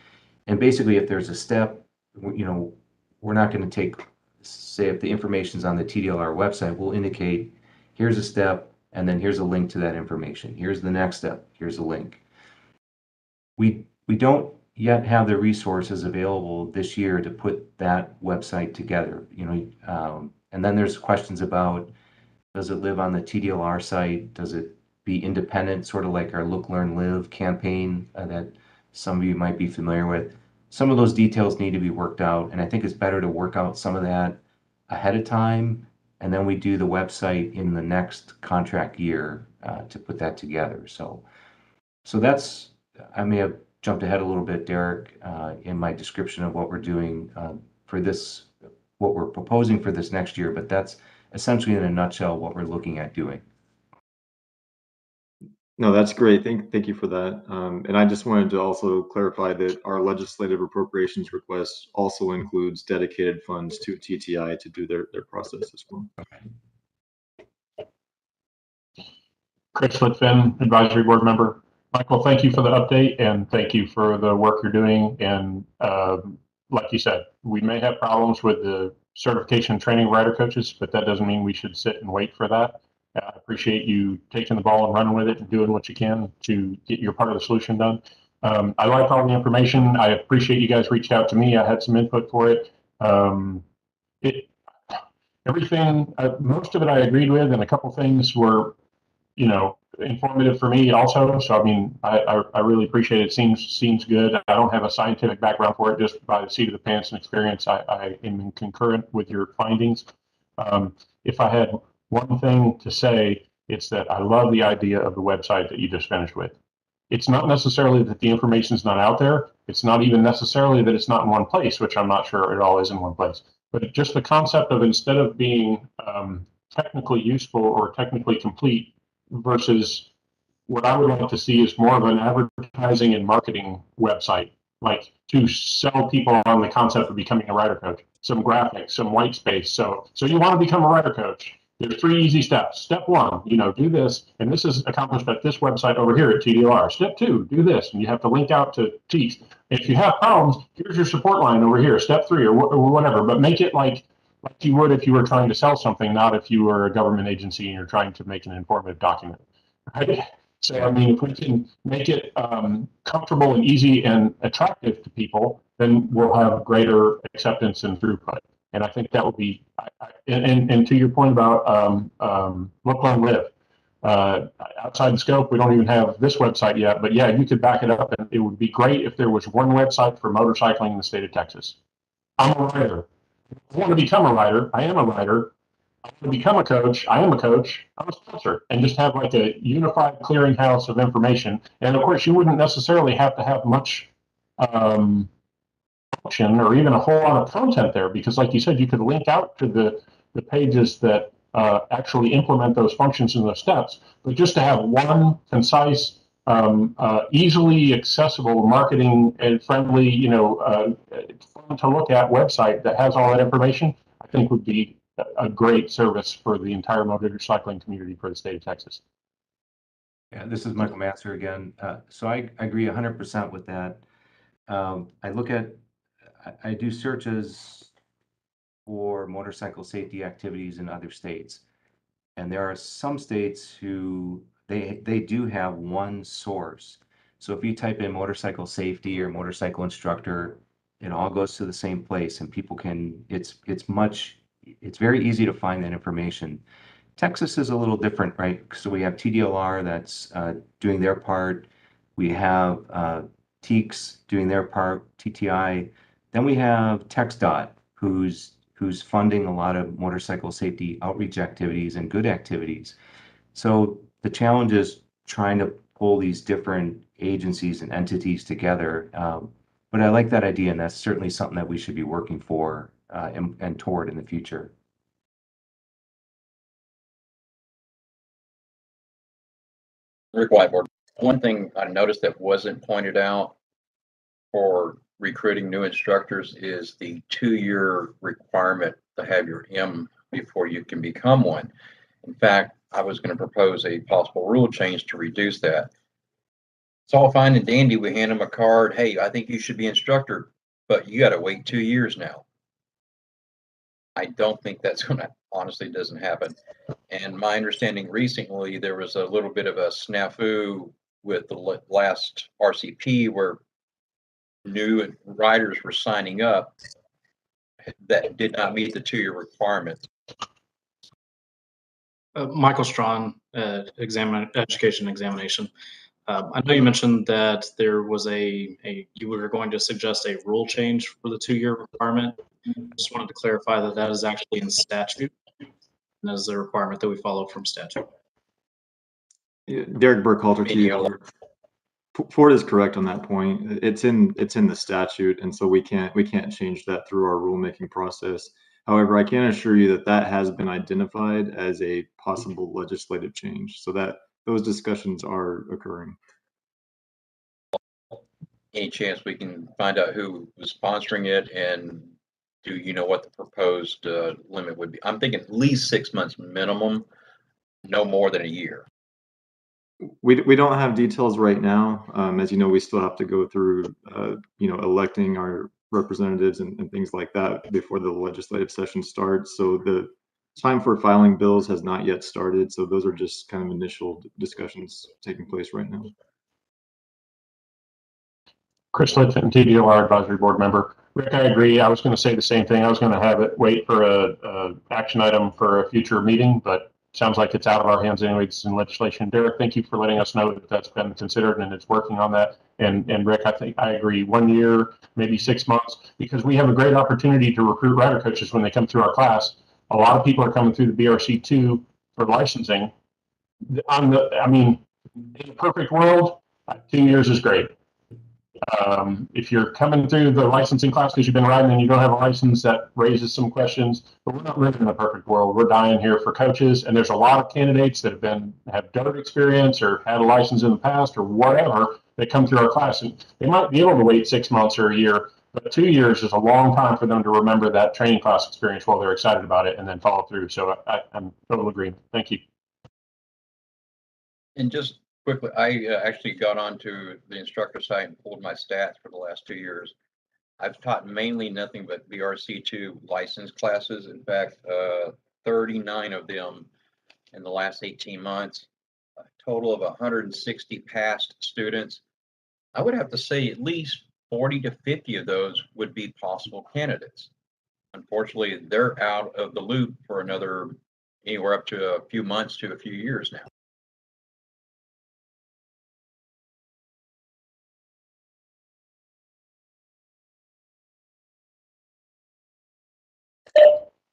And basically, if there's a step, we're not going to take, say, if the information's on the TDLR website, we'll indicate here's a step, and then here's a link to that information. Here's the next step. Here's a link. We don't yet have the resources available this year to put that website together. And then there's questions about, does it live on the TDLR site? Does it be independent, sort of like our Look, Learn, Live campaign that some of you might be familiar with? Some of those details need to be worked out, and I think it's better to work out some of that ahead of time, and then we do the website in the next contract year to put that together. So that's, I may have jumped ahead a little bit, Derek, in my description of what we're doing for this, what we're proposing for this next year, but that's essentially in a nutshell what we're looking at doing.
No, that's great. Thank you for that. And I just wanted to also clarify that our legislative appropriations request also includes dedicated funds to TTI to do their process as well.
Okay.
Chris Litfin, Advisory Board Member. Michael, thank you for the update and thank you for the work you're doing. And like you said, we may have problems with the certification and training of rider coaches, but that doesn't mean we should sit and wait for that. I appreciate you taking the ball and running with it and doing what you can to get your part of the solution done. I like all the information. I appreciate you guys reached out to me. I had some input for it. Everything, most of it I agreed with, and a couple things were, informative for me also. So, I mean, I really appreciate it. Seems good. I don't have a scientific background for it, just by the seat of the pants and experience. I am concurrent with your findings. If I had one thing to say, it's that I love the idea of the website that you just finished with. It's not necessarily that the information is not out there. It's not even necessarily that it's not in one place, which I'm not sure it all is in one place. But just the concept of, instead of being technically useful or technically complete, versus what I would like to see is more of an advertising and marketing website like to sell people on the concept of becoming a rider coach, some graphics, some white space. So you want to become a rider coach. There's 3 easy steps. Step 1, do this, and this is accomplished at this website over here at TDLR. Step 2, do this, and you have to link out to TEEX. If you have problems, here's your support line over here. Step 3 or whatever, but make it like you would if you were trying to sell something, not if you were a government agency and you're trying to make an informative document. Right? So, I mean, if we can make it comfortable and easy and attractive to people, then we'll have greater acceptance and throughput. And I think that would be, and to your point about look, learn, live. Outside the scope, we don't even have this website yet, but yeah, you could back it up, and it would be great if there was one website for motorcycling in the state of Texas. I'm a rider. I want to become a rider. I am a rider. I want to become a coach. I am a coach. I'm a sponsor, and just have like a unified clearinghouse of information. And of course, you wouldn't necessarily have to have much function or even a whole lot of content there, because like you said, you could link out to the pages that actually implement those functions and those steps. But just to have one concise, easily accessible, marketing and friendly, fun to look at website that has all that information, I think would be a great service for the entire motorcycling community for the state of Texas.
Yeah, this is Michael Matzer again. So I agree 100% with that. I do searches for motorcycle safety activities in other states. And there are some states who they do have one source. So if you type in motorcycle safety or motorcycle instructor, it all goes to the same place, and people can, it's very easy to find that information. Texas is a little different, right? So we have TDLR that's doing their part. We have TEEX doing their part, TTI. Then we have TxDOT, who's funding a lot of motorcycle safety outreach activities and good activities. So the challenge is trying to pull these different agencies and entities together. But I like that idea, and that's certainly something that we should be working for and toward in the future.
Rick Whiteboard. One thing I noticed that wasn't pointed out for recruiting new instructors is the 2-year requirement to have your M before you can become one. In fact, I was going to propose a possible rule change to reduce that. It's all fine and dandy. We hand them a card. Hey, I think you should be instructor, but you got to wait 2 years now. I don't think that's going to, honestly, doesn't happen. And my understanding recently, there was a little bit of a snafu with the last RCP where new riders were signing up that did not meet the 2-year requirement.
Michael Strawn, education examination. I know you mentioned that there was you were going to suggest a rule change for the 2-year requirement. Just wanted to clarify that that is actually in statute, and that is a requirement that we follow from statute.
Yeah, Derek Burkhalter, TDLR. Ford is correct on that point. It's in the statute, and so we can't change that through our rulemaking process. However, I can assure you that that has been identified as a possible legislative change, so that those discussions are occurring.
Any chance we can find out who was sponsoring it, and do you know what the proposed limit would be? I'm thinking at least 6 months minimum, no more than a year.
We don't have details right now. As you know, we still have to go through, electing our representatives and things like that before the legislative session starts. So the time for filing bills has not yet started. So those are just kind of initial discussions taking place right now.
Chris Litton, TDLR Advisory Board member. Rick, I agree. I was going to say the same thing. I was going to have it wait for a action item for a future meeting, but sounds like it's out of our hands anyway. It's in legislation. Derek, thank you for letting us know that that's been considered and it's working on that. And Rick, I think I agree. 1 year, maybe 6 months, because we have a great opportunity to recruit rider coaches when they come through our class. A lot of people are coming through the BRC2 for licensing. In a perfect world, 2 years is great. If you're coming through the licensing class because you've been riding and you don't have a license, that raises some questions, but we're not living in a perfect world. We're dying here for coaches, and there's a lot of candidates that have dirt experience or had a license in the past or whatever that come through our class, and they might be able to wait 6 months or a year, but 2 years is a long time for them to remember that training class experience while they're excited about it and then follow through. So I'm total agreement. Thank you.
And just quickly, I actually got onto the instructor site and pulled my stats for the last 2 years. I've taught mainly nothing but BRC2 license classes. In fact, 39 of them in the last 18 months, a total of 160 passed students. I would have to say at least 40 to 50 of those would be possible candidates. Unfortunately, they're out of the loop for another anywhere up to a few months to a few years now.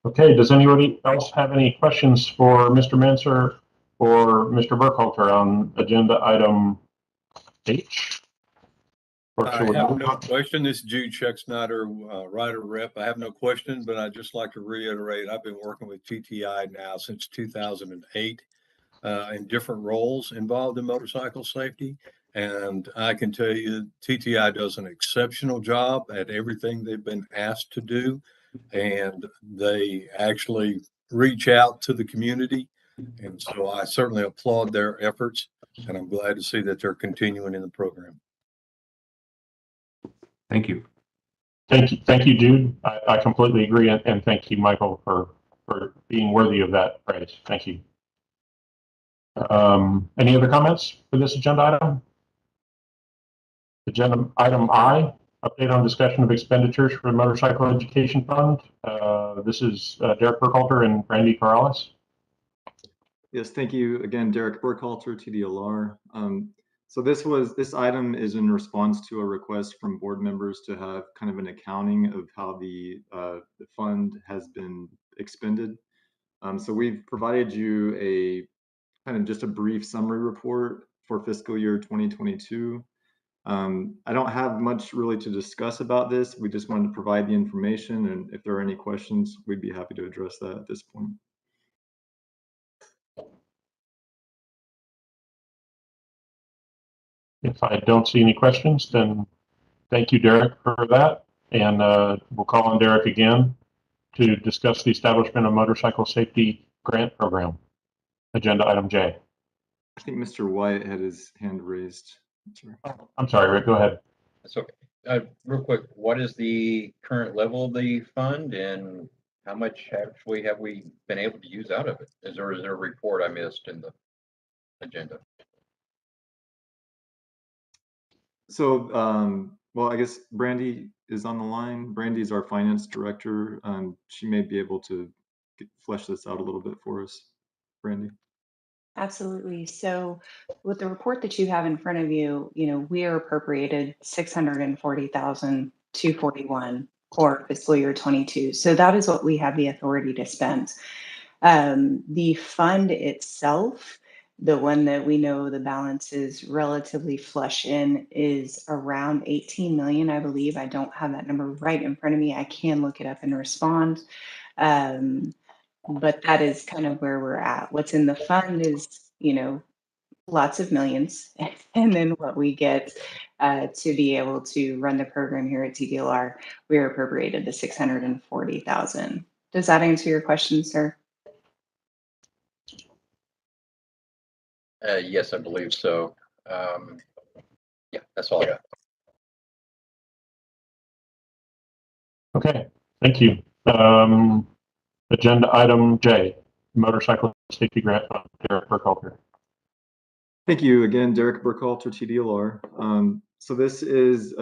Okay, does anybody else have any questions for Mr. Manser or Mr. Burkhalter on agenda item H? Or
I
should we
have
move
no
on?
question. This is Jude Chuck Snyder, Rider Rep. I have no question, but I'd just like to reiterate, I've been working with TTI now since 2008 in different roles involved in motorcycle safety. And I can tell you, TTI does an exceptional job at everything they've been asked to do. And they actually reach out to the community. And so I certainly applaud their efforts, and I'm glad to see that they're continuing in the program.
Thank you.
Thank you, Jude. I completely agree, and thank you, Michael, for being worthy of that praise. Thank you. Any other comments for this agenda item? Agenda item I, update on discussion of expenditures for the Motorcycle Education Fund. This is Derek Burkhalter and Brandy Corrales.
Yes, thank you again, Derek Burkhalter, TDLR. So this item is in response to a request from board members to have kind of an accounting of how the fund has been expended. So we've provided you a kind of just a brief summary report for fiscal year 2022. I don't have much really to discuss about this. We just wanted to provide the information, and if there are any questions, we'd be happy to address that at this point.
If I don't see any questions, then thank you, Derek, for that. And we'll call on Derek again to discuss the establishment of motorcycle safety grant program. Agenda item J.
I think Mr. White had his hand raised. Sorry.
I'm sorry, Rick, go ahead.
That's okay. Real quick, what is the current level of the fund and how much actually have we been able to use out of it? Is there a report I missed in the agenda?
So, well, I guess Brandy is on the line. Brandy is our finance director. She may be able to flesh this out a little bit for us. Brandy.
Absolutely. So with the report that you have in front of you, we are appropriated $640,241 for fiscal year 22. So that is what we have the authority to spend. The fund itself, the one that we know the balance is relatively flush in, is around 18 million, I believe. I don't have that number right in front of me. I can look it up and respond. But that is kind of where we're at. What's in the fund is, lots of millions. And then what we get to be able to run the program here at TDLR, we are appropriated the 640,000. Does that answer your question, sir?
Yes, I believe so. Yeah, that's all I got.
Okay, thank you. Agenda item J, motorcycle safety grant fund, Derek Burkhalter.
Thank you again, Derek Burkhalter, TDLR. So this is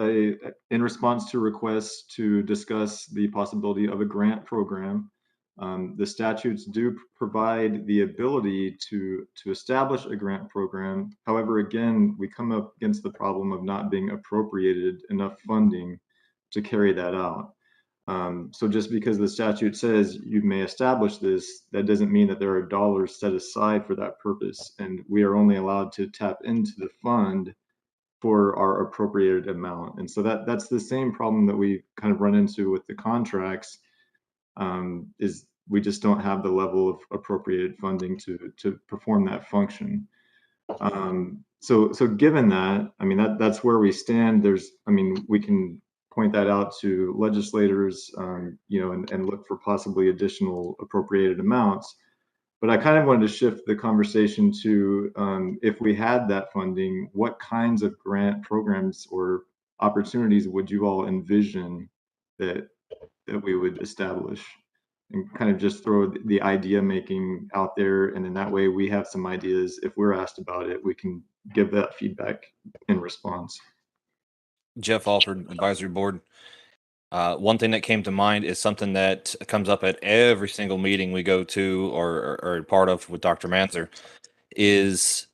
in response to requests to discuss the possibility of a grant program. The statutes do provide the ability to establish a grant program. However, again, we come up against the problem of not being appropriated enough funding to carry that out. So just because the statute says you may establish this, that doesn't mean that there are dollars set aside for that purpose. And we are only allowed to tap into the fund for our appropriated amount. And so that's the same problem that we kind of run into with the contracts, is we just don't have the level of appropriated funding to perform that function. So given that, I mean, that's where we stand. We can point that out to legislators, and look for possibly additional appropriated amounts. But I kind of wanted to shift the conversation to, if we had that funding, what kinds of grant programs or opportunities would you all envision that we would establish? And kind of just throw the idea making out there, and in that way we have some ideas. If we're asked about it, we can give that feedback in response.
Jeff Alford, Advisory Board. One thing that came to mind is something that comes up at every single meeting we go to or are part of with Dr. Manzer is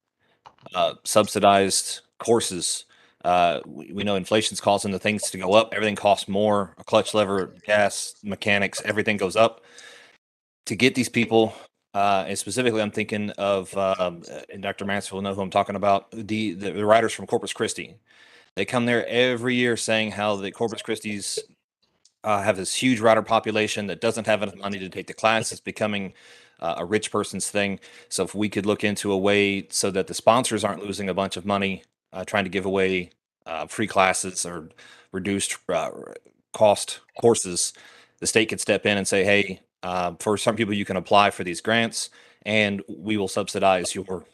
subsidized courses. We know inflation's causing the things to go up. Everything costs more. A clutch lever, gas, mechanics, everything goes up. To get these people, and specifically I'm thinking of, and Dr. Manzer will know who I'm talking about, the writers from Corpus Christi. They come there every year saying how the Corpus Christi's have this huge rider population that doesn't have enough money to take the class. It's becoming a rich person's thing. So if we could look into a way so that the sponsors aren't losing a bunch of money trying to give away free classes or reduced cost courses, the state could step in and say, hey, for some people, you can apply for these grants and we will subsidize your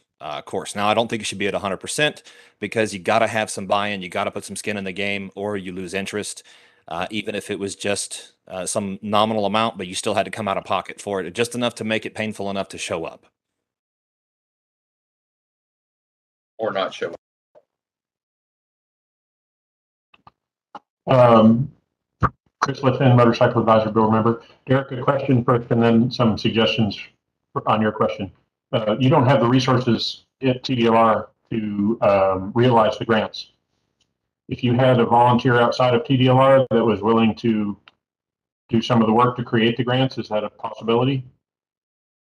course. Now, I don't think it should be at 100% because you got to have some buy-in, you got to put some skin in the game, or you lose interest. Even if it was just some nominal amount, but you still had to come out of pocket for it, just enough to make it painful enough to show up.
Or not show up.
Chris Liffin, Motorcycle Advisory Board member. Derek, a question first and then some suggestions on your question. You don't have the resources at TDLR to realize the grants. If you had a volunteer outside of TDLR that was willing to do some of the work to create the grants, is that a possibility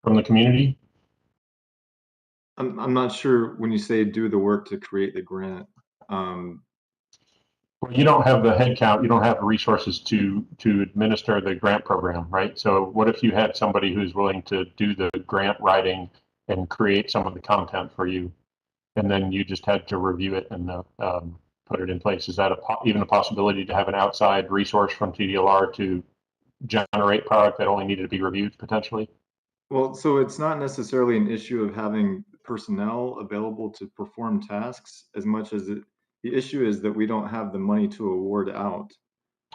from the community?
I'm not sure when you say do the work to create the grant.
Well, you don't have the headcount, you don't have the resources to administer the grant program, right? So what if you had somebody who's willing to do the grant writing and create some of the content for you, and then you just had to review it and put it in place? Is that even a possibility to have an outside resource from TDLR to generate product that only needed to be reviewed potentially?
Well, so it's not necessarily an issue of having personnel available to perform tasks as much as the issue is that we don't have the money to award out.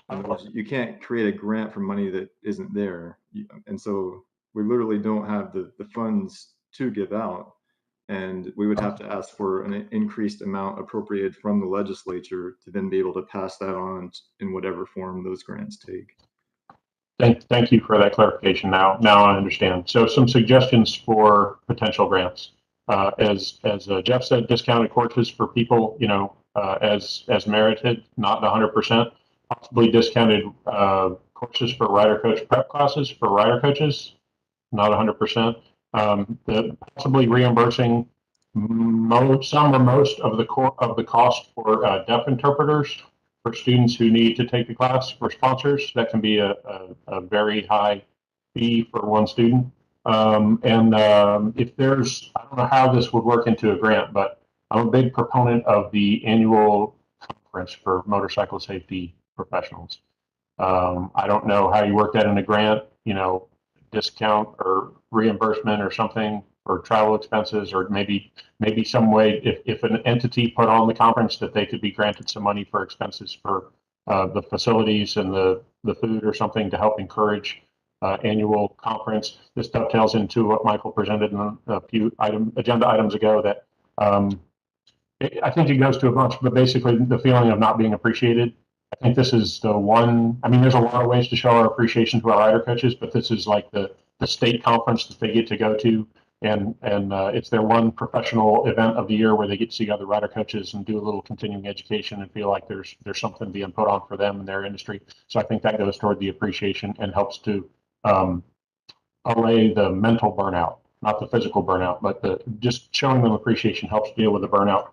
In other words, you can't create a grant for money that isn't there. And so we literally don't have the funds to give out. And we would have to ask for an increased amount appropriated from the legislature to then be able to pass that on in whatever form those grants take.
Thank you for that clarification. Now I understand. So some suggestions for potential grants. As Jeff said, discounted courses for people, as merited, not 100%. Possibly discounted courses for rider coach prep classes for rider coaches, not 100%. Possibly reimbursing some or most of the cost for deaf interpreters for students who need to take the class. For sponsors, that can be a very high fee for one student. If there's, I don't know how this would work into a grant, but I'm a big proponent of the annual conference for motorcycle safety professionals. I don't know how you work that in a grant, discount or reimbursement or something for travel expenses, or maybe some way if an entity put on the conference that they could be granted some money for expenses for the facilities and the food or something to help encourage annual conference. This dovetails into what Michael presented in a few agenda items ago that I think it goes to a bunch, but basically the feeling of not being appreciated. I think this is the one. I mean, there's a lot of ways to show our appreciation to our rider coaches, but this is like the state conference that they get to go to, and it's their one professional event of the year where they get to see other rider coaches and do a little continuing education and feel like there's something being put on for them in their industry. So I think that goes toward the appreciation and helps to allay the mental burnout, not the physical burnout, but just showing them appreciation helps deal with the burnout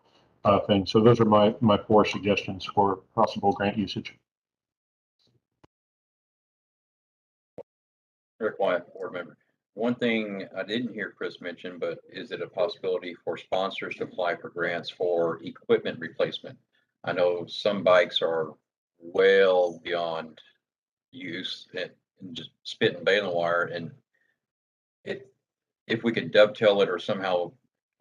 thing. So those are my 4 suggestions for possible grant usage.
Rick Wyatt, board member. One thing I didn't hear Chris mention, but is it a possibility for sponsors to apply for grants for equipment replacement? I know some bikes are well beyond use and just spit and baling wire, and if we could dovetail it or somehow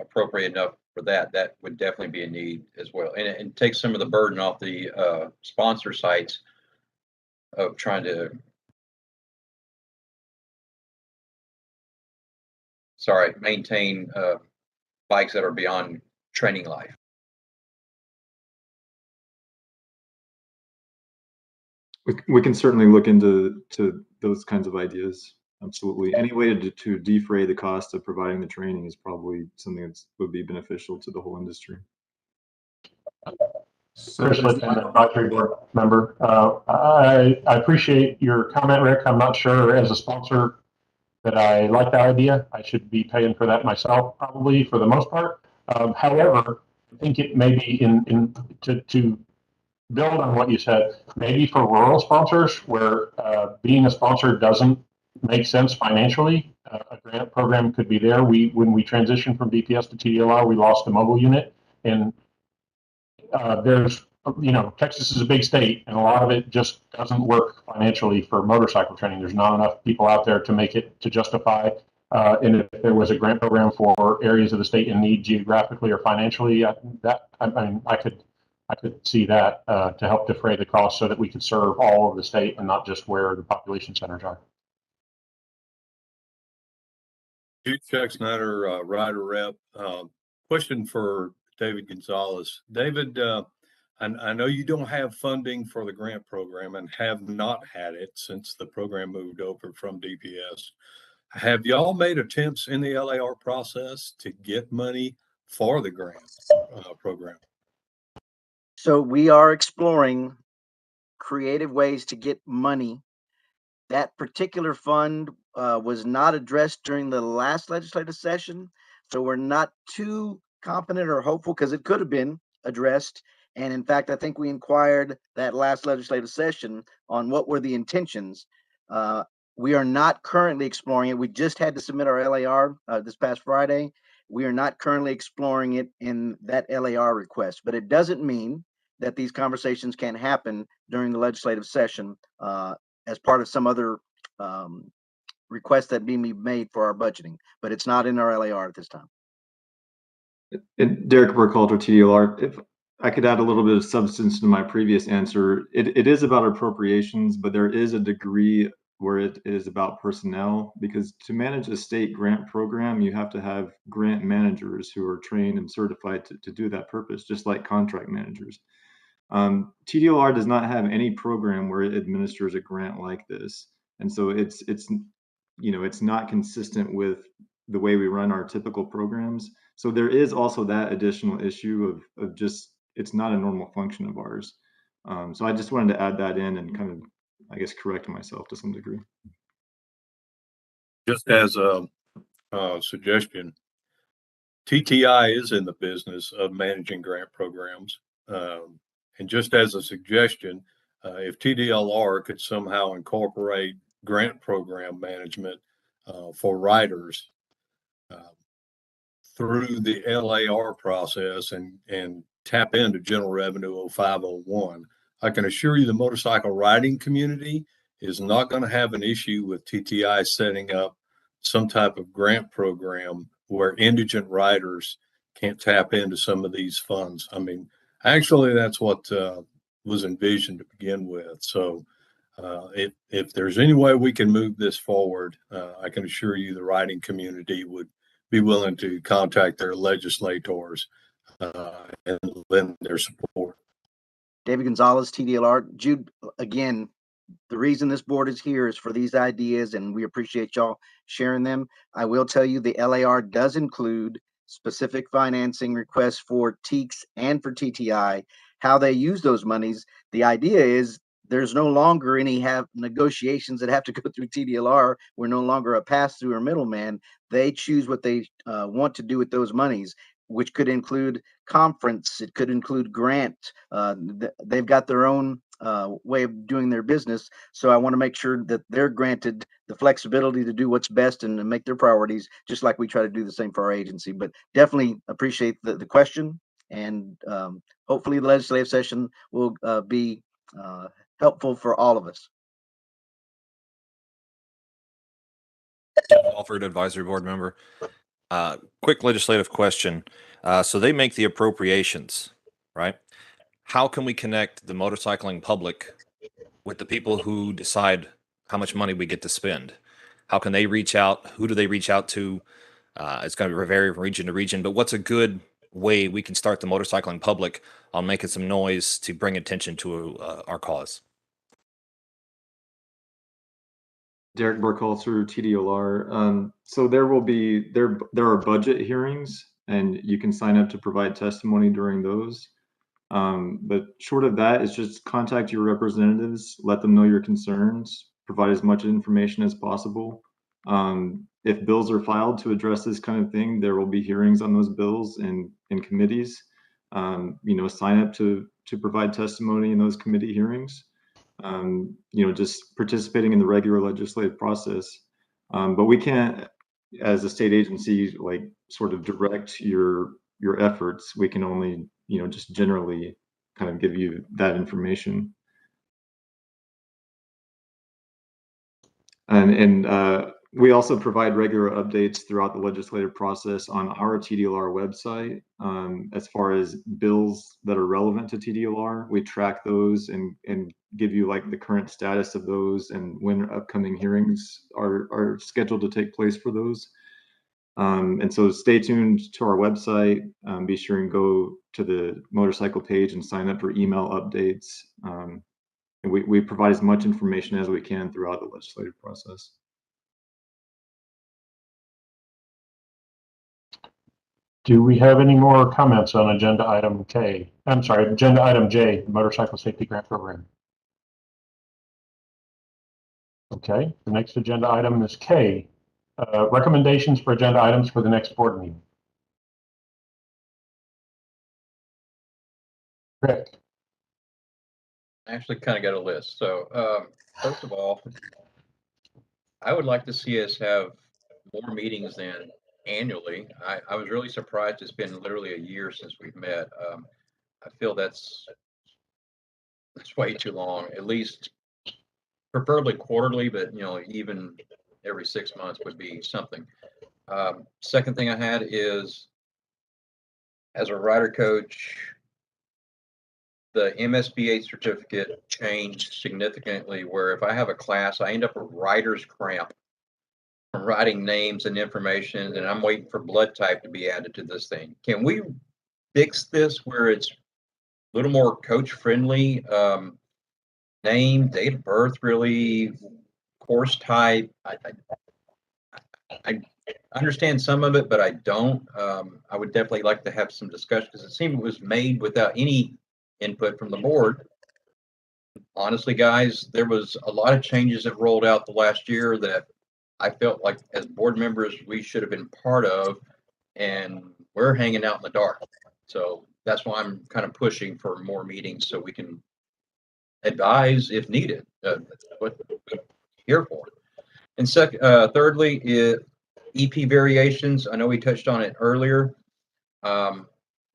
appropriate enough for that, that would definitely be a need as well. And take some of the burden off the sponsor sites of trying to, maintain bikes that are beyond training life.
We can certainly look into those kinds of ideas. Absolutely. Any way to defray the cost of providing the training is probably something that would be beneficial to the whole industry.
Chris Litton, advisory board member. I appreciate your comment, Rick. I'm not sure as a sponsor that I like the idea. I should be paying for that myself, probably for the most part. However, I think it may be to build on what you said, maybe for rural sponsors where being a sponsor doesn't make sense financially, a grant program could be there. When we transitioned from DPS to TDLR, we lost the mobile unit, and there's, Texas is a big state, and a lot of it just doesn't work financially for motorcycle training. There's not enough people out there to make it to justify. And if there was a grant program for areas of the state in need geographically or financially, I could see that to help defray the cost so that we could serve all of the state and not just where the population centers are.
Chuck Snyder, rider rep. Question for David Gonzalez. David, I know you don't have funding for the grant program and have not had it since the program moved over from DPS. Have y'all made attempts in the LAR process to get money for the grant program?
So we are exploring creative ways to get money. That particular fund was not addressed during the last legislative session, so we're not too confident or hopeful because it could have been addressed. And in fact, I think we inquired that last legislative session on what were the intentions. We are not currently exploring it. We just had to submit our LAR this past Friday. We are not currently exploring it in that LAR request, but it doesn't mean that these conversations can happen during the legislative session as part of some other request that be made for our budgeting, but it's not in our LAR at this time.
And Derek Burkhalter, TDLR, if I could add a little bit of substance to my previous answer, it is about appropriations, but there is a degree where it is about personnel, because to manage a state grant program, you have to have grant managers who are trained and certified to do that purpose, just like contract managers. TDLR does not have any program where it administers a grant like this. And so it's not consistent with the way we run our typical programs. So there is also that additional issue of just, it's not a normal function of ours. So I just wanted to add that in and kind of, I guess, correct myself to some degree.
Just as a suggestion, TTI is in the business of managing grant programs. And just as a suggestion, if TDLR could somehow incorporate grant program management for riders through the LAR process and tap into General Revenue 0501, I can assure you the motorcycle riding community is not going to have an issue with TTI setting up some type of grant program where indigent riders can't tap into some of these funds. I mean, actually, that's what was envisioned to begin with. So if there's any way we can move this forward, I can assure you the riding community would be willing to contact their legislators and lend their support.
David Gonzalez, TDLR. Jude, again, the reason this board is here is for these ideas, and we appreciate y'all sharing them. I will tell you the LAR does include specific financing requests for TEEX and for TTI. How they use those monies, the idea is there's no longer any negotiations that have to go through TDLR. We're no longer a pass-through or middleman. They choose what they want to do with those monies, which could include conference. It could include grant. They've got their own way of doing their business. So I want to make sure that they're granted the flexibility to do what's best and to make their priorities, just like we try to do the same for our agency. But definitely appreciate the question, and hopefully the legislative session will be helpful for all of us.
Jeff Alford, advisory board member. Quick legislative question. So they make the appropriations, right? How can we connect the motorcycling public with the people who decide how much money we get to spend? How can they reach out? Who do they reach out to? It's going to vary from region to region, but what's a good way we can start the motorcycling public on making some noise to bring attention to our cause?
Derek Burkhalter, TDLR. So there are budget hearings, and you can sign up to provide testimony during those. But short of that, it's just contact your representatives, let them know your concerns, provide as much information as possible. If bills are filed to address this kind of thing, there will be hearings on those bills in committees. Sign up to provide testimony in those committee hearings. Just participating in the regular legislative process. But we can't, as a state agency, like sort of direct your efforts. We can only, just generally kind of give you that information. And we also provide regular updates throughout the legislative process on our TDLR website. As far as bills that are relevant to TDLR, we track those and give you like the current status of those and when upcoming hearings are scheduled to take place for those. And so stay tuned to our website. Be sure and go to the motorcycle page and sign up for email updates. And we provide as much information as we can throughout the legislative process.
Do we have any more comments on agenda item K? I'm sorry, agenda item J, Motorcycle Safety Grant Program. Okay, the next agenda item is K, recommendations for agenda items for the next board meeting. Rick.
I actually kind of got a list. So first of all, I would like to see us have more meetings than annually. I was really surprised it's been literally a year since we've met. I feel that's way too long, at least preferably quarterly, but even every 6 months would be something. Second thing I had is, as a rider coach, the MSBA certificate changed significantly, where if I have a class, I end up with writer's cramp from writing names and information, and I'm waiting for blood type to be added to this thing. Can we fix this where it's a little more coach friendly? Name, date of birth, really, course type. I understand some of it, but I don't. I would definitely like to have some discussion, because it seemed it was made without any input from the board. Honestly, guys, there was a lot of changes that rolled out the last year that I felt like as board members we should have been part of, and we're hanging out in the dark. So that's why I'm kind of pushing for more meetings so we can advise if needed. That's what we're here for. And thirdly, EP variations. I know we touched on it earlier.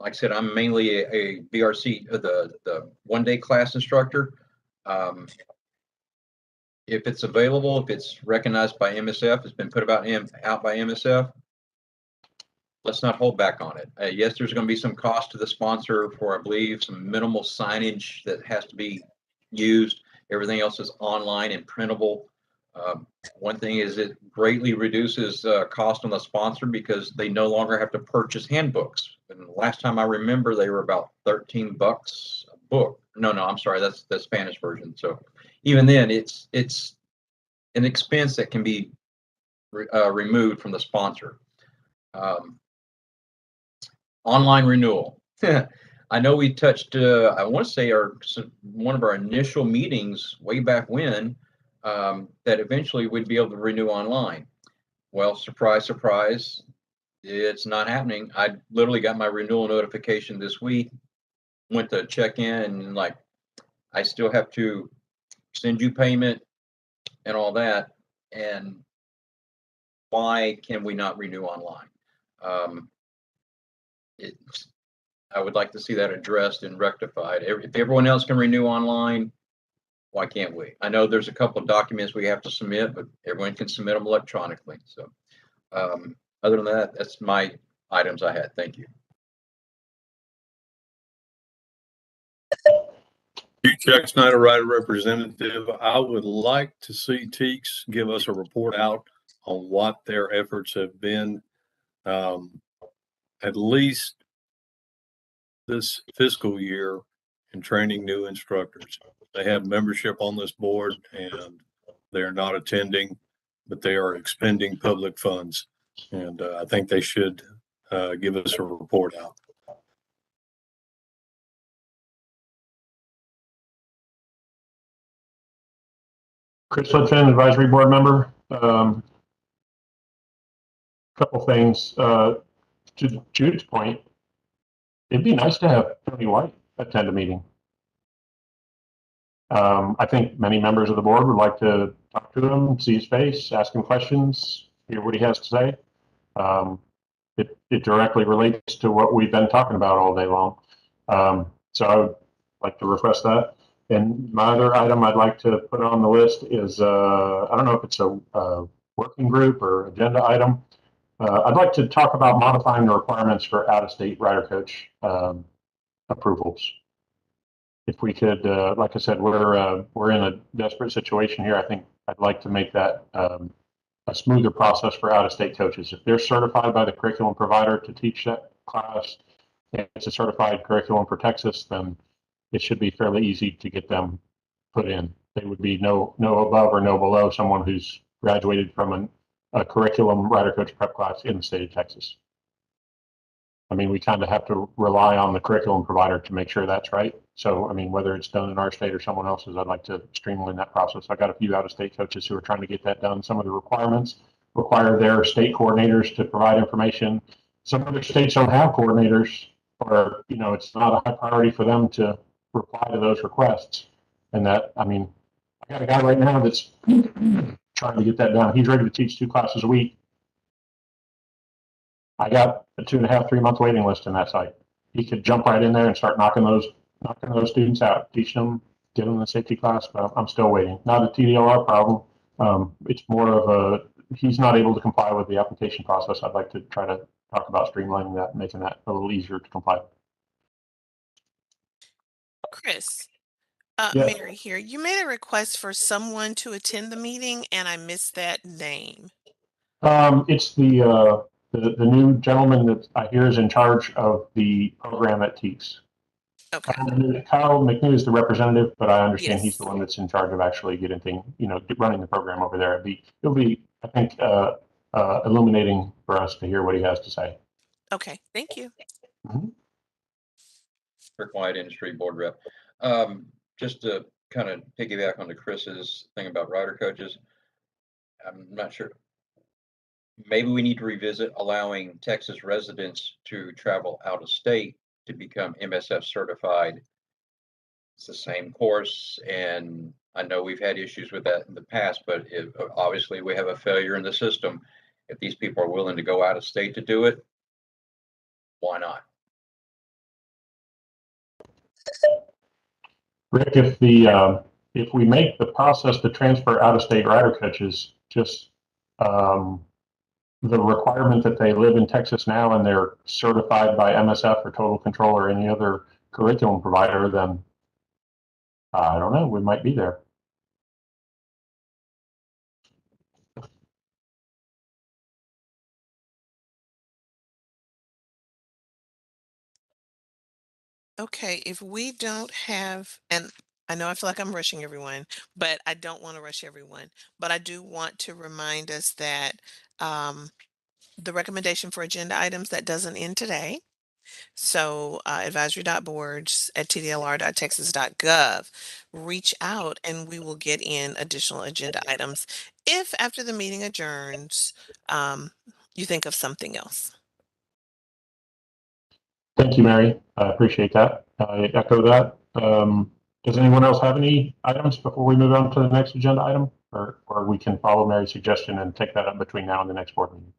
Like I said, I'm mainly a BRC, the one-day class instructor. If it's available, if it's recognized by MSF, it's been put out by MSF, let's not hold back on it. Yes, there's going to be some cost to the sponsor for, I believe, some minimal signage that has to be used. Everything else is online and printable. One thing is it greatly reduces cost on the sponsor because they no longer have to purchase handbooks. And the last time I remember, they were about $13 a book. No, I'm sorry, that's the Spanish version. So even then, it's an expense that can be removed from the sponsor. Online renewal. I know we touched, I want to say one of our initial meetings way back when, that eventually we'd be able to renew online. Well, surprise, surprise, it's not happening. I literally got my renewal notification this week, went to check in, and like, I still have to send you payment and all that. And why can we not renew online? I would like to see that addressed and rectified. If everyone else can renew online, why can't we? I know there's a couple of documents we have to submit, but everyone can submit them electronically. So other than that, that's my items I had. Thank you.
Chuck Snyder, Rider Representative. I would like to see TEEX give us a report out on what their efforts have been, at least this fiscal year, in training new instructors. They have membership on this board and they're not attending, but they are expending public funds. And I think they should give us a report out.
Chris Lidfin, Advisory Board Member. Couple things. To Jude's point, it'd be nice to have Tony White attend a meeting. I think many members of the board would like to talk to him, see his face, ask him questions, hear what he has to say. It directly relates to what we've been talking about all day long. So I would like to request that. And my other item I'd like to put on the list is, I don't know if it's a working group or agenda item. I'd like to talk about modifying the requirements for out-of-state rider coach approvals. If we could, like I said, we're in a desperate situation here. I think I'd like to make that a smoother process for out-of-state coaches. If they're certified by the curriculum provider to teach that class, and it's a certified curriculum for Texas, then it should be fairly easy to get them put in. They would be no above or no below someone who's graduated from a curriculum rider coach prep class in the state of Texas. I mean, we kind of have to rely on the curriculum provider to make sure that's right. So, I mean, whether it's done in our state or someone else's, I'd like to streamline that process. I got a few out-of-state coaches who are trying to get that done. Some of the requirements require their state coordinators to provide information. Some other states don't have coordinators, or, you know, it's not a high priority for them to reply to those requests. And that, I mean, I got a guy right now that's trying to get that done. He's ready to teach 2 classes a week. I got a 2.5, 3 month waiting list in that site. He could jump right in there and start knocking those students out, teaching them, get them the safety class, but I'm still waiting. Not a TDLR problem. It's more of he's not able to comply with the application process. I'd like to try to talk about streamlining that, making that a little easier to comply.
Chris,
Yeah.
Mary here. You made a request for someone to attend the meeting and I missed that name.
It's the new gentleman that I hear is in charge of the program at TEEX.
Okay.
Kyle McNew is the representative, but I understand he's
Yes.
the one that's in charge of actually getting things, you know, running the program over there. It'll be, I think, illuminating for us to hear what he has to say.
Okay, thank you.
Mm-hmm.
Rick White, Industry Board Rep. Just to kind of piggyback onto Chris's thing about rider coaches, I'm not sure. Maybe we need to revisit allowing Texas residents to travel out of state to become MSF certified. It's the same course, and I know we've had issues with that in the past, but if obviously we have a failure in the system, if these people are willing to go out of state to do it, why not?
Rick, if we make the process to transfer out-of-state rider coaches just the requirement that they live in Texas now and they're certified by MSF or Total Control or any other curriculum provider, then I don't know, we might be there.
Okay, if we don't have, and I know I feel like I'm rushing everyone, but I don't want to rush everyone. But I do want to remind us that the recommendation for agenda items, that doesn't end today. So advisory.boards@tdlr.texas.gov, reach out and we will get in additional agenda items if after the meeting adjourns, you think of something else.
Thank you, Mary. I appreciate that. I echo that. Does anyone else have any items before we move on to the next agenda item? Or we can follow Mary's suggestion and take that up between now and the next board meeting?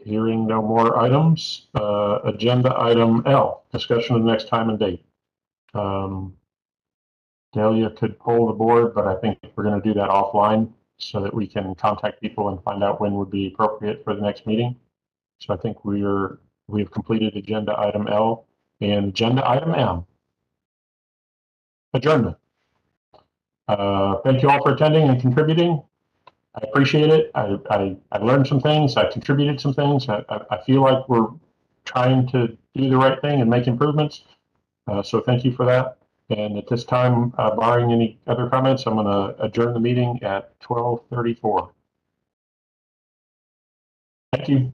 Hearing no more items, agenda item L, discussion of the next time and date. Delia could poll the board, but I think we're going to do that offline so that we can contact people and find out when would be appropriate for the next meeting. So I think we have completed agenda item L and agenda item M. Adjournment. Thank you all for attending and contributing. I appreciate it. I learned some things. I contributed some things. I feel like we're trying to do the right thing and make improvements. So thank you for that. And at this time, barring any other comments, I'm going to adjourn the meeting at 12:34. Thank you.